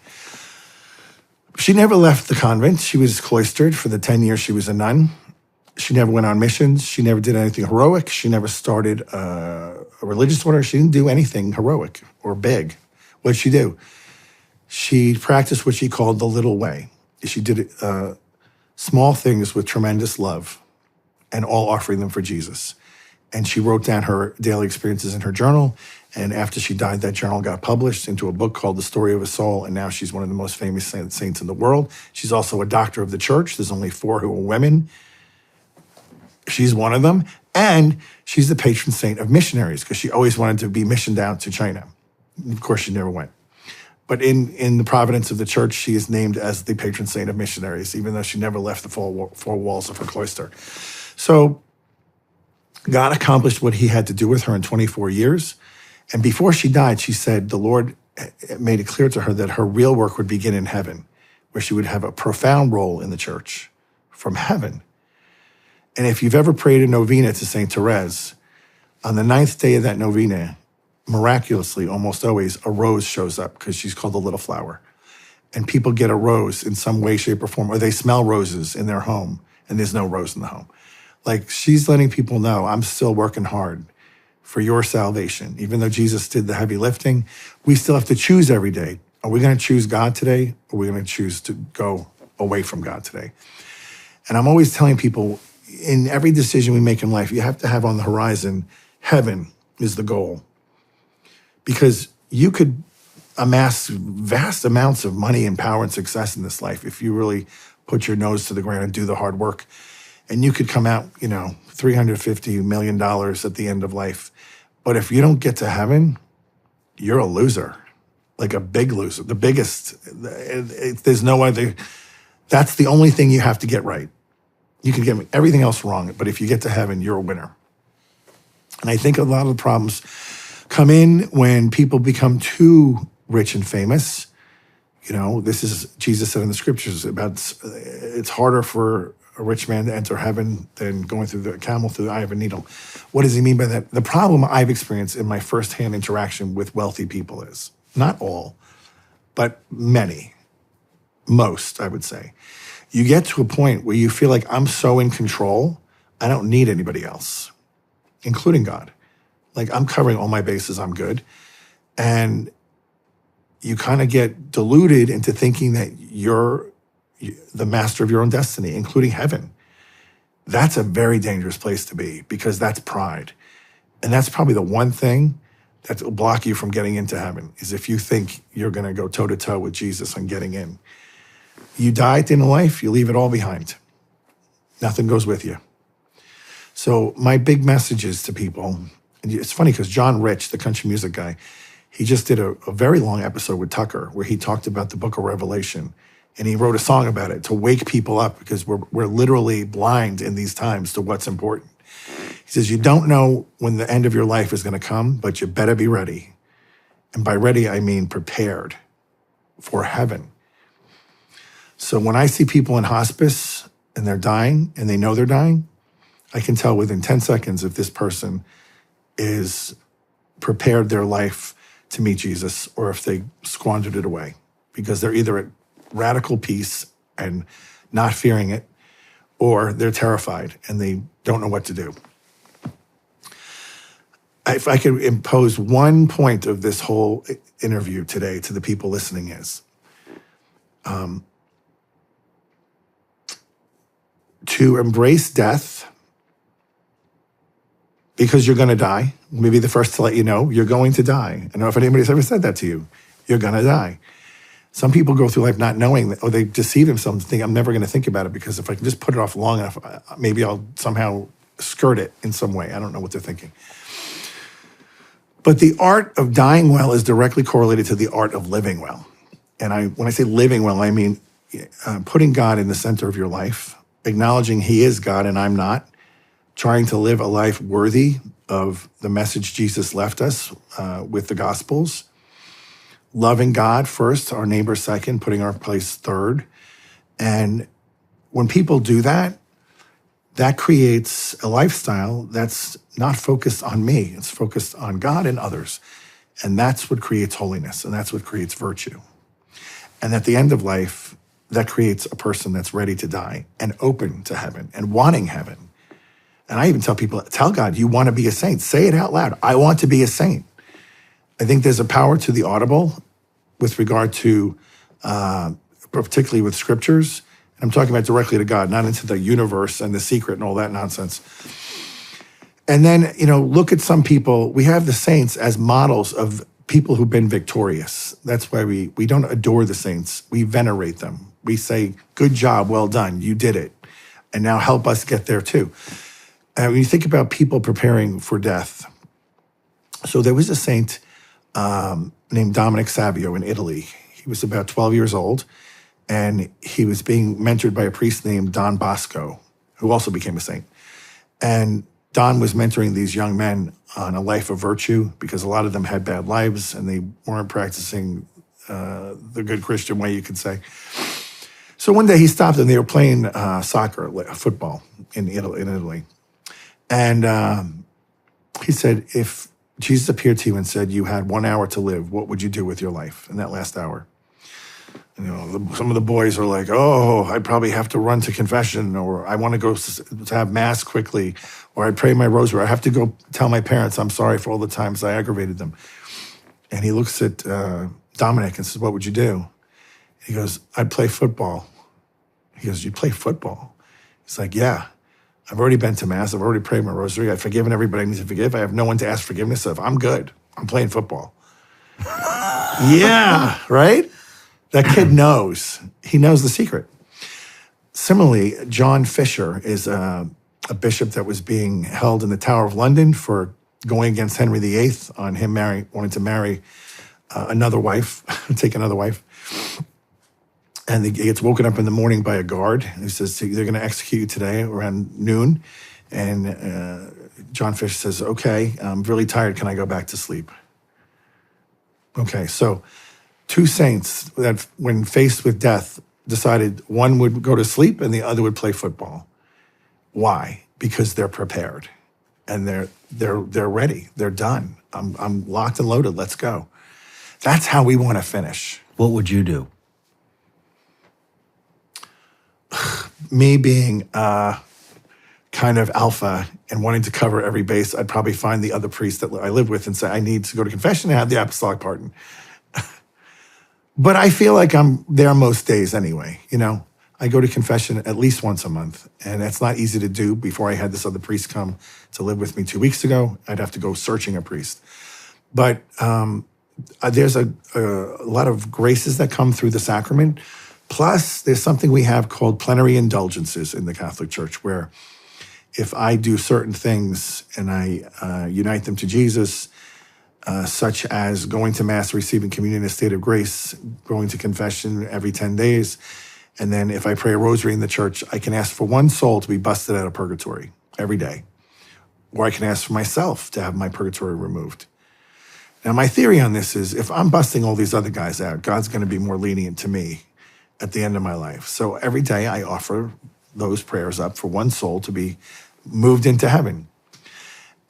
She never left the convent. She was cloistered for the 10 years she was a nun. She never went on missions. She never did anything heroic. She never started a religious order. She didn't do anything heroic or big. What did she do? She practiced what she called the little way. She did small things with tremendous love, and all offering them for Jesus. And she wrote down her daily experiences in her journal. And after she died, that journal got published into a book called The Story of a Soul. And now she's one of the most famous saints in the world. She's also a doctor of the church. There's only 4 who are women. She's one of them. And she's the patron saint of missionaries because she always wanted to be missioned out to China. Of course, she never went. But in the providence of the church, she is named as the patron saint of missionaries, even though she never left the 4 walls of her cloister. So God accomplished what he had to do with her in 24 years. And before she died, she said the Lord made it clear to her that her real work would begin in heaven, where she would have a profound role in the church from heaven. And if you've ever prayed a novena to St. Therese, on the 9th day of that novena, miraculously, almost always, a rose shows up because she's called the little flower. And people get a rose in some way, shape, or form, or they smell roses in their home, and there's no rose in the home. Like, she's letting people know, I'm still working hard for your salvation. Even though Jesus did the heavy lifting, we still have to choose every day. Are we going to choose God today, or are we going to choose to go away from God today? And I'm always telling people, in every decision we make in life, you have to have on the horizon, heaven is the goal. Because you could amass vast amounts of money and power and success in this life if you really put your nose to the ground and do the hard work. And you could come out, $350 million at the end of life. But if you don't get to heaven, you're a loser, like a big loser, the biggest. There's no other. That's the only thing you have to get right. You can get everything else wrong, but if you get to heaven, you're a winner. And I think a lot of the problems come in when people become too rich and famous. This is, Jesus said in the scriptures about it's harder for a rich man to enter heaven than going through the camel through the eye of a needle. What does he mean by that? The problem I've experienced in my firsthand interaction with wealthy people is, not all, but many, most, I would say. You get to a point where you feel like I'm so in control, I don't need anybody else, including God. Like, I'm covering all my bases, I'm good. And you kind of get deluded into thinking that you're the master of your own destiny, including heaven. That's a very dangerous place to be because that's pride. And that's probably the one thing that will block you from getting into heaven is if you think you're going to go toe-to-toe with Jesus on getting in. You die at the end of life, you leave it all behind. Nothing goes with you. So my big message is to people, and it's funny because John Rich, the country music guy, he just did a very long episode with Tucker where he talked about the book of Revelation. And he wrote a song about it to wake people up because we're literally blind in these times to what's important. He says, you don't know when the end of your life is going to come, but you better be ready. And by ready, I mean prepared for heaven. So when I see people in hospice and they're dying and they know they're dying, I can tell within 10 seconds if this person is prepared their life to meet Jesus or if they squandered it away because they're either at radical peace and not fearing it, or they're terrified and they don't know what to do. If I could impose one point of this whole interview today to the people listening is, to embrace death because you're going to die. Let me be the first to let you know you're going to die. I don't know if anybody's ever said that to you. You're going to die. Some people go through life not knowing that, or they deceive themselves and think, I'm never going to think about it because if I can just put it off long enough, maybe I'll somehow skirt it in some way. I don't know what they're thinking. But the art of dying well is directly correlated to the art of living well. And when I say living well, I mean putting God in the center of your life, acknowledging he is God and I'm not, trying to live a life worthy of the message Jesus left us with the Gospels, loving God first, our neighbor second, putting our place third. And when people do that, that creates a lifestyle that's not focused on me. It's focused on God and others. And that's what creates holiness, and that's what creates virtue. And at the end of life, that creates a person that's ready to die and open to heaven and wanting heaven. And I even tell people, tell God, you want to be a saint. Say it out loud. I want to be a saint. I think there's a power to the audible with regard to, particularly with scriptures. And I'm talking about directly to God, not into the universe and the secret and all that nonsense. And then, look at some people. We have the saints as models of people who've been victorious. That's why we don't adore the saints. We venerate them. We say, good job, well done, you did it. And now help us get there too. When you think about people preparing for death, so there was a saint named Dominic Savio in Italy. He was about 12 years old, and he was being mentored by a priest named Don Bosco, who also became a saint. And Don was mentoring these young men on a life of virtue because a lot of them had bad lives and they weren't practicing the good Christian way, you could say. So one day he stopped them. They were playing soccer, football in Italy. And he said, if Jesus appeared to you and said you had 1 hour to live, what would you do with your life in that last hour? Some of the boys are like, oh, I'd probably have to run to confession, or I want to go to have mass quickly, or I'd pray my rosary. I have to go tell my parents I'm sorry for all the times I aggravated them. And he looks at Dominic and says, what would you do? He goes, I'd play football. He goes, you play football? He's like, yeah. I've already been to mass. I've already prayed my rosary. I've forgiven everybody I need to forgive. I have no one to ask forgiveness of. I'm good. I'm playing football. Yeah, right? That kid knows. He knows the secret. Similarly, John Fisher is a bishop that was being held in the Tower of London for going against Henry VIII on him wanting to marry another wife, take another wife. And he gets woken up in the morning by a guard. He says, they're going to execute you today around noon. And John Fisher says, okay, I'm really tired. Can I go back to sleep? Okay, so two saints that when faced with death decided one would go to sleep and the other would play football. Why? Because they're prepared and they're ready. They're done. I'm locked and loaded. Let's go. That's how we want to finish. What would you do? Me being kind of alpha and wanting to cover every base, I'd probably find the other priest that I live with and say, I need to go to confession and have the apostolic pardon. But I feel like I'm there most days anyway. I go to confession at least once a month, and that's not easy to do. Before I had this other priest come to live with me 2 weeks ago, I'd have to go searching a priest. But there's a lot of graces that come through the sacrament. Plus, there's something we have called plenary indulgences in the Catholic Church, where if I do certain things and I unite them to Jesus, such as going to Mass, receiving communion in a state of grace, going to confession every 10 days, and then if I pray a rosary in the church, I can ask for one soul to be busted out of purgatory every day. Or I can ask for myself to have my purgatory removed. Now, my theory on this is if I'm busting all these other guys out, God's going to be more lenient to me at the end of my life. So every day I offer those prayers up for one soul to be moved into heaven.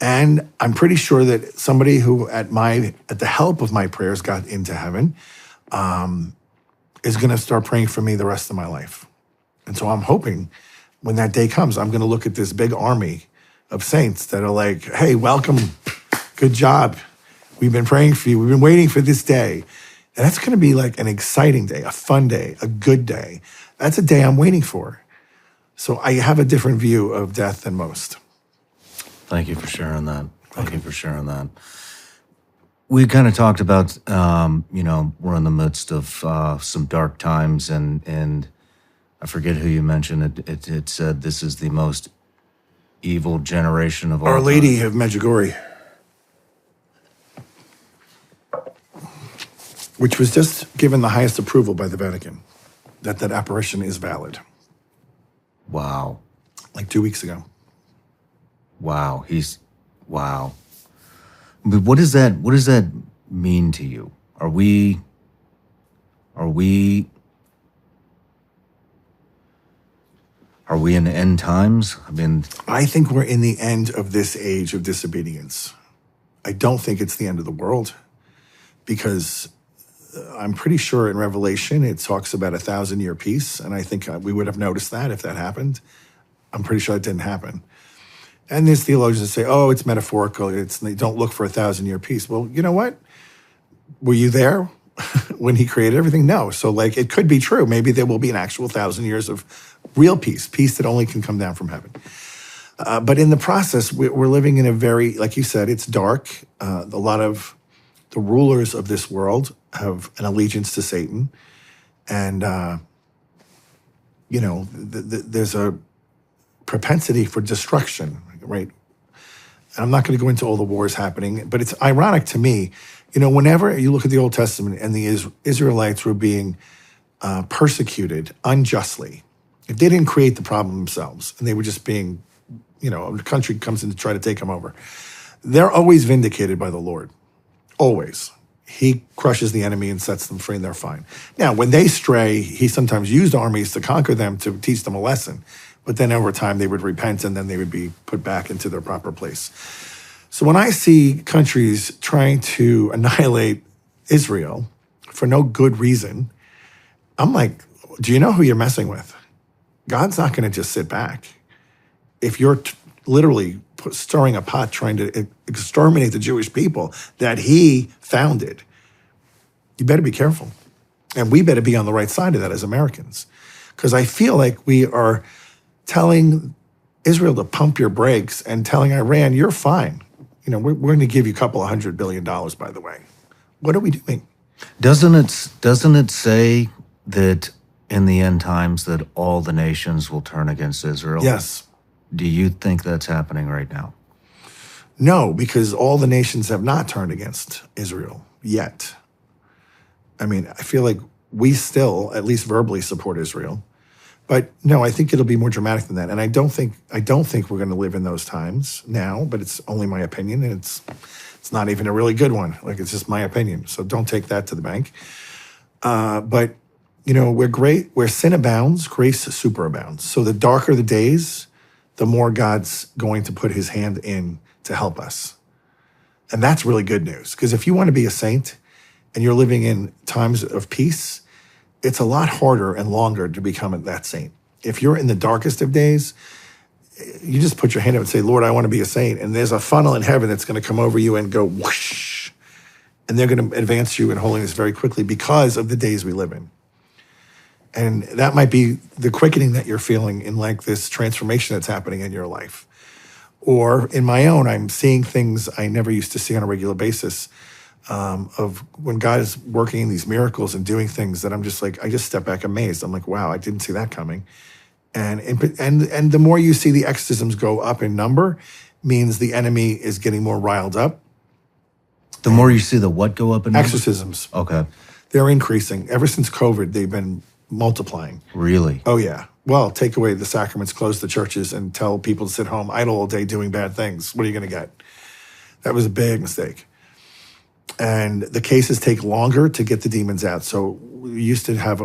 And I'm pretty sure that somebody who at the help of my prayers got into heaven is going to start praying for me the rest of my life. And so I'm hoping when that day comes, I'm going to look at this big army of saints that are like, hey, welcome, good job. We've been praying for you. We've been waiting for this day. And that's going to be like an exciting day, a fun day, a good day. That's a day I'm waiting for. So I have a different view of death than most. Thank you for sharing that. Thank you for sharing that. We kind of talked about, we're in the midst of some dark times, and I forget who you mentioned. It said this is the most evil generation of all Our time. Lady of Medjugorje, which was just given the highest approval by the Vatican, that apparition is valid. Wow. Like 2 weeks ago. Wow. Wow. But what does that mean to you? Are we in the end times? I think we're in the end of this age of disobedience. I don't think it's the end of the world, because I'm pretty sure in Revelation it talks about 1,000-year peace, and I think we would have noticed that if that happened. I'm pretty sure it didn't happen. And there's theologians that say, oh, it's metaphorical. They don't look for 1,000-year peace. Well, you know what? Were you there when he created everything? No. So it could be true. Maybe there will be an actual 1,000 years of real peace that only can come down from heaven. But in the process, we're living in a very, like you said, it's dark. A lot of the rulers of this world have an allegiance to Satan. And, there's a propensity for destruction, right? And I'm not going to go into all the wars happening, but it's ironic to me. Whenever you look at the Old Testament and the Israelites were being persecuted unjustly, if they didn't create the problem themselves and they were just being, a country comes in to try to take them over, they're always vindicated by the Lord. Always. He crushes the enemy and sets them free and they're fine. Now, when they stray, he sometimes used armies to conquer them, to teach them a lesson. But then over time, they would repent and then they would be put back into their proper place. So when I see countries trying to annihilate Israel for no good reason, I'm like, do you know who you're messing with? God's not going to just sit back. If you're literally stirring a pot trying to exterminate the Jewish people that he founded, you better be careful. And we better be on the right side of that as Americans. Because I feel like we are telling Israel to pump your brakes and telling Iran, you're fine. We're going to give you a couple of $100 billion, by the way. What are we doing? Doesn't it say that in the end times that all the nations will turn against Israel? Yes. Do you think that's happening right now? No, because all the nations have not turned against Israel yet. I mean, I feel like we still, at least verbally, support Israel. But no, I think it'll be more dramatic than that. And I don't think we're going to live in those times now, but it's only my opinion, and it's not even a really good one. Like, it's just my opinion. So don't take that to the bank. But we're great. Where sin abounds, grace superabounds. So the darker the days, the more God's going to put his hand in to help us. And that's really good news. Because if you want to be a saint and you're living in times of peace, it's a lot harder and longer to become that saint. If you're in the darkest of days, you just put your hand up and say, Lord, I want to be a saint. And there's a funnel in heaven that's going to come over you and go whoosh. And they're going to advance you in holiness very quickly because of the days we live in. And that might be the quickening that you're feeling in like this transformation that's happening in your life. Or in my own, I'm seeing things I never used to see on a regular basis, of when God is working these miracles and doing things that I'm just like, I just step back amazed. I'm like, wow, I didn't see that coming. And the more you see the exorcisms go up in number, means the enemy is getting more riled up. The more you see the what go up in number? Exorcisms. Okay. They're increasing. Ever since COVID, they've been multiplying. Really? Oh, yeah. Well, take away the sacraments, close the churches, and tell people to sit home idle all day doing bad things. What are you going to get? That was a big mistake. And the cases take longer to get the demons out. So we used to have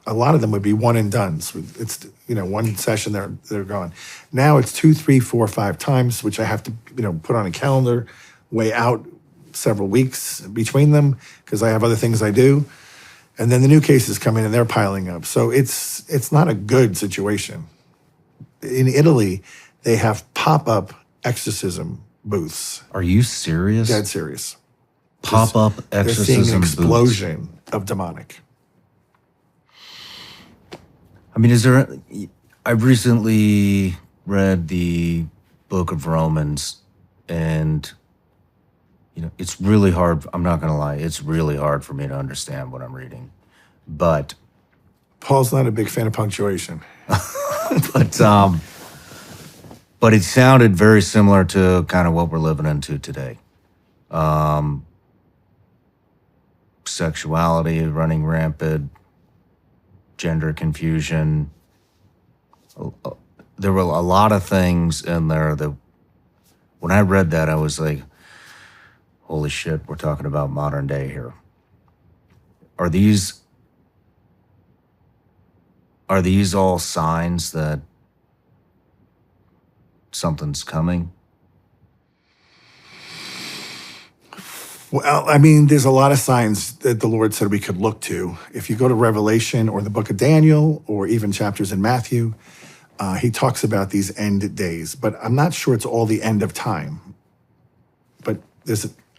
a lot of them would be one and done. So it's, one session, they're gone. Now it's 2, 3, 4, 5 times, which I have to, put on a calendar, weigh out several weeks between them because I have other things I do. And then the new cases come in and they're piling up. So it's not a good situation. In Italy, they have pop-up exorcism booths. Are you serious? Dead serious. Pop-up exorcism booths. They're seeing an explosion of demonic. I mean, I've recently read the book of Romans, and it's really hard. I'm not going to lie. It's really hard for me to understand what I'm reading. But Paul's not a big fan of punctuation. but it sounded very similar to kind of what we're living into today. Sexuality running rampant, gender confusion. There were a lot of things in there that when I read that, I was like, holy shit, we're talking about modern day here. Are these all signs that something's coming? Well, I mean, there's a lot of signs that the Lord said we could look to. If you go to Revelation or the book of Daniel or even chapters in Matthew, he talks about these end days. But I'm not sure it's all the end of time. But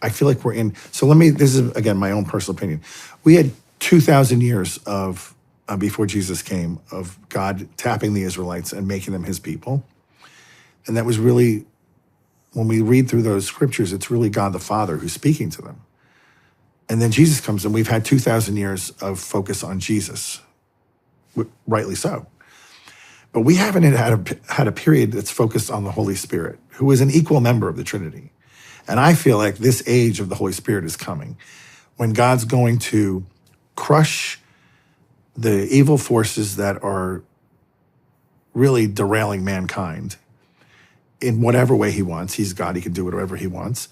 I feel like we're in. So this is, again, my own personal opinion. We had 2,000 years of, before Jesus came, of God tapping the Israelites and making them his people. And that was really, when we read through those scriptures, it's really God the Father who's speaking to them. And then Jesus comes, and we've had 2,000 years of focus on Jesus, rightly so. But we haven't had a period that's focused on the Holy Spirit, who is an equal member of the Trinity. And I feel like this age of the Holy Spirit is coming, when God's going to crush the evil forces that are really derailing mankind in whatever way he wants. He's God, he can do whatever he wants.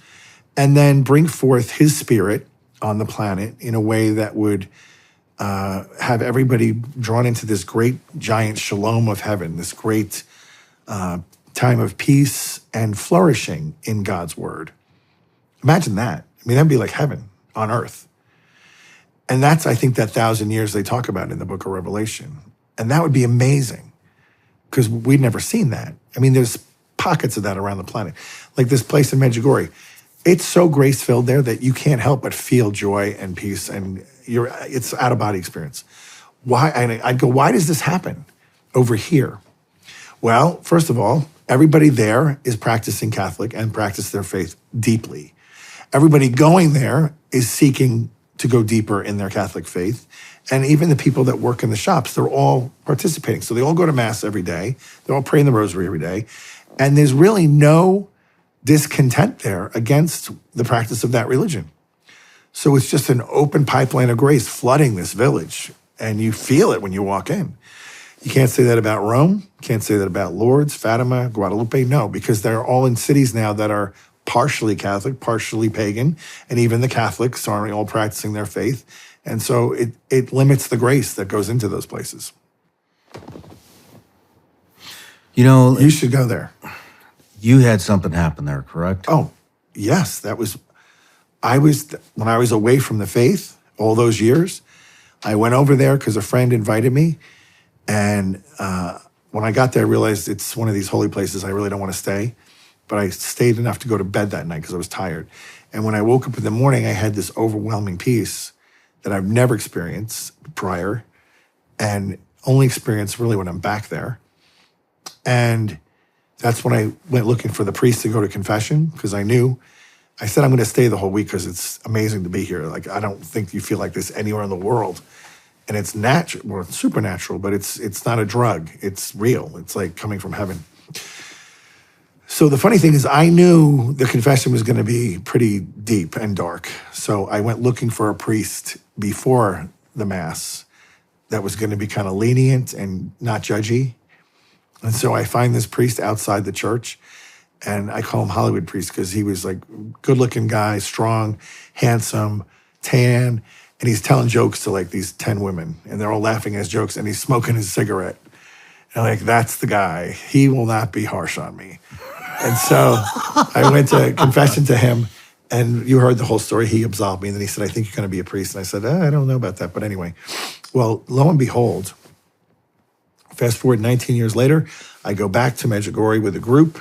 And then bring forth his Spirit on the planet in a way that would have everybody drawn into this great giant shalom of heaven, this great time of peace and flourishing in God's word. Imagine that. I mean, that'd be like heaven on earth. And that's, I think, that 1,000 years they talk about in the book of Revelation. And that would be amazing, because we've never seen that. I mean, there's pockets of that around the planet. Like this place in Medjugorje, it's so grace-filled there that you can't help but feel joy and peace, and it's out-of-body experience. Why? And I'd go, why does this happen over here? Well, first of all, everybody there is practicing Catholic and practice their faith deeply. Everybody going there is seeking to go deeper in their Catholic faith. And even the people that work in the shops, they're all participating. So they all go to Mass every day. They're all praying the rosary every day. And there's really no discontent there against the practice of that religion. So it's just an open pipeline of grace flooding this village. And you feel it when you walk in. You can't say that about Rome. You can't say that about Lourdes, Fatima, Guadalupe. No, because they're all in cities now that are partially Catholic, partially pagan, and even the Catholics aren't all practicing their faith. And so it limits the grace that goes into those places. You know, You should go there. you had something happen there, correct? Oh, yes. When I was away from the faith all those years, I went over there because a friend invited me. And when I got there, I realized it's one of these holy places I really don't want to stay. But I stayed enough to go to bed that night because I was tired. And when I woke up in the morning, I had this overwhelming peace that I've never experienced prior, and only experienced really when I'm back there. And that's when I went looking for the priest to go to confession, because I said, I'm going to stay the whole week because it's amazing to be here. Like, I don't think you feel like this anywhere in the world. And it's natural, well, it's supernatural, but it's not a drug. It's real. It's like coming from heaven. So the funny thing is, I knew the confession was going to be pretty deep and dark. So I went looking for a priest before the Mass that was going to be kind of lenient and not judgy. And so I find this priest outside the church, and I call him Hollywood priest because he was like good-looking guy, strong, handsome, tan, and he's telling jokes to like these 10 women, and they're all laughing at his jokes, and he's smoking his cigarette. And like, that's the guy. He will not be harsh on me. And so I went to confession to him, and you heard the whole story. He absolved me, and then he said, I think you're going to be a priest. And I said, I don't know about that. But anyway, well, lo and behold, fast forward 19 years later, I go back to Medjugorje with a group,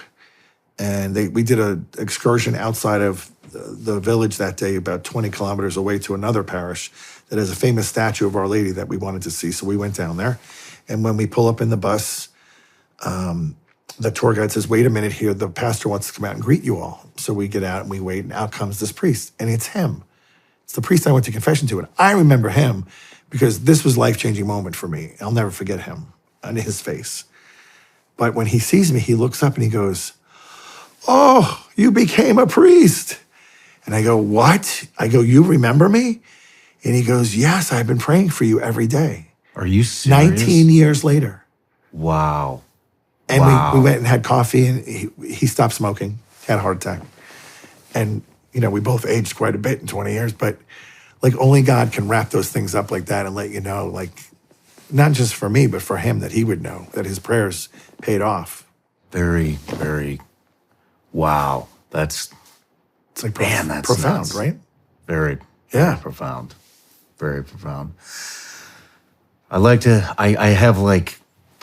and we did an excursion outside of the village that day, about 20 kilometers away to another parish that has a famous statue of Our Lady that we wanted to see. So we went down there. And when we pull up in the bus, the tour guide says, wait a minute here, the pastor wants to come out and greet you all. So we get out and we wait, and out comes this priest, and it's him. It's the priest I went to confession to, and I remember him because this was a life-changing moment for me. I'll never forget him on his face. But when he sees me, he looks up and he goes, oh, you became a priest. And I go, what? I go, you remember me? And he goes, yes, I've been praying for you every day. Are you serious? 19 years later. Wow. And Wow. we went and had coffee, and he stopped smoking, had a heart attack. And, we both aged quite a bit in 20 years, but like only God can wrap those things up like that and let you know, like, not just for me, but for him, that he would know that his prayers paid off. Very, very, wow. It's like Man, that's profound, nuts. right? Very, Yeah. very profound. Very profound. I have like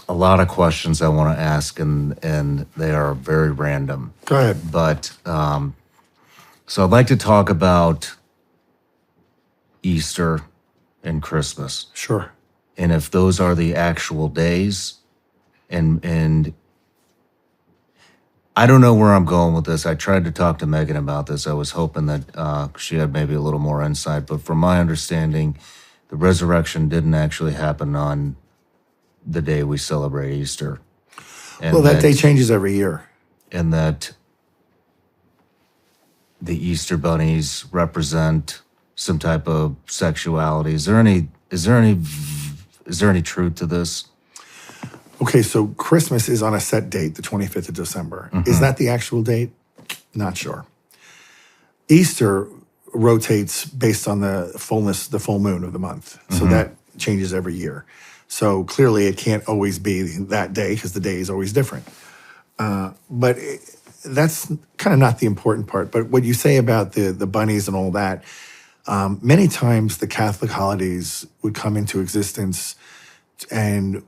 a lot of questions I want to ask, and they are very random. Go ahead. But so I'd like to talk about Easter and Christmas, Sure. and if those are the actual days, and I don't know where I'm going with this. I tried to talk to Megan about this. I was hoping that she had maybe a little more insight. But from my understanding, the resurrection didn't actually happen on the day we celebrate Easter. And Well, that day changes every year. And that the Easter bunnies represent some type of sexuality. Is there any truth to this? Okay, so Christmas is on a set date, the 25th of December. Is that the actual date? Not sure. Easter rotates based on the full moon of the month. So that changes every year. So clearly it can't always be that day because the day is always different. But that's kind of not the important part. But what you say about the bunnies and all that, many times the Catholic holidays would come into existence and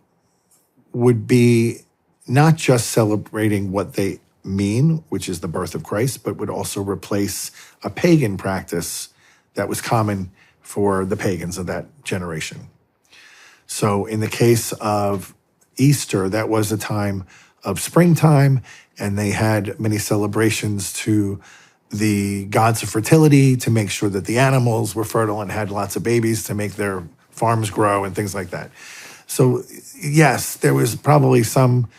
would be not just celebrating what they mean, which is the birth of Christ, but would also replace a pagan practice that was common for the pagans of that generation. So in the case of Easter, that was a time of springtime, and they had many celebrations to the gods of fertility to make sure that the animals were fertile and had lots of babies to make their farms grow and things like that. So yes, there was probably some,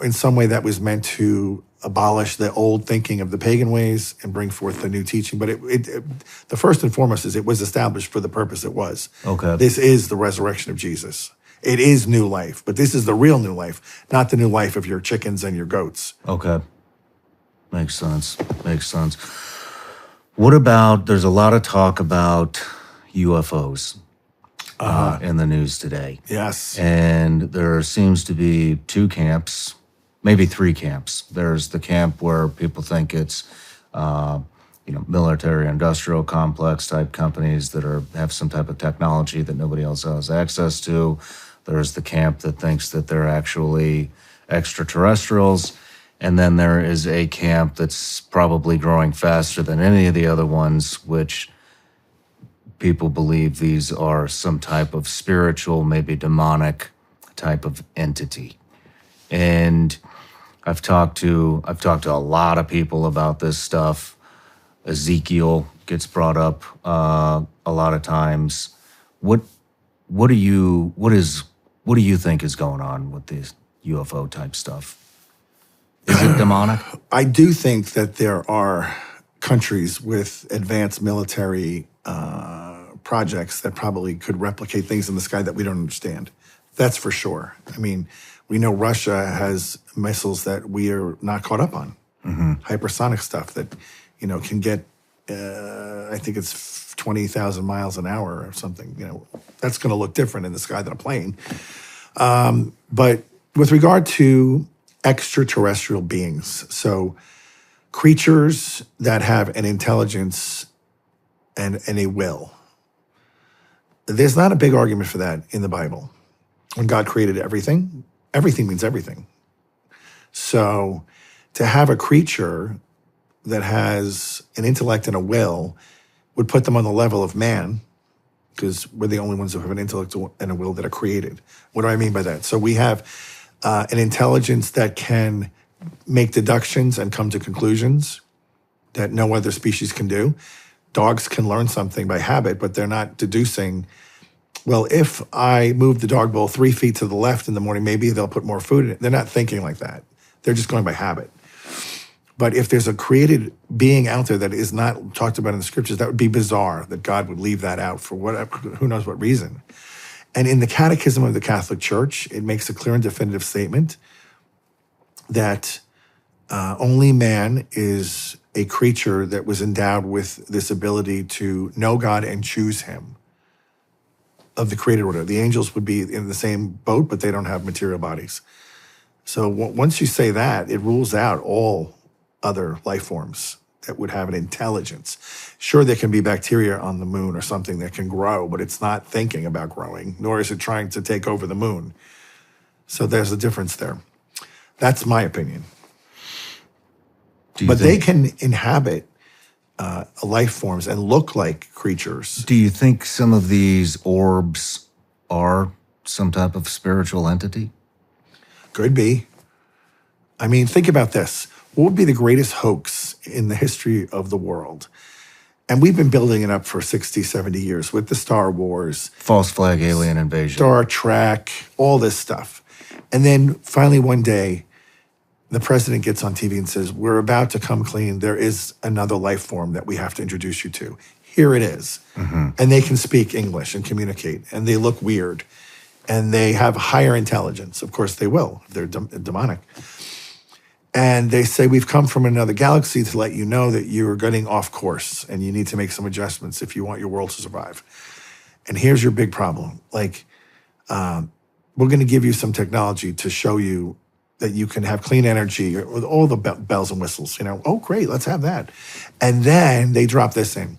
in some way that was meant to abolish the old thinking of the pagan ways and bring forth the new teaching. But the first and foremost is it was established for the purpose it was. Okay. This is the resurrection of Jesus. It is new life, but this is the real new life, not the new life of your chickens and your goats. Okay. Makes sense. What about, there's a lot of talk about UFOs in the news today. Yes. And there seems to be two camps, maybe three camps. There's the camp where people think it's, military industrial complex type companies that have some type of technology that nobody else has access to. There's the camp that thinks that they're actually extraterrestrials. And then there is a camp that's probably growing faster than any of the other ones, which people believe these are some type of spiritual, maybe demonic type of entity. And I've talked to a lot of people about this stuff. Ezekiel gets brought up a lot of times. What do you think is going on with this UFO type stuff? Is it demonic? I do think that there are countries with advanced military projects that probably could replicate things in the sky that we don't understand. That's for sure. I mean, we know Russia has missiles that we are not caught up on. Hypersonic stuff that, can get, I think it's 20,000 miles an hour or something. That's going to look different in the sky than a plane. But with regard to extraterrestrial beings, so creatures that have an intelligence and a will, there's not a big argument for that in the Bible. When God created everything, everything means everything. So to have a creature that has an intellect and a will would put them on the level of man, because we're the only ones who have an intellect and a will that are created. What do I mean by that? So we have an intelligence that can make deductions and come to conclusions that no other species can do. Dogs can learn something by habit, but they're not deducing, well, if I move the dog bowl 3 feet to the left in the morning, maybe they'll put more food in it. They're not thinking like that. They're just going by habit. But if there's a created being out there that is not talked about in the scriptures, that would be bizarre that God would leave that out for whatever, who knows what reason. And in the Catechism of the Catholic Church, it makes a clear and definitive statement that only man is a creature that was endowed with this ability to know God and choose him of the created order. The angels would be in the same boat, but they don't have material bodies. So once you say that, it rules out all other life forms that would have an intelligence. Sure, there can be bacteria on the moon or something that can grow, but it's not thinking about growing, nor is it trying to take over the moon. So there's a difference there. That's my opinion. But they can inhabit life forms and look like creatures. Do you think some of these orbs are some type of spiritual entity? Could be. I mean, think about this. what would be the greatest hoax in the history of the world? And we've been building it up for 60, 70 years with the Star Wars, False flag alien invasion. Star Trek, all this stuff. And then finally one day, the president gets on TV and says, we're about to come clean. There is another life form that we have to introduce you to. Here it is. And they can speak English and communicate, and they look weird, and they have higher intelligence. Of course they will. They're demonic. And they say, we've come from another galaxy to let you know that you're getting off course and you need to make some adjustments if you want your world to survive. And here's your big problem. Like, we're going to give you some technology to show you that you can have clean energy with all the bells and whistles. You know, oh, great, let's have that. And then they drop this in.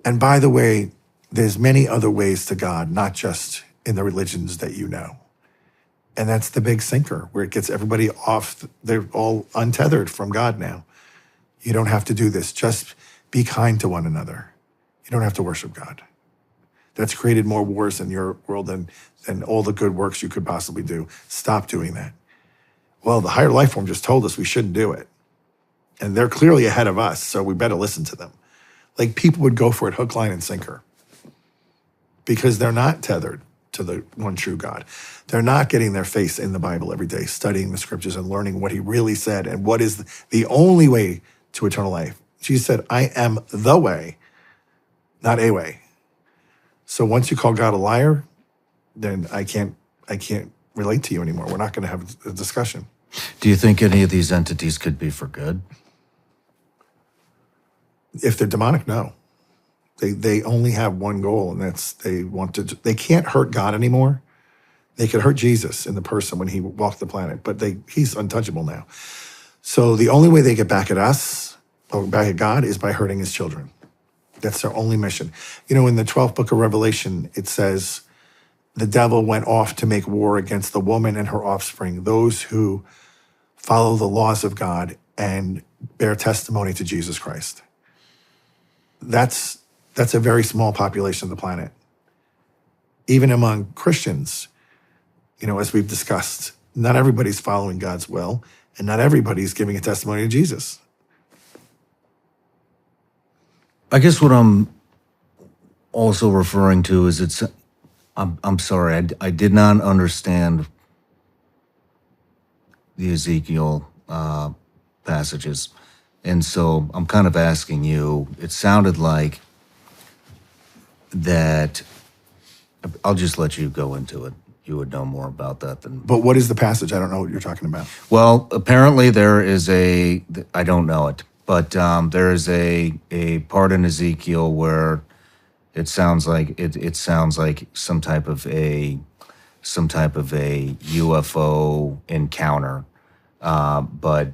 And by the way, there's many other ways to God, not just in the religions that you know. And that's the big sinker where it gets everybody off. They're all untethered from God now. You don't have to do this. Just be kind to one another. You don't have to worship God. That's created more wars in your world than all the good works you could possibly do. Stop doing that. Well, the higher life form just told us we shouldn't do it. And they're clearly ahead of us, so we better listen to them. Like, people would go for it hook, line, and sinker because they're not tethered to the one true God. They're not getting their face in the Bible every day, studying the scriptures and learning what he really said and what is the only way to eternal life. Jesus said, I am the way, not a way. So once you call God a liar, then I can't relate to you anymore. We're not going to have a discussion. Do you think any of these entities could be for good? If they're demonic, no. They only have one goal, and that's they can't hurt God anymore. They could hurt Jesus in the person when he walked the planet, but he's untouchable now. So the only way they get back at us or back at God is by hurting his children. That's their only mission. You know, in the 12th book of Revelation, it says, the devil went off to make war against the woman and her offspring, those who follow the laws of God and bear testimony to Jesus Christ. That's a very small population of the planet. Even among Christians, you know, as we've discussed, not everybody's following God's will, and not everybody's giving a testimony to Jesus. I guess what I'm also referring to is I'm sorry, I did not understand the Ezekiel passages. And so I'm kind of asking you, it sounded like that, I'll just let you go into it. You would know more about that than... But what is the passage? I don't know what you're talking about. Well, apparently there is I don't know it, but there is a part in Ezekiel where it sounds like some type of a UFO encounter, but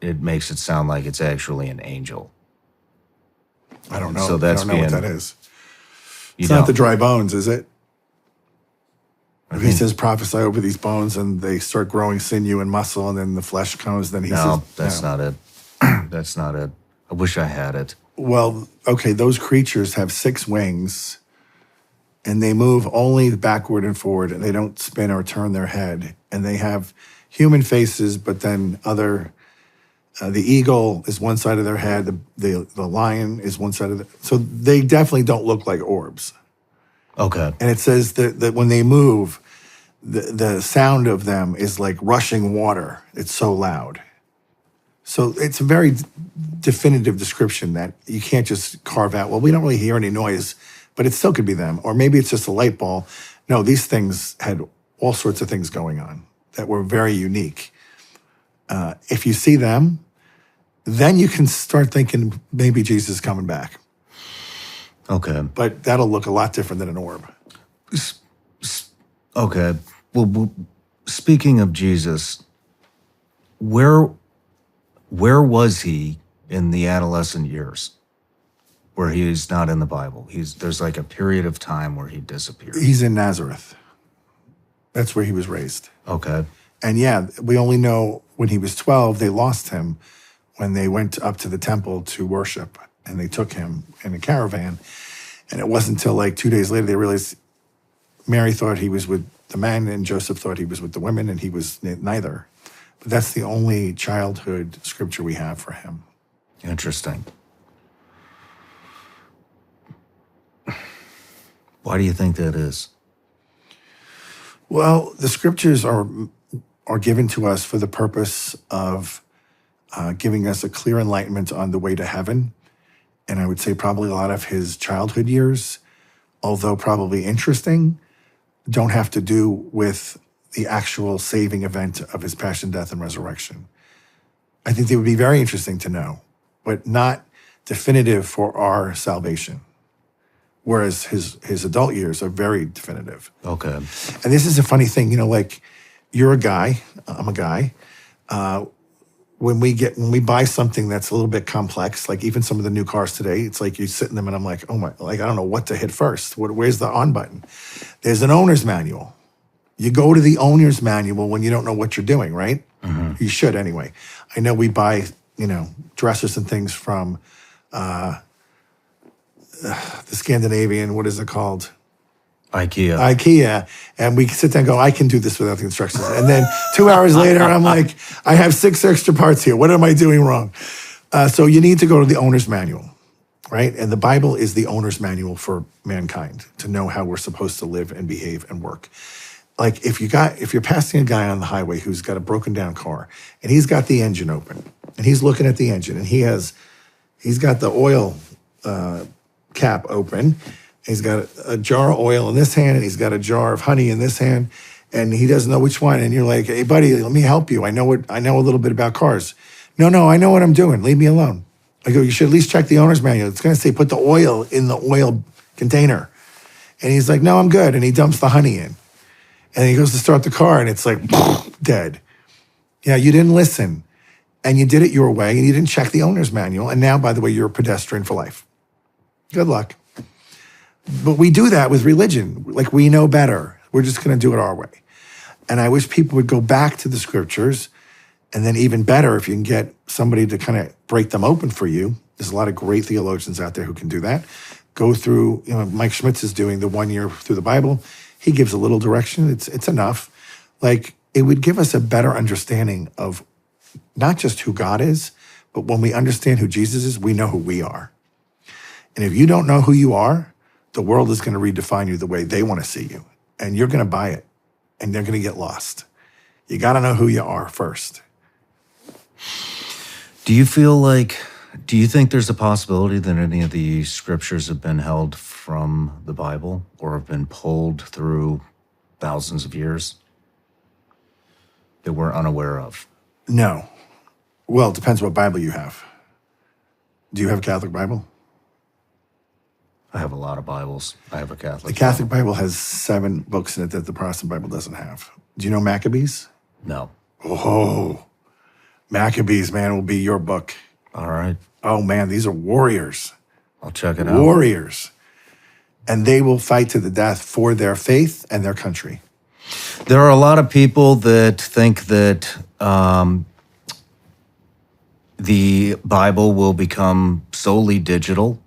it makes it sound like it's actually an angel. I don't know. So that's I don't know what that is. It's don't. not the dry bones, is it? I He says, prophesy over these bones, and they start growing sinew and muscle, and then the flesh comes. Then he says, that's not it. That's not it. I wish I had it. Well, okay, those creatures have 6 wings, and they move only backward and forward, and they don't spin or turn their head. And they have human faces, but then the eagle is one side of their head, the lion is one side of the... So they definitely don't look like orbs. Okay. And it says that when they move, the sound of them is like rushing water. It's so loud. So it's a very definitive description that you can't just carve out, well, we don't really hear any noise, but it still could be them. Or maybe it's just a light ball. No, these things had all sorts of things going on that were very unique. If you see them, then you can start thinking maybe Jesus is coming back. Okay. But that'll look a lot different than an orb. Okay. Well, speaking of Jesus, where was he in the adolescent years where he's not in the Bible? There's like a period of time where he disappeared. He's in Nazareth. That's where he was raised. Okay. And yeah, we only know when he was 12, they lost him when they went up to the temple to worship, and they took him in a caravan. And it wasn't until like 2 days later they realized Mary thought he was with the men and Joseph thought he was with the women, and he was neither. But that's the only childhood scripture we have for him. Interesting. Why do you think that is? Well, the scriptures are given to us for the purpose of giving us a clear enlightenment on the way to heaven. And I would say probably a lot of his childhood years, although probably interesting, don't have to do with the actual saving event of his passion, death, and resurrection. I think they would be very interesting to know, but not definitive for our salvation. Whereas his adult years are very definitive. Okay. And this is a funny thing, like you're a guy, I'm a guy. When we buy something that's a little bit complex, like even some of the new cars today, it's like you sit in them and I'm like, oh my, like I don't know what to hit first. Where's the on button? There's an owner's manual. You go to the owner's manual when you don't know what you're doing, right? Mm-hmm. You should anyway. I know we buy, dressers and things from the Scandinavian, what is it called? IKEA. And we sit there and go, I can do this without the instructions. And then 2 hours later, I'm like, I have 6 extra parts here. What am I doing wrong? So you need to go to the owner's manual, right? And the Bible is the owner's manual for mankind to know how we're supposed to live and behave and work. Like if you're passing a guy on the highway who's got a broken down car and he's got the engine open and he's looking at the engine and he's got the oil cap open. He's got a jar of oil in this hand and he's got a jar of honey in this hand and he doesn't know which one. And you're like, hey buddy, let me help you. I know a little bit about cars. No, I know what I'm doing. Leave me alone. I go, you should at least check the owner's manual. It's going to say put the oil in the oil container. And he's like, no, I'm good. And he dumps the honey in. And he goes to start the car and it's like, dead. Yeah, you didn't listen. And you did it your way and you didn't check the owner's manual. And now, by the way, you're a pedestrian for life. Good luck. But we do that with religion. Like we know better. We're just going to do it our way. And I wish people would go back to the scriptures. And then even better, if you can get somebody to kind of break them open for you. There's a lot of great theologians out there who can do that. Go through, Mike Schmitz is doing the 1 year through the Bible. He gives a little direction. It's enough. Like it would give us a better understanding of not just who God is, but when we understand who Jesus is, we know who we are. And if you don't know who you are, the world is going to redefine you the way they want to see you. And you're going to buy it. And they're going to get lost. You got to know who you are first. Do you think there's a possibility that any of the scriptures have been held from the Bible or have been pulled through thousands of years that we're unaware of? No. Well, it depends what Bible you have. Do you have a Catholic Bible? I have a lot of Bibles. I have a Catholic. The Catholic Bible has 7 books in it that the Protestant Bible doesn't have. Do you know Maccabees? No. Oh, Maccabees, man, will be your book. All right. Oh, man, these are warriors. I'll check it out. Warriors. And they will fight to the death for their faith and their country. There are a lot of people that think that the Bible will become solely digital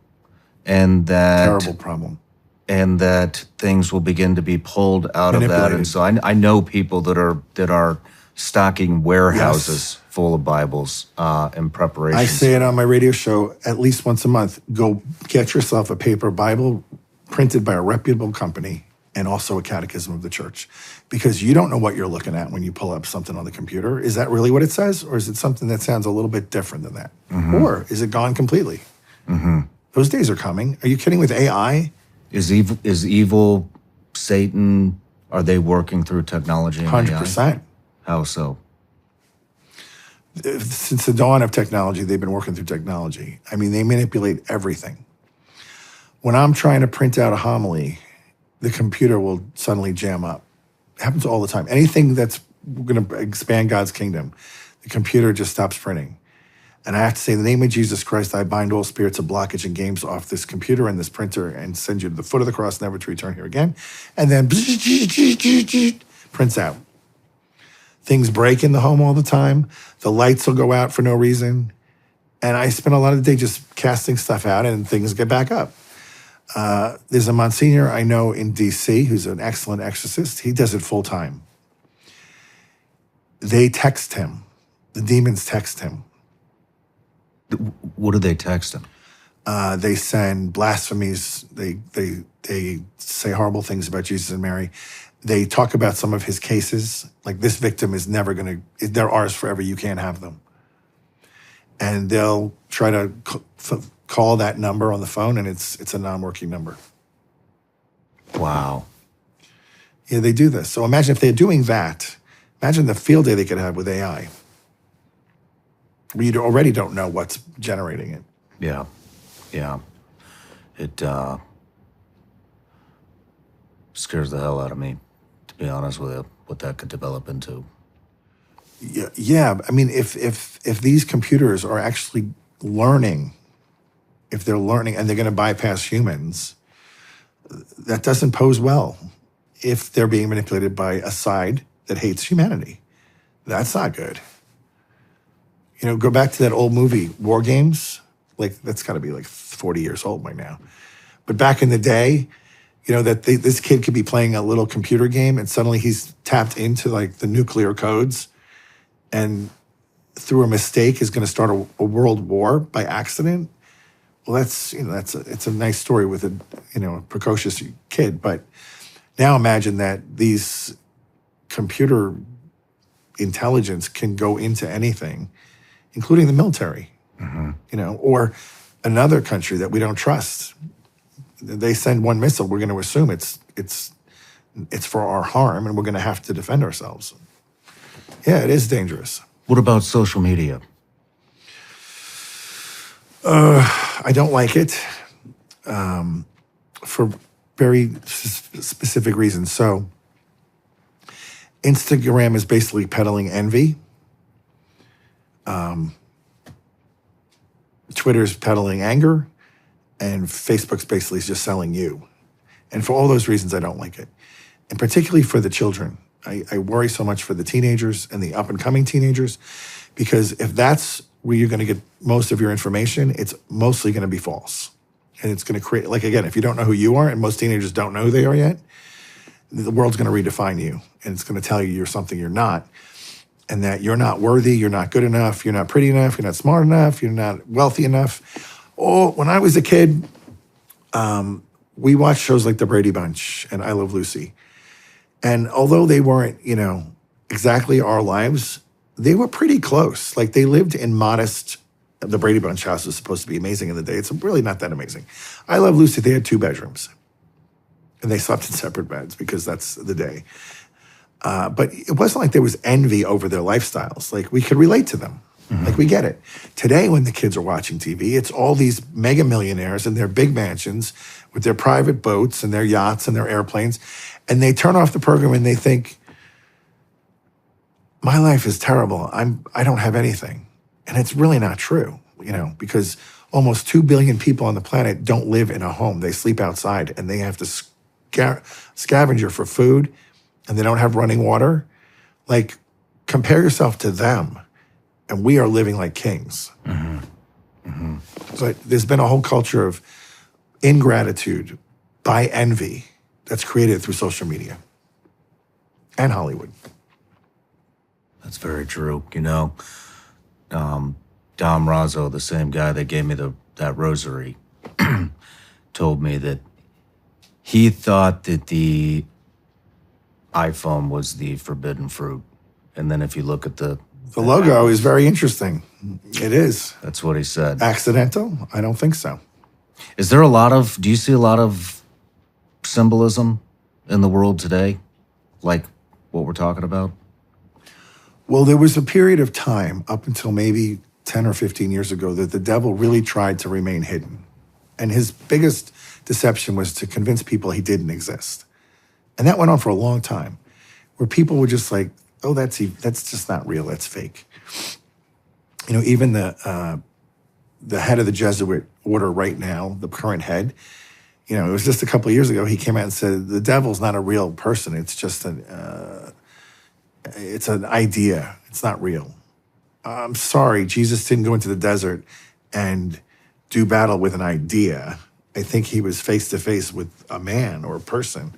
and that... Terrible problem. And that things will begin to be pulled out of that. And so I know people that are stocking warehouses full of Bibles in preparation. I say it on my radio show at least once a month. Go get yourself a paper Bible printed by a reputable company and also a catechism of the church. Because you don't know what you're looking at when you pull up something on the computer. Is that really what it says? Or is it something that sounds a little bit different than that? Mm-hmm. Or is it gone completely? Mm-hmm. Those days are coming. Are you kidding with AI? Is evil, Satan, are they working through technology and 100%. AI? How so? Since the dawn of technology, they've been working through technology. I mean, they manipulate everything. When I'm trying to print out a homily, the computer will suddenly jam up. It happens all the time. Anything that's going to expand God's kingdom, the computer just stops printing. And I have to say, in the name of Jesus Christ, I bind all spirits of blockage and games off this computer and this printer and send you to the foot of the cross, never to return here again. And then prints out. Things break in the home all the time. The lights will go out for no reason. And I spend a lot of the day just casting stuff out and things get back up. There's a Monsignor I know in D.C. who's an excellent exorcist. He does it full time. They text him. The demons text him. What do they text him? They send blasphemies. They say horrible things about Jesus and Mary. They talk about some of his cases, like this victim is never going to, they're ours forever, you can't have them. And they'll try to call that number on the phone, and it's a non-working number. Wow. Yeah, they do this. So imagine if they're doing that, imagine the field day they could have with AI. We already don't know what's generating it. Yeah. Yeah. It scares the hell out of me, to be honest with you, what that could develop into. Yeah. I mean, if these computers are actually learning, if they're learning and they're going to bypass humans, that doesn't pose well. If they're being manipulated by a side that hates humanity, that's not good. You know, go back to that old movie, War Games. Like, that's got to be like 40 years old by now. But back in the day, you know, that this kid could be playing a little computer game and suddenly he's tapped into like the nuclear codes and through a mistake is going to start a world war by accident. Well, that's, you know, it's a nice story with a, you know, a precocious kid. But now imagine that these computer intelligence can go into anything, including the military, you know, or another country that we don't trust. They send one missile, we're going to assume it's for our harm, and we're going to have to defend ourselves. Yeah, it is dangerous. What about social media? I don't like it for very specific reasons. So Instagram is basically peddling envy. Twitter's peddling anger. And Facebook's basically just selling you. And for all those reasons, I don't like it. And particularly for the children. I worry so much for the teenagers and the up-and-coming teenagers, because if that's where you're going to get most of your information, it's mostly going to be false. And it's going to create, like, again, if you don't know who you are, and most teenagers don't know who they are yet, the world's going to redefine you. And it's going to tell you you're something you're not. And that you're not worthy, you're not good enough, you're not pretty enough, you're not smart enough, you're not wealthy enough. Oh, when I was a kid, we watched shows like The Brady Bunch and I Love Lucy. And although they weren't, you know, exactly our lives, they were pretty close. Like, they lived in modest, the Brady Bunch house was supposed to be amazing in the day. It's really not that amazing. I Love Lucy, they had 2 bedrooms. And they slept in separate beds because that's the day. But it wasn't like there was envy over their lifestyles. Like, we could relate to them. Like, we get it. Today, when the kids are watching TV, it's all these mega millionaires in their big mansions with their private boats and their yachts and their airplanes. And they turn off the program and they think, my life is terrible. I don't have anything. And it's really not true, you know, because almost 2 billion people on the planet don't live in a home. They sleep outside and they have to scavenger for food, and they don't have running water. Like, compare yourself to them. And we are living like kings. But there's been a whole culture of ingratitude by envy that's created through social media and Hollywood. That's very true. You know, Dom Razzo, the same guy that gave me that rosary, told me that he thought that the iPhone was the forbidden fruit. And then if you look at the logo is very interesting. It is. That's what he said. Accidental? I don't think so. Is there do you see a lot of symbolism in the world today? Like what we're talking about? Well, there was a period of time up until maybe 10 or 15 years ago that the devil really tried to remain hidden. And his biggest deception was to convince people he didn't exist. And that went on for a long time, where people were just like, oh, that's just not real. That's fake. You know, even the head of the Jesuit order right now, the current head, you know, it was just a couple of years ago, he came out and said, the devil's not a real person. It's just it's an idea. It's not real. I'm sorry, Jesus didn't go into the desert and do battle with an idea. I think he was face to face with a man or a person.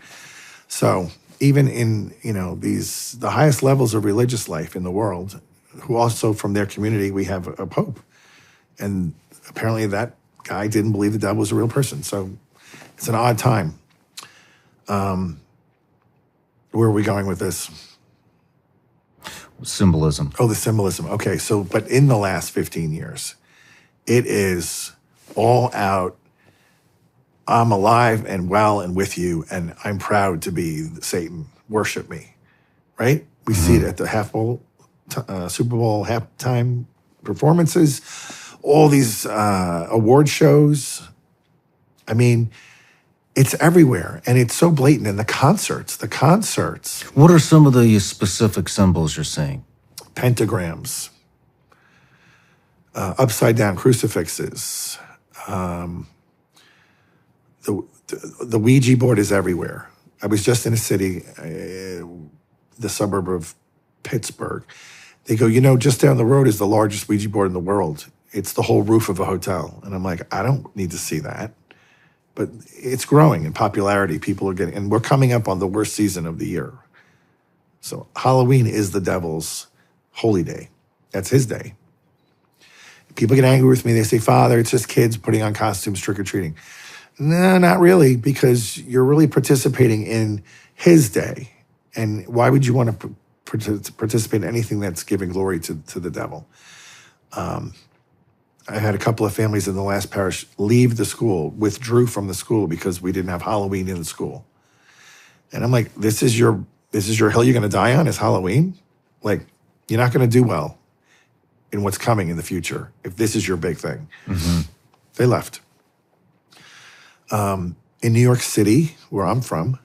So even in, the highest levels of religious life in the world, who also from their community, we have a pope. And apparently that guy didn't believe the devil was a real person. So it's an odd time. Where are we going with this? Symbolism. Oh, the symbolism. Okay, so, but in the last 15 years, it is all out, I'm alive and well and with you, and I'm proud to be Satan. Worship me, right? We see it at the Super Bowl halftime performances, all these award shows. I mean, it's everywhere, and it's so blatant. And the concerts. What are some of the specific symbols you're seeing? Pentagrams, upside down crucifixes. The Ouija board is everywhere. I was just in a city, the suburb of Pittsburgh. They go, just down the road is the largest Ouija board in the world. It's the whole roof of a hotel. And I'm like, I don't need to see that. But it's growing in popularity. People are getting, and we're coming up on the worst season of the year. So Halloween is the devil's holy day. That's his day. People get angry with me. They say, Father, it's just kids putting on costumes, trick-or-treating. No, not really, because you're really participating in his day. And why would you want to participate in anything that's giving glory to the devil? I had a couple of families in the last parish leave the school, withdrew from the school because we didn't have Halloween in the school. And I'm like, this is your hill you're going to die on, is Halloween? Like, you're not going to do well in what's coming in the future if this is your big thing. Mm-hmm. They left. In New York City, where I'm from,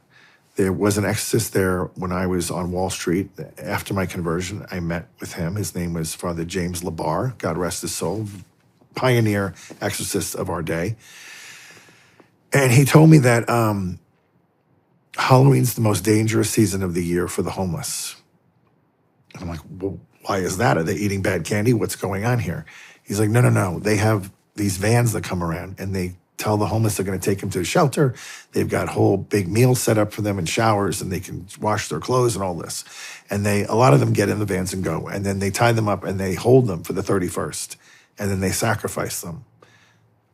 there was an exorcist there when I was on Wall Street. After my conversion, I met with him. His name was Father James Labar, God rest his soul, pioneer exorcist of our day. And he told me that Halloween's the most dangerous season of the year for the homeless. And I'm like, well, why is that? Are they eating bad candy? What's going on here? He's like, no. They have these vans that come around and they tell the homeless they're going to take them to a shelter. They've got whole big meals set up for them and showers, and they can wash their clothes and all this. And a lot of them get in the vans and go. And then they tie them up and they hold them for the 31st. And then they sacrifice them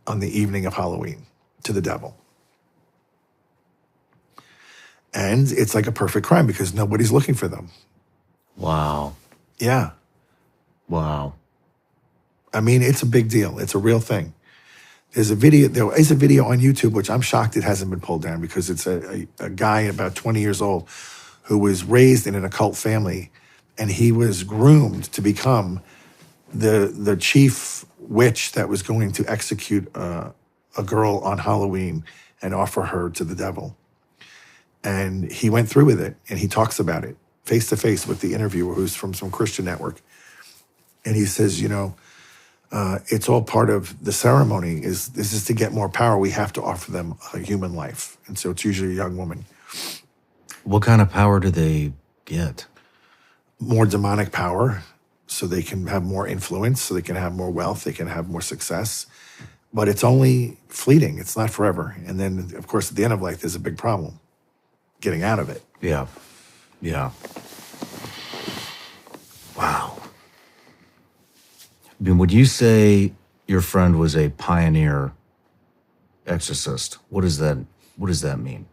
on the evening of Halloween to the devil. And it's like a perfect crime because nobody's looking for them. Wow. Yeah. Wow. I mean, it's a big deal. It's a real thing. There is a video on YouTube, which I'm shocked it hasn't been pulled down, because it's a guy about 20 years old who was raised in an occult family, and he was groomed to become the chief witch that was going to execute a girl on Halloween and offer her to the devil. And he went through with it, and he talks about it face to face with the interviewer, who's from some Christian network. And he says, it's all part of the ceremony. This is to get more power. We have to offer them a human life. And so it's usually a young woman. What kind of power do they get? More demonic power, so they can have more influence, so they can have more wealth, they can have more success. But it's only fleeting. It's not forever. And then, of course, at the end of life, there's a big problem getting out of it. Yeah. Wow. I mean, would you say your friend was a pioneer exorcist? What does that mean?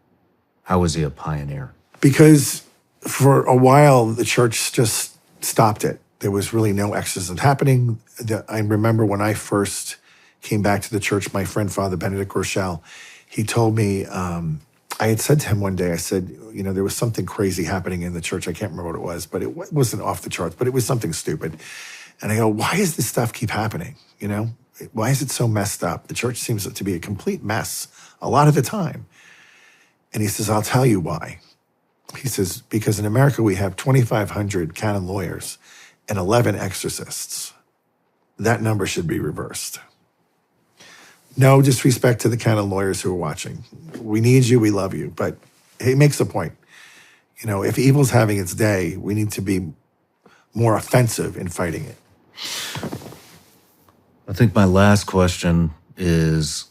How was he a pioneer? Because for a while, the church just stopped it. There was really no exorcism happening. I remember when I first came back to the church, my friend, Father Benedict Rochelle, he told me, I had said to him one day, I said, there was something crazy happening in the church. I can't remember what it was, but it wasn't off the charts, but it was something stupid. And I go, why does this stuff keep happening? Why is it so messed up? The church seems to be a complete mess a lot of the time. And he says, I'll tell you why. He says, because in America, we have 2,500 canon lawyers and 11 exorcists. That number should be reversed. No disrespect to the canon lawyers who are watching. We need you, we love you. But he makes a point. If evil's having its day, we need to be more offensive in fighting it. I think my last question is,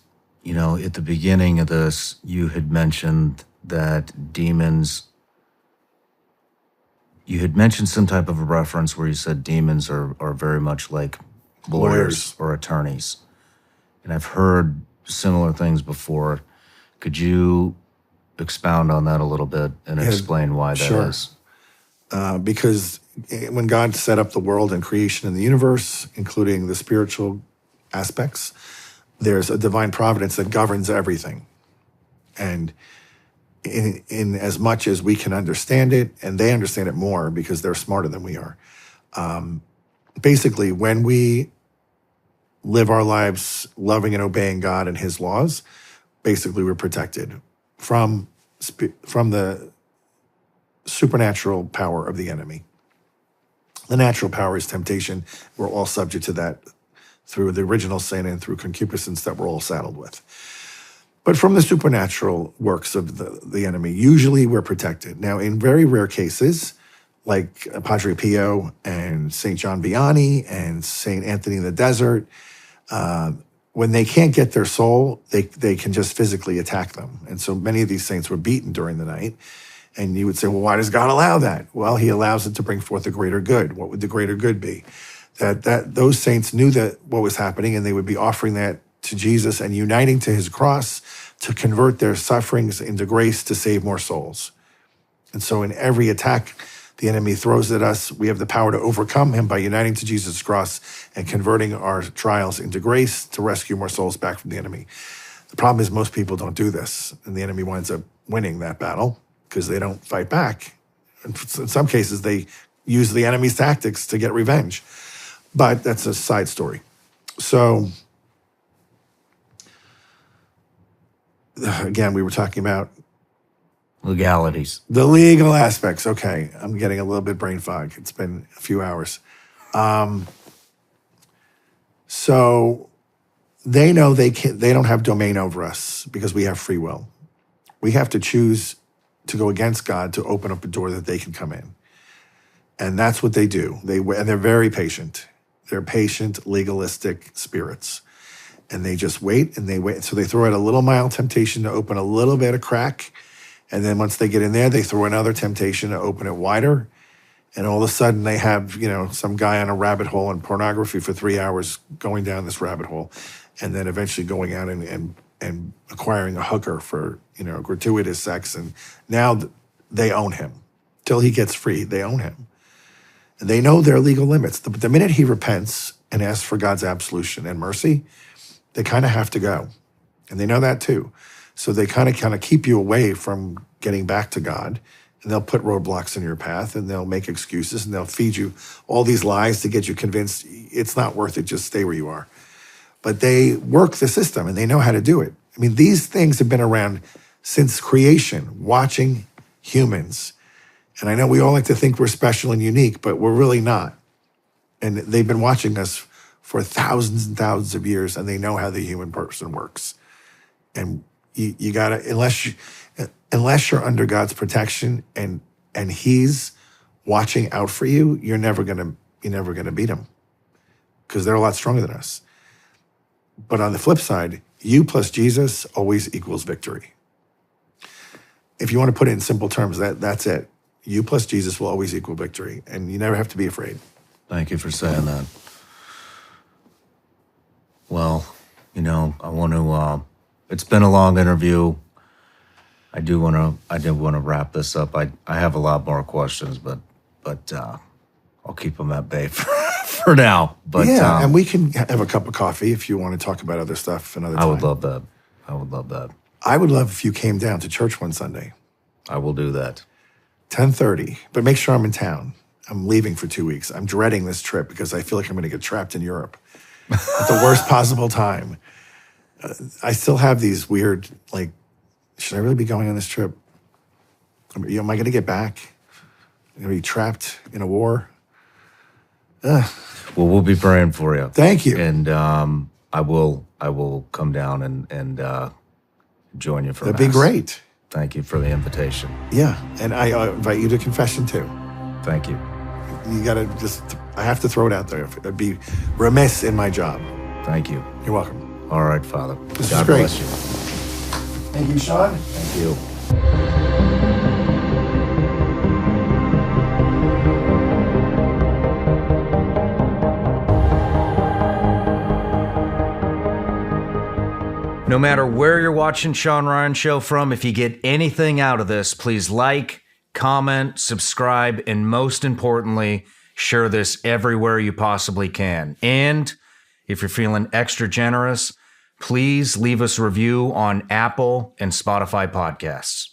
at the beginning of this, you had mentioned that demons You had mentioned some type of a reference where you said demons are very much like lawyers or attorneys. And I've heard similar things before. Could you expound on that a little bit and explain why that is? Because when God set up the world and creation in the universe, including the spiritual aspects, there's a divine providence that governs everything. And in as much as we can understand it, and they understand it more because they're smarter than we are, basically, when we live our lives loving and obeying God and his laws, basically we're protected from the supernatural power of the enemy. The natural power is temptation. We're all subject to that through the original sin and through concupiscence that we're all saddled with. But from the supernatural works of the enemy, usually we're protected. Now, in very rare cases, like Padre Pio and St. John Vianney and St. Anthony in the Desert, when they can't get their soul, they can just physically attack them. And so many of these saints were beaten during the night. And you would say, well, why does God allow that? Well, he allows it to bring forth a greater good. What would the greater good be? That those saints knew that what was happening, and they would be offering that to Jesus and uniting to his cross to convert their sufferings into grace to save more souls. And so in every attack the enemy throws at us, we have the power to overcome him by uniting to Jesus' cross and converting our trials into grace to rescue more souls back from the enemy. The problem is most people don't do this, and the enemy winds up winning that battle because they don't fight back. In some cases, they use the enemy's tactics to get revenge. But that's a side story. So, again, we were talking about legalities. The legal aspects. Okay, I'm getting a little bit brain fog. It's been a few hours. So they know they don't have domain over us because we have free will. We have to choose to go against God to open up a door that they can come in. And that's what they do. And they're very patient. They're patient, legalistic spirits. And they just wait and they wait. So they throw out a little mild temptation to open a little bit of crack. And then once they get in there, they throw another temptation to open it wider. And all of a sudden they have, some guy on a rabbit hole in pornography for 3 hours going down this rabbit hole. And then eventually going out and acquiring a hooker for, gratuitous sex. And now they own him. Till he gets free, they own him. And they know their legal limits. The minute he repents and asks for God's absolution and mercy, they kind of have to go. And they know that too. So they kind of keep you away from getting back to God. And they'll put roadblocks in your path, and they'll make excuses, and they'll feed you all these lies to get you convinced it's not worth it, just stay where you are. But they work the system, and they know how to do it. I mean, these things have been around since creation, watching humans. And I know we all like to think we're special and unique, but we're really not. And they've been watching us for thousands and thousands of years, and they know how the human person works. And you gotta, unless you're under God's protection and he's watching out for you, you're never gonna beat him, because they're a lot stronger than us. But on the flip side, you plus Jesus always equals victory. If you want to put it in simple terms, that's it. You plus Jesus will always equal victory, and you never have to be afraid. Thank you for saying that. Well, I want to, it's been a long interview. I did want to wrap this up. I have a lot more questions, but I'll keep them at bay for now. But yeah, and we can have a cup of coffee if you want to talk about other stuff another time. I would love that. I would love if you came down to church one Sunday. I will do that. 10:30, but make sure I'm in town. I'm leaving for 2 weeks. I'm dreading this trip because I feel like I'm going to get trapped in Europe at the worst possible time. I still have these weird, should I really be going on this trip? Am I going to get back? I'm going to be trapped in a war? Well, we'll be praying for you. Thank you. And I will come down and join you for That'd Mass. be great. Thank you for the invitation. Yeah, and I invite you to confession too. Thank you. You got to I have to throw it out there. I'd be remiss in my job. Thank you. You're welcome. All right, Father. This God is great. bless you. Thank you, Shawn. Thank you. No matter where you're watching Shawn Ryan Show from, if you get anything out of this, please like, comment, subscribe, and most importantly, share this everywhere you possibly can. And if you're feeling extra generous, please leave us a review on Apple and Spotify podcasts.